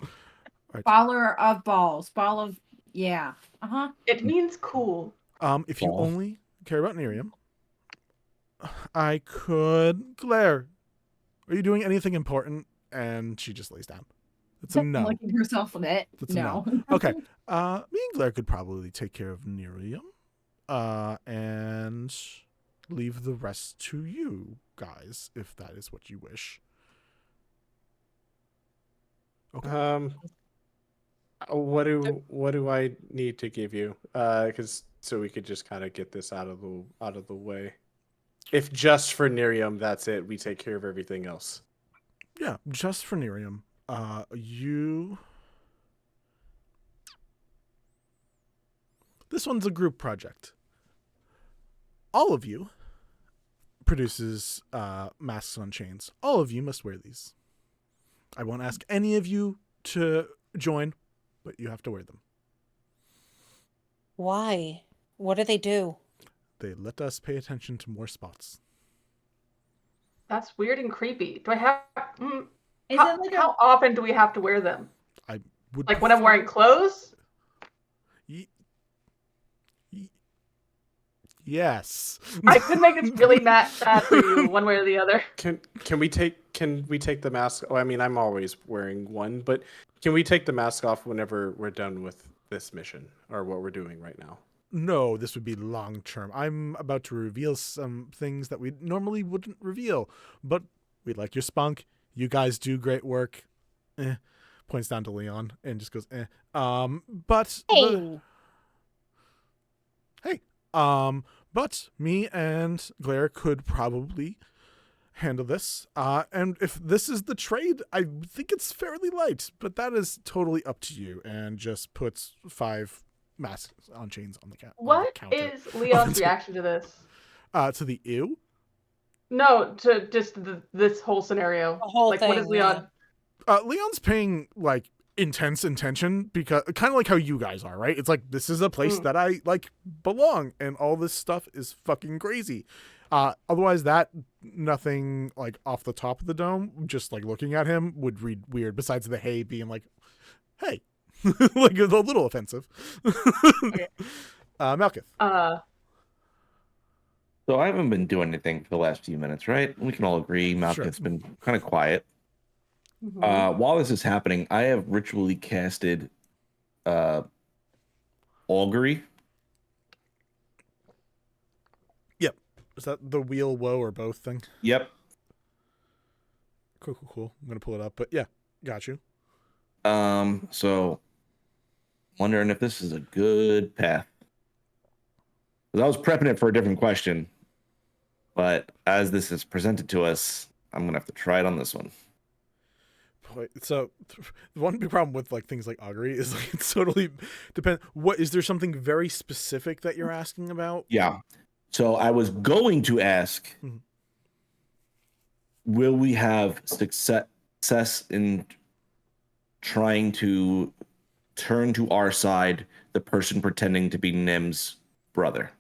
Baller of balls. Ball of, yeah. Uh-huh. It means cool. If you only care about Nerium, I could. Claire, are you doing anything important? And she just lays down. It's a no. Looking herself in it. That's a No. Okay. Me and Claire could probably take care of Nerium. And leave the rest to you guys, if that is what you wish. What do I need to give you? Because so we could just kind of get this out of the way. If just for Nerium, that's it. We take care of everything else. Yeah, just for Nerium. This one's a group project. All of you produces masks on chains. All of you must wear these. I won't ask any of you to join, but you have to wear them. Why? What do they do? They let us pay attention to more spots. That's weird and creepy. Do I have? Is how, it like how often do we have to wear them? I would like when I'm wearing clothes. Yes. I could make it really sad for you, one way or the other. Can we take the mask? Oh, I mean, I'm always wearing one, but can we take the mask off whenever we're done with this mission or what we're doing right now? No, this would be long term. I'm about to reveal some things that we normally wouldn't reveal, but we like your spunk. You guys do great work. Points down to Leon and just goes, but hey. But me and Claire could probably handle this. And if this is the trade, I think it's fairly light, but that is totally up to you. And just puts 5 masks on chains on the counter. What is Leon's reaction to this? To the ew? No, to just this whole scenario. The whole like, thing, what is Leon? Leon's paying like intense attention because kind of like how you guys are, right? It's like, this is a place that I like belong, and all this stuff is fucking crazy. Otherwise nothing like off the top of the dome, just like looking at him would read weird, besides the hey being like, hey. Like a little offensive. Okay. Malkith. So I haven't been doing anything for the last few minutes, right? We can all agree Malkith's been kind of quiet. While this is happening, I have ritually casted augury. Yep. Is that the wheel, woe, or both thing? Yep. Cool. I'm gonna pull it up, but yeah, got you. So wondering if this is a good path. 'Cause I was prepping it for a different question, but as this is presented to us, I'm gonna have to try it on this one. So the one big problem with like things like augury is like it's totally depend. What is there something very specific that you're asking about? Yeah. So I was going to ask, will we have success in trying to turn to our side the person pretending to be Nim's brother?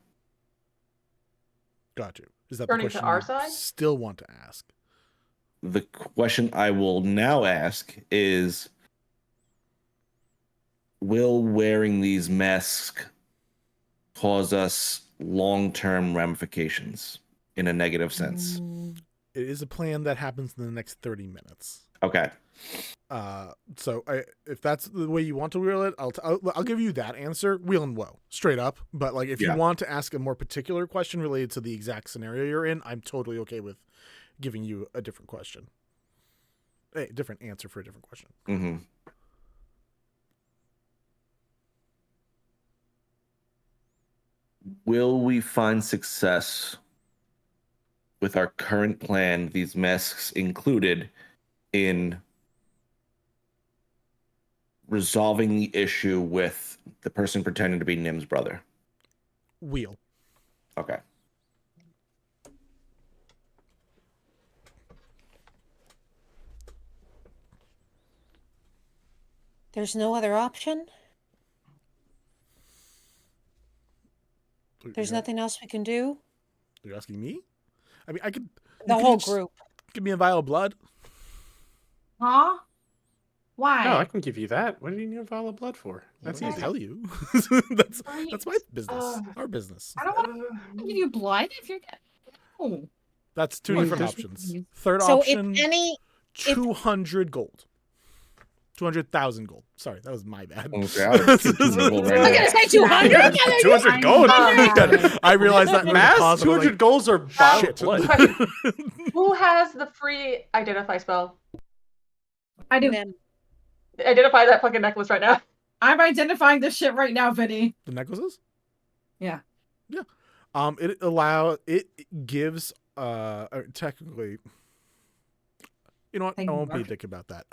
Got you. Is that Turning the question to our you side? still want to ask? The question I will now ask is, will wearing these masks cause us long-term ramifications in a negative sense? It is a plan that happens in the next 30 minutes. Okay. So if that's the way you want to wheel it, I'll give you that answer, wheel and woe, straight up. But like if you want to ask a more particular question related to the exact scenario you're in, I'm totally okay with giving you a different question, a different answer for a different question. Mm-hmm. Will we find success with our current plan, these masks included, in resolving the issue with the person pretending to be Nim's brother? Wheel. Okay. There's no other option? There's nothing else we can do? You're asking me? I mean, I could... The whole group. Give me a vial of blood. Huh? Why? No, I can give you that. What do you need a vial of blood for? That's I'll easy. tell you. That's my business. Our business. I don't want to give you blood if you're... Oh. That's 2 different options. Third So option, if any... 200 gold. 200,000 gold. Sorry, that was my bad. Okay, I was I'm gonna say 200. 200 gold. I realized that Mass 200 golds are bottled blood. Who has the free identify spell? I do. Identify that fucking necklace right now. I'm identifying this shit right now, Vinny. The necklaces? Yeah. Yeah. It gives technically. You know what? Thank I you, won't be a Mark. dick about that.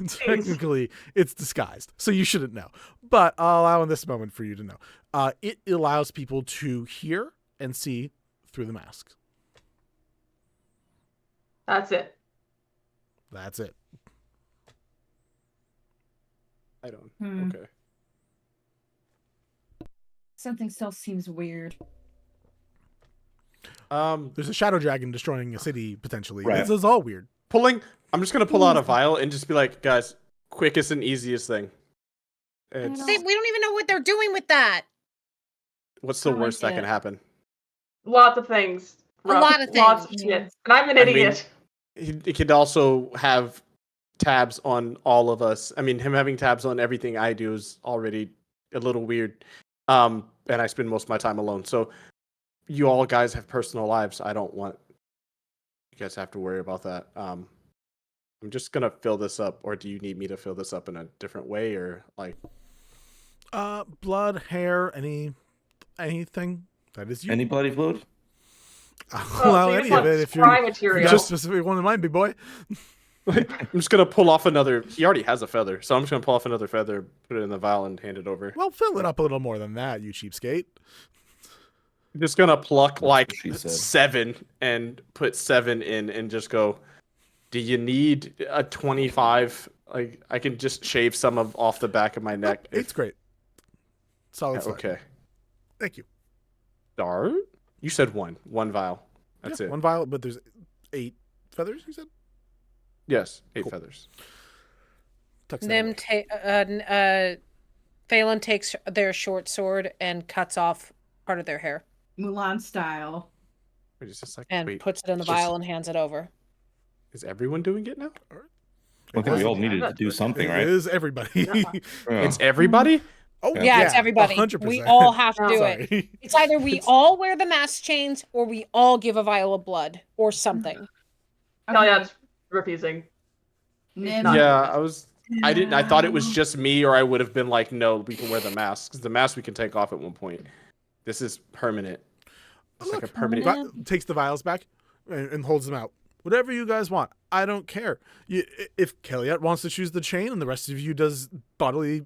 Technically, it's disguised, so you shouldn't know. But I'll allow in this moment for you to know. It allows people to hear and see through the mask. That's it. That's it. I don't. Hmm. Okay. Something still seems weird. There's a shadow dragon destroying a city potentially. Right. This is all weird. I'm just gonna pull out a vial and just be like, guys, quickest and easiest thing. We don't even know what they're doing with that. What's the worst that can happen? Lots of things. A lot of Lots of things. shit. And I'm an idiot. It could also have tabs on all of us. I mean, him having tabs on everything I do is already a little weird. And I spend most of my time alone. So you all guys have personal lives. I don't want you guys to have to worry about that. I'm just gonna fill this up, or do you need me to fill this up in a different way, or like? Blood, hair, anything that is you. Any bloody fluid? I'll allow so you any just of it want if scry you're material. just specific one in mind, big boy. I'm just gonna pull off another. He already has a feather, so I'm just gonna pull off another feather, put it in the vial, and hand it over. Well, fill it up a little more than that, you cheapskate. I'm just gonna pluck like what she said. 7 and put 7 in, and just go. Do you need a 25? Like I can just shave some off the back of my neck. It's great. Solid. Yeah, slide. okay. Thank you. Dart? You said one vial. That's Yeah, it. one violet, but there's 8 feathers. You said. Yes, 8 Cool. feathers. Tucks that away. Phelan takes their short sword and cuts off part of their hair Mulan style. Wait, just a second. and Wait, puts it in the just- vial and hands it over. Is everyone doing it now? I think we all needed to do something, It right? is everybody. It's everybody. Oh Yeah, it's everybody. 100%. We all have to do Sorry. it. It's either we all wear the mask chains or we all give a vial of blood or something. Kelliat's refusing. Nim. Not Yeah, I thought it was just me, or I would have been like, no, we can wear the mask, because the mask we can take off at one point. This is permanent. It's like a permanent. Takes the vials back and holds them out. Whatever you guys want. I don't care. If Kelliat wants to choose the chain and the rest of you does bodily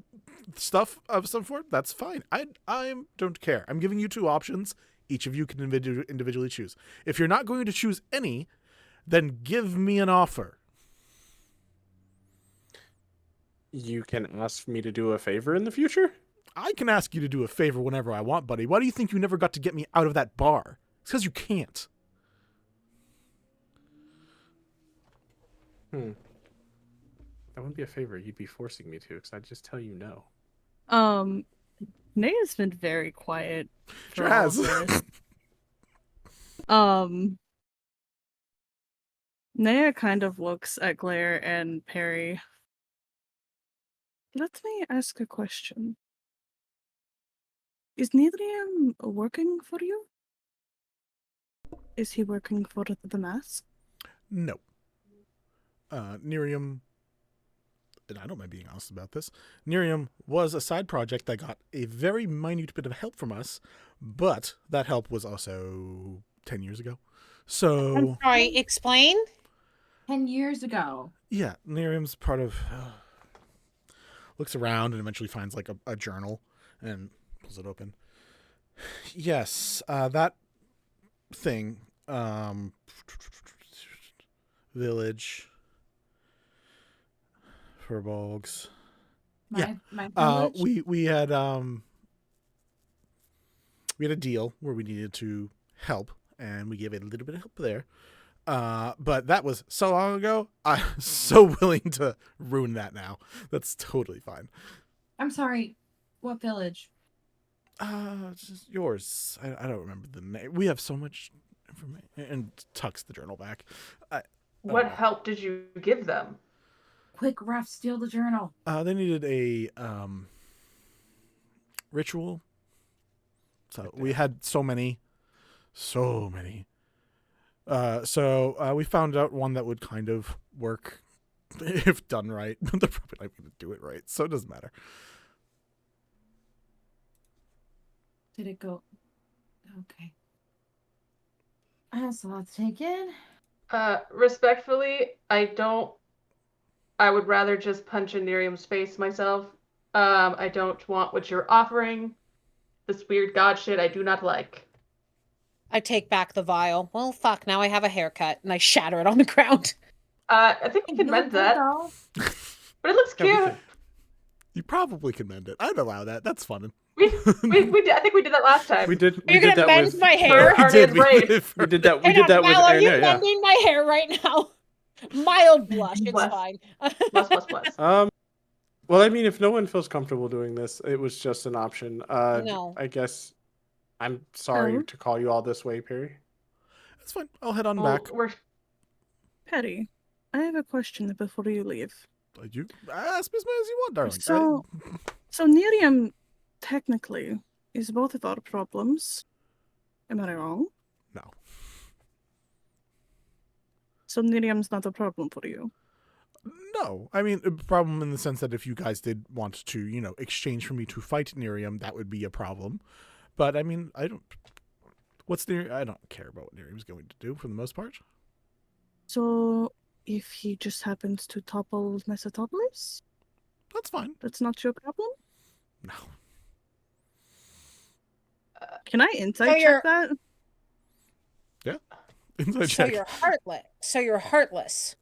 stuff of some sort, that's fine. I don't care. I'm giving you 2 options. Each of you can individually choose. If you're not going to choose any, then give me an offer. You can ask me to do a favor in the future? I can ask you to do a favor whenever I want, buddy. Why do you think you never got to get me out of that bar? It's because you can't. That wouldn't be a favor. You'd be forcing me to, because I'd just tell you no. Naya's been very quiet. for Sure all has. of this. Naya kind of looks at Glare and Perry. Let me ask a question. Is Nidrian working for you? Is he working for the mask? No. Nerium, and I don't mind being honest about this, Nerium was a side project that got a very minute bit of help from us, but that help was also 10 years ago. So... I'm sorry, explain? 10 years ago. Yeah, Nerium's part of... looks around and eventually finds like a journal and pulls it open. Yes, that thing, village, Firbolgs. My we had a deal where we needed to help, and we gave it a little bit of help there. But that was so long ago. I'm so willing to ruin that now. That's totally fine. I'm sorry. What village? Just yours. I don't remember the name. We have so much information. And tucks the journal back. What help did you give them? Quick, Ruff, steal the journal. They needed a ritual. So we had so many. So we found out one that would kind of work if done right. But they're probably not going to do it right, so it doesn't matter. Did it go? Okay. That's a lot to take in. Respectfully, I would rather just punch in Nerium's face myself. I don't want what you're offering. This weird god shit I do not like. I take back the vial. Well, fuck, now I have a haircut, and I shatter it on the ground. I think we can mend that. But it looks cute. You probably can mend it. I'd allow that. That's fun. We did. I think we did that last time. We did. You're We did gonna that mend with my hair? We did. We Raid. did that. We Hang did on, that with Mal, are you Erna. Yeah. mending my hair right now? Mild blush, it's Bless. fine. Bless. Well, I mean, if no one feels comfortable doing this, it was just an option. No. I guess I'm sorry Oh. to call you all this way, Perry. That's fine. I'll head on Well, back. Patty, I have a question before you leave. You ask as many as you want, darling. So Nerium technically is both of our problems. Am I wrong? No. So Nerium's not a problem for you. No, I mean, a problem in the sense that if you guys did want to, exchange for me to fight Nerium, that would be a problem. But I mean, I don't care about what Nerium's going to do for the most part. So if he just happens to topple Mesotopoulos? That's fine. That's not your problem? No. Can I insight check that? Yeah. Inside So check. you're heartless. So you're heartless.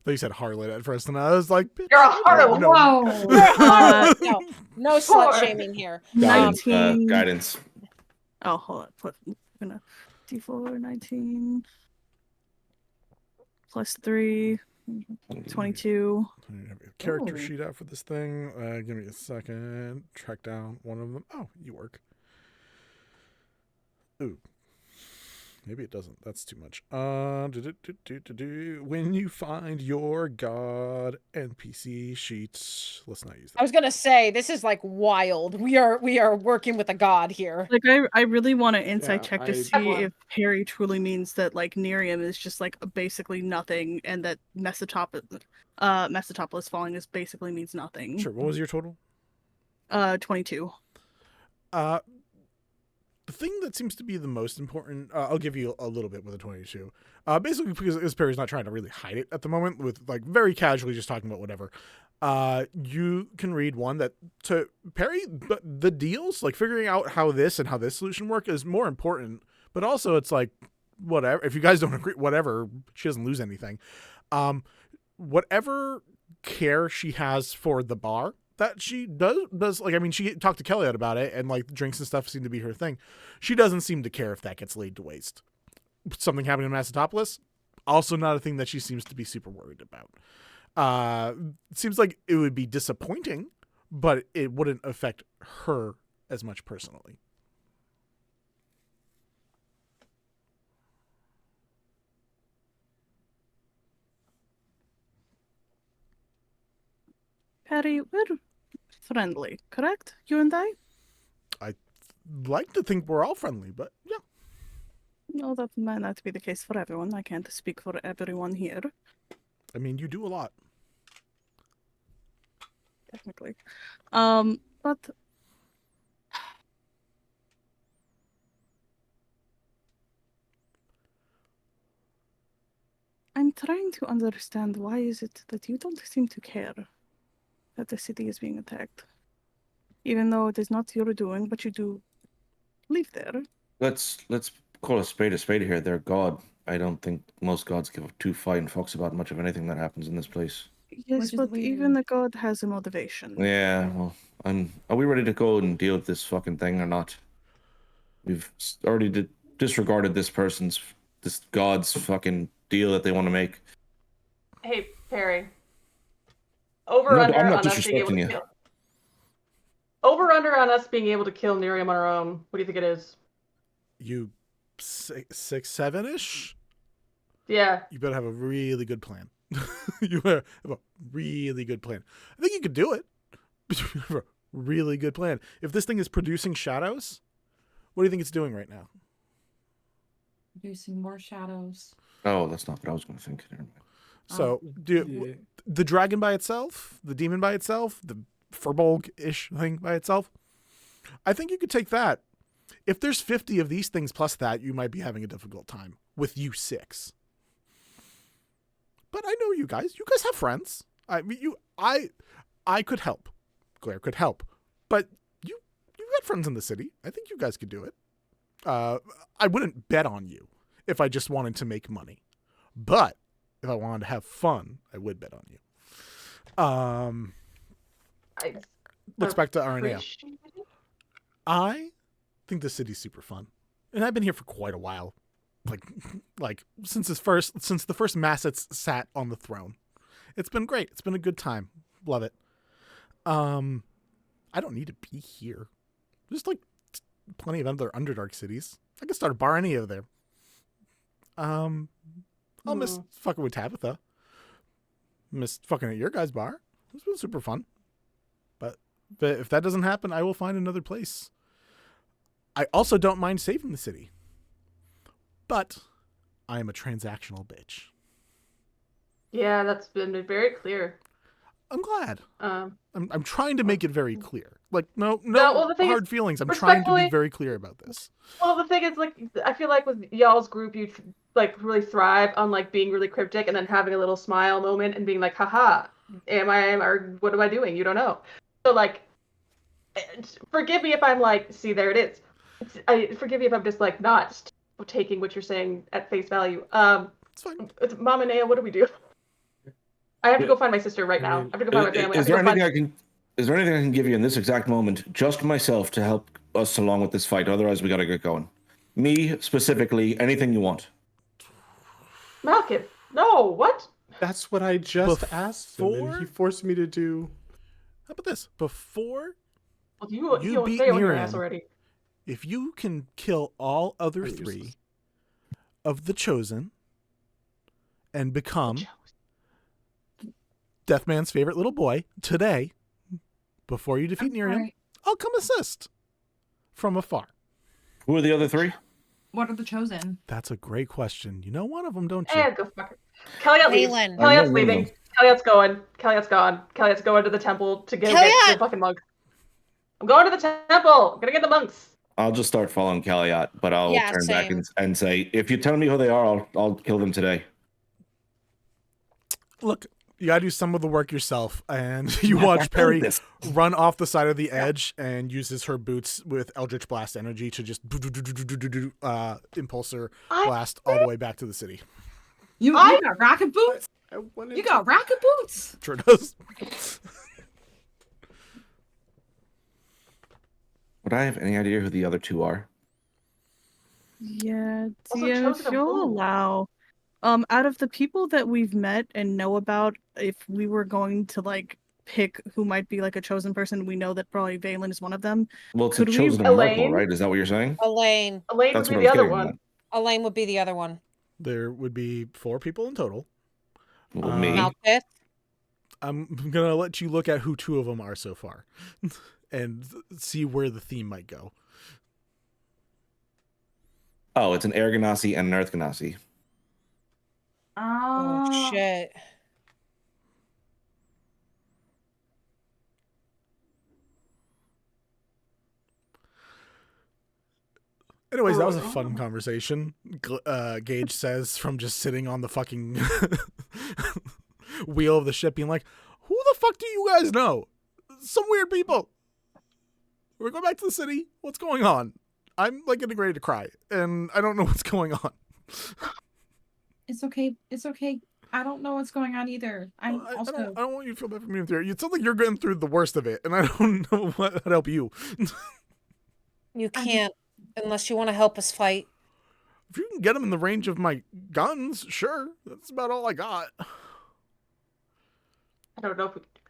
They said harlot at first, and I was like, You're a harlot. No. Whoa. You're a harlot. No slut shaming here. Guidance. Oh, hold on. I'm gonna D4 19 plus 3 22. Character Ooh. sheet out for this thing. Give me a second. Track down one of them. Oh, you work. Ooh. Maybe it doesn't. That's too much. When you find your god NPC sheets, let's not use that. I was gonna say this is like wild. We are working with a god here. Like I really want to insight Yeah, check to I- see if Harry truly means that like Nerium is just like basically nothing, and that Mesotopoulos falling is basically means nothing. Sure. What was your total? 22. The thing that seems to be the most important, I'll give you a little bit with a 22. Basically because Perry's not trying to really hide it at the moment, with like very casually just talking about whatever. You can read one that to Perry, but the deals, like figuring out how this and how this solution work is more important. But also it's like, whatever, if you guys don't agree, whatever, she doesn't lose anything. Whatever care she has for the bar, that she does like, I mean, she talked to Kelliat about it, and like drinks and stuff seem to be her thing. She doesn't seem to care if that gets laid to waste. Something happening in Mesotopoulos, also not a thing that she seems to be super worried about. It seems like it would be disappointing, but it wouldn't affect her as much personally. Patty, we're friendly, correct? You and I? I like to think we're all friendly, but yeah. No, that might not be the case for everyone. I can't speak for everyone here, I mean, you do a lot. technically. But I'm trying to understand, why is it that you don't seem to care that the city is being attacked? Even though it is not your doing, but you do live there. Let's call a spade here. They're god. I don't think most gods give two flying fucks about much of anything that happens in this place. Yes, but even the god has a motivation. Yeah, well, are we ready to go and deal with this fucking thing or not? We've already disregarded this god's fucking deal that they want to make. Hey, Perry. Over under I'm on not us being able disrespecting to you. kill. Over under on us being able to kill Nerium on our own. What do you think it is? You 6-7-ish? Yeah. You better have a really good plan. You better have a really good plan. I think you could do it. But you have a really good plan. If this thing is producing shadows, what do you think it's doing right now? Producing more shadows. Oh, that's not what I was going to think. Never mind. So, the dragon by itself, the demon by itself, the Firbolg-ish thing by itself, I think you could take that. If there's 50 of these things plus that, you might be having a difficult time with you 6. But I know you guys. You guys have friends. I could help. Claire could help. But you got friends in the city. I think you guys could do it. I wouldn't bet on you if I just wanted to make money. But if I wanted to have fun, I would bet on you. Looks back to RNA. I think the city's super fun. And I've been here for quite a while. Like since the first Massets sat on the throne. It's been great. It's been a good time. Love it. I don't need to be here. There's plenty of other Underdark cities. I could start a bar any of there. I'll miss fucking with Tabitha. Miss fucking at your guys' bar. It's been super fun. But if that doesn't happen, I will find another place. I also don't mind saving the city. But I am a transactional bitch. Yeah, that's been very clear. I'm glad. I'm trying to make it very clear. No hard feelings. I'm trying to be very clear about this. Well, the thing is, I feel like with y'all's group, you really thrive on being really cryptic and then having a little smile moment and being like, haha, or what am I doing? You don't know. So forgive me if I'm see, there it is. Forgive me if I'm just not taking what you're saying at face value. It's fine. Mom and Naya, what do we do? I have to go find my sister right now. I have to go find my family. Is there anything I can give you in this exact moment, just myself, to help us along with this fight? Otherwise, we gotta get going. Me specifically, anything you want. Malkin, no, what? That's what I just asked him, and he forced me to do. How about this? Before you beat stay on your Niran, ass already. If you can kill all other 3 of the Chosen and become Deathman's favorite little boy today, before you defeat Nymtheria, I'll come assist from afar. Who are the other 3? What are the Chosen? That's a great question. You know one of them, don't you? And go fuck it. Kelliat leaves. Kelliat's leaving. Kelliat's going. Kelliat's gone. Kelliat's going to the temple to get the fucking monk. I'm going to the temple. I'm gonna get the monks. I'll just start following Kelliat, but I'll turn back and say, if you tell me who they are, I'll kill them today. Look, you gotta do some of the work yourself, and you watch Perry run off the side of the edge and uses her boots with Eldritch Blast energy to just impulsor blast all the way back to the city. You got rocket boots? You got rocket boots? Sure does. Would I have any idea who the other 2 are? Yeah, if you'll allow. Out of the people that we've met and know about, if we were going to pick who might be a chosen person, we know that probably Valen is one of them. Well, it's a chosen immortal, right? Is that what you're saying? Elaine. That's would be the other one. Elaine would be the other one. There would be 4 people in total. Well, me. Malkith. I'm gonna let you look at who 2 of them are so far, and see where the theme might go. Oh, it's an Air Ganassi and an Earth Ganassi. Oh shit. Anyways, that was a fun conversation. Gage says from just sitting on the fucking wheel of the ship being like, who the fuck do you guys know? Some weird people. We're going back to the city. What's going on? I'm getting ready to cry, and I don't know what's going on. It's okay. It's okay. I don't know what's going on either. I don't want you to feel bad for me. It sounds like you're going through the worst of it, and I don't know what to help you. You can't unless you want to help us fight. If you can get them in the range of my guns, sure. That's about all I got. I don't know if we can do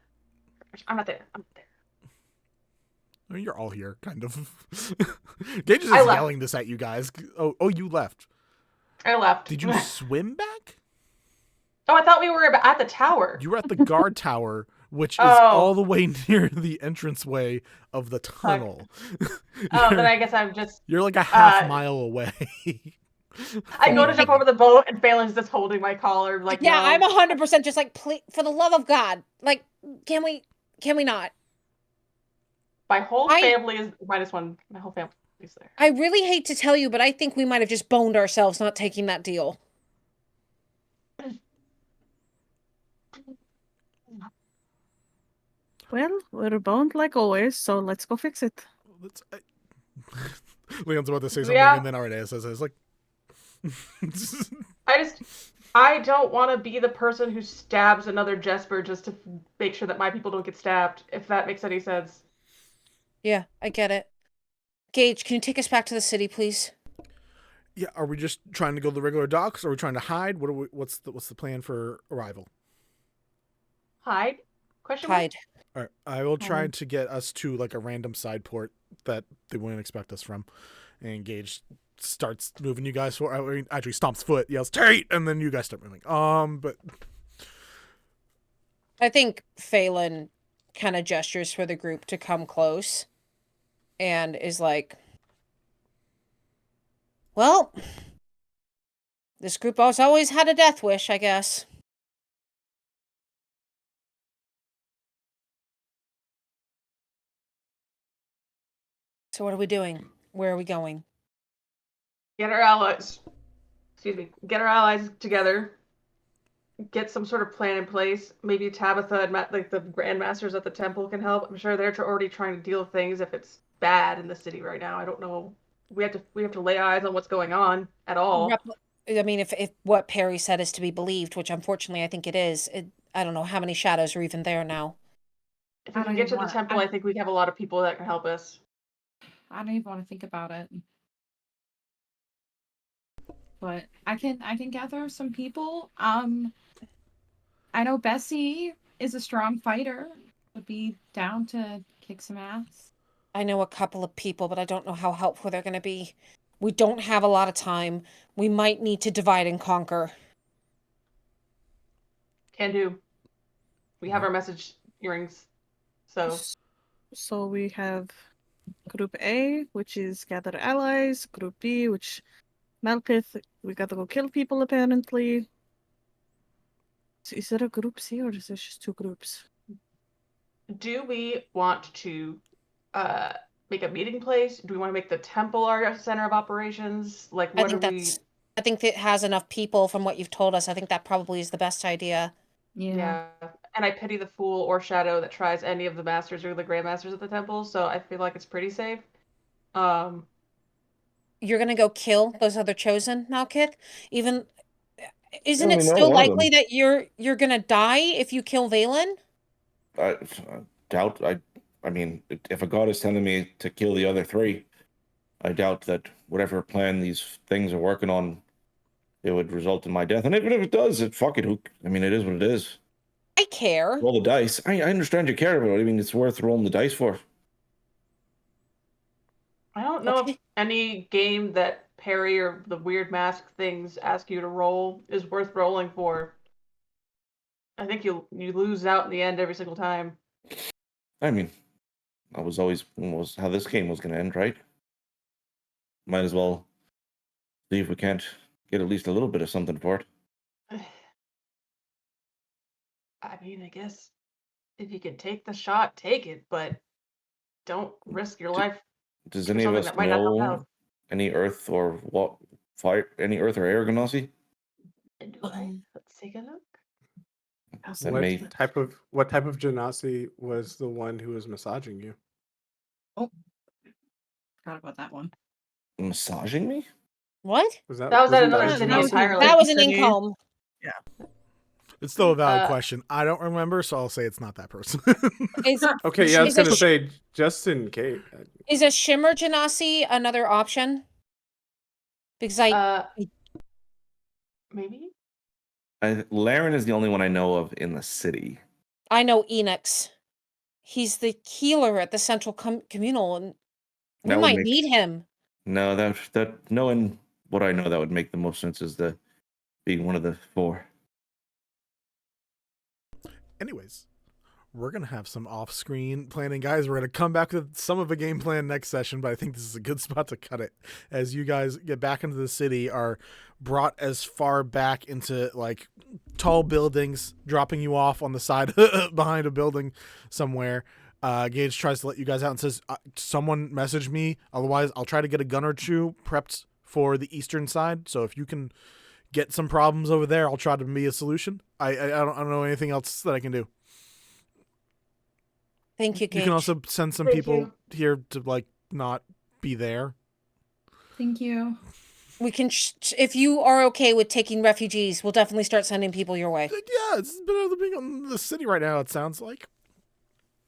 that. I'm not there. I mean, you're all here, kind of. Gage is yelling this at you guys. Oh, you left. I left. Did you swim back? Oh, I thought we were at the tower. You were at the guard tower, which is all the way near the entranceway of the tunnel. Then I guess I'm just... You're a half mile away. I go to jump over the boat, and Phelan's just holding my collar, like, Yeah, no. I'm 100% just like, please, for the love of God, like, can we not? My whole family is -1. My whole family is there. I really hate to tell you, but I think we might have just boned ourselves not taking that deal. Well, we're boned like always, so let's go fix it. Leon's about to say something, Yeah. and then Arde says, "It's like." I don't want to be the person who stabs another Jesper just to make sure that my people don't get stabbed, if that makes any sense. Yeah, I get it. Gage, can you take us back to the city, please? Yeah, are we just trying to go to the regular docks? Or are we trying to hide? What's the plan for arrival? Hide? Question mark? Hide. All right, I will try to get us to like a random side port that they wouldn't expect us from, and Gage starts moving you guys for. I mean, actually stomps foot, yells "Tate!" and then you guys start moving. But I think Phelan kind of gestures for the group to come close, and is like, "Well, this group has always had a death wish, I guess." So what are we doing? Where are we going? Get our allies. Excuse me. Get our allies together. Get some sort of plan in place. Maybe Tabitha and like the grandmasters at the temple can help. I'm sure they're already trying to deal with things if it's bad in the city right now. I don't know. We have to lay eyes on what's going on at all. I mean, if what Perry said is to be believed, which unfortunately I think it is, I don't know how many shadows are even there now. If we can get to the temple, I think we have a lot of people that can help us. I don't even want to think about it. But I can gather some people. I know Bessie is a strong fighter. Would be down to kick some ass. I know a couple of people, but I don't know how helpful they're going to be. We don't have a lot of time. We might need to divide and conquer. Can do. We have our message earrings. So we have Group A, which is gather allies. Group B, which Malpith, we gotta go kill people apparently. So is there a Group C or is there just two groups? Do we want to make a meeting place? Do we want to make the temple our center of operations? Like, what I think it has enough people from what you've told us. I think that probably is the best idea. Yeah. And I pity the fool or shadow that tries any of the masters or the grandmasters at the temple, so I feel like it's pretty safe. You're gonna go kill those other chosen, Malkith? Isn't only it know still one of likely them. that you're gonna die if you kill Valen? I doubt. I mean, if a god is telling me to kill the other three, I doubt that whatever plan these things are working on, it would result in my death. And even if it does, fuck it. I mean, it is what it is. I care. Roll the dice. I understand you care, but I mean, it's worth rolling the dice for. I don't know if any game that Perry or the weird mask things ask you to roll is worth rolling for. I think you lose out in the end every single time. I mean, that was always how this game was going to end, right? Might as well see if we can't get at least a little bit of something for it. I mean, I guess if you can take the shot, take it, but don't risk your life. Does for any of something us that might not help know out. any earth or what fire? Any earth or air Ganassi? Let's take a look. That may What type of Genasi was the one who was massaging you? Oh, forgot about that one. massaging me. What? That was at another city entirely. That was an income. Yeah. It's still a valid question. I don't remember, so I'll say it's not that person. Okay, yeah, I was gonna say just in case. Is a Shimmer Genasi another option? Because maybe. Laren is the only one I know of in the city. I know Enix. He's the healer at the Central Communal, and we That would might make- need him. No, that knowing what I know, that would make the most sense as being one of the four. Anyways, we're going to have some off-screen planning. Guys, we're going to come back with some of a game plan next session, but I think this is a good spot to cut it. As you guys get back into the city, are brought as far back into, like, tall buildings, dropping you off on the side behind a building somewhere. Gage tries to let you guys out and says, someone message me. Otherwise, I'll try to get a gun or two prepped for the eastern side. So if you can get some problems over there, I'll try to be a solution. I don't know anything else that I can do. Thank you, Gage. You can also send some people here to, like, not be there. Thank you. We can, if you are okay with taking refugees, we'll definitely start sending people your way. Yeah, it's better than being in the city right now, it sounds like.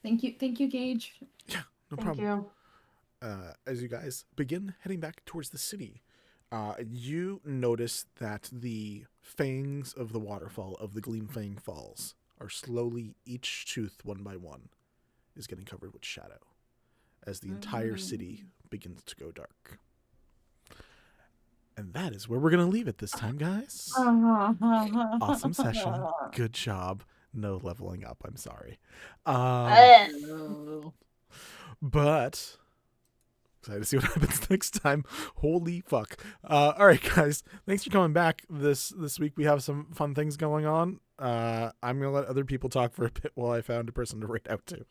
Thank you, Gage. Yeah, no problem. As you guys begin heading back towards the city, you notice that the fangs of the waterfall of the Gleamfang Falls are slowly, each tooth one by one, is getting covered with shadow as the entire city begins to go dark. And that is where we're going to leave it this time, guys. Awesome session. Good job. No leveling up, I'm sorry. But excited to see what happens next time. Holy fuck. All right, guys. Thanks for coming back this week. We have some fun things going on. I'm going to let other people talk for a bit while I found a person to rate out to.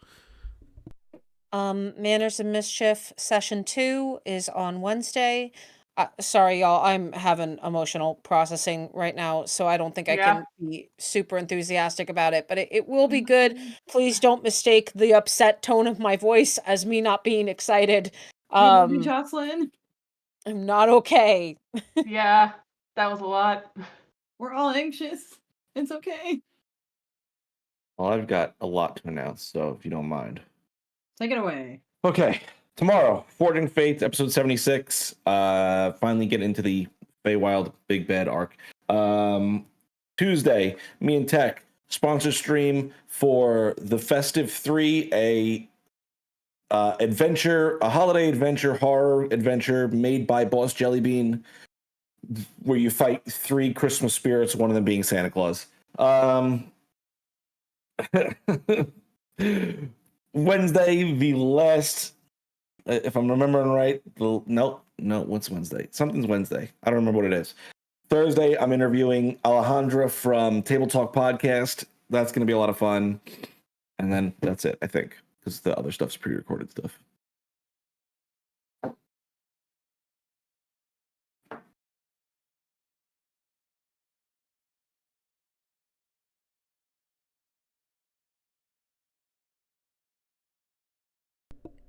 Manners and Mischief Session 2 is on Wednesday. Sorry, y'all. I'm having emotional processing right now, so I don't think I can be super enthusiastic about it, but it will be good. Please don't mistake the upset tone of my voice as me not being excited. Love you, Jocelyn. I'm not okay. Yeah, that was a lot. We're all anxious. It's okay. Well, I've got a lot to announce, so if you don't mind. Take it away. Okay. Tomorrow, Forging Fates, episode 76. Finally get into the Feywild Big Bad arc. Tuesday, me and Tech sponsor stream for the Festive 3, a holiday adventure, horror adventure made by Boss Jellybean, where you fight 3 Christmas spirits, one of them being Santa Claus. Wednesday, the last, if I'm remembering right, no, what's Wednesday? Something's Wednesday. I don't remember what it is. Thursday, I'm interviewing Alejandra from Table Talk Podcast. That's going to be a lot of fun. And then that's it, I think, because the other stuff's pre-recorded stuff.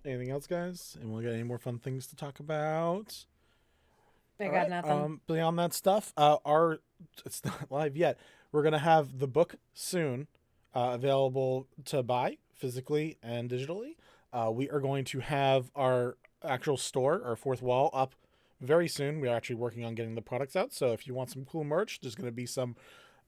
Anything else, guys? And we'll get any more fun things to talk about. I got nothing. Beyond that stuff, it's not live yet. We're gonna have the book soon, available to buy physically and digitally. We are going to have our actual store, our fourth wall, up very soon. We are actually working on getting the products out. So if you want some cool merch, there's gonna be some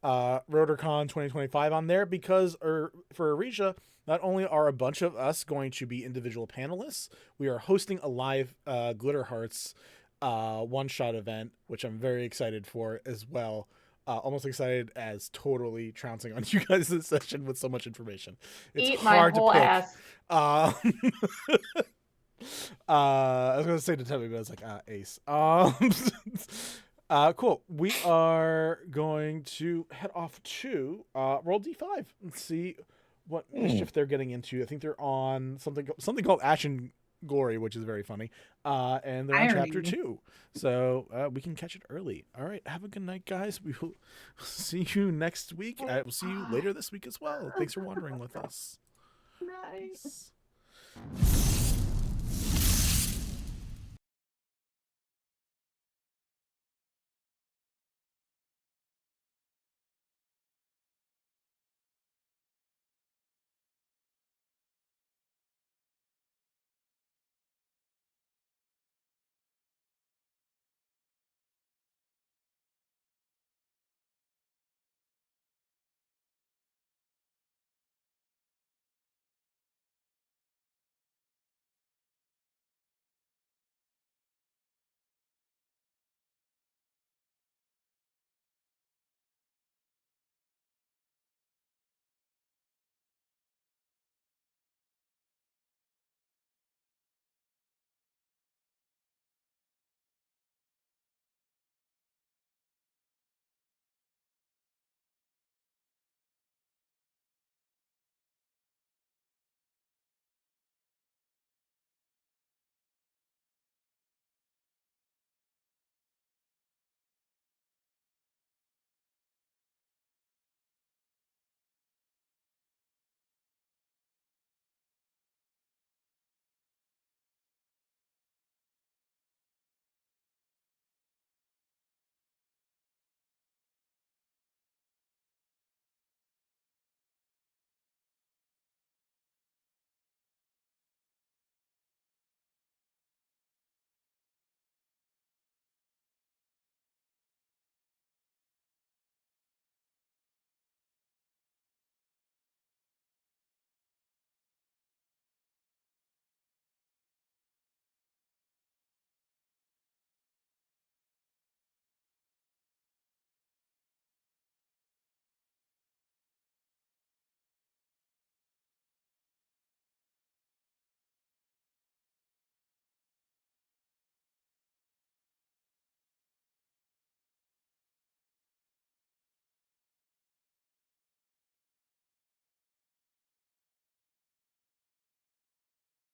RotorCon 2025 on there, because for Arisha, not only are a bunch of us going to be individual panelists, we are hosting a live Glitter Hearts one-shot event, which I'm very excited for as well. Almost excited as totally trouncing on you guys this session with so much information. It's Eat hard my whole to pick. I was going to say to Tubby, but I was like, ace. Cool. We are going to head off to roll D5 and see what mischief they're getting into. I think they're on something called Ashen Glory, which is very funny. And they're on chapter 2. So we can catch it early. All right. Have a good night, guys. We will see you next week. I will see you later this week as well. Thanks for wandering with us. Nice.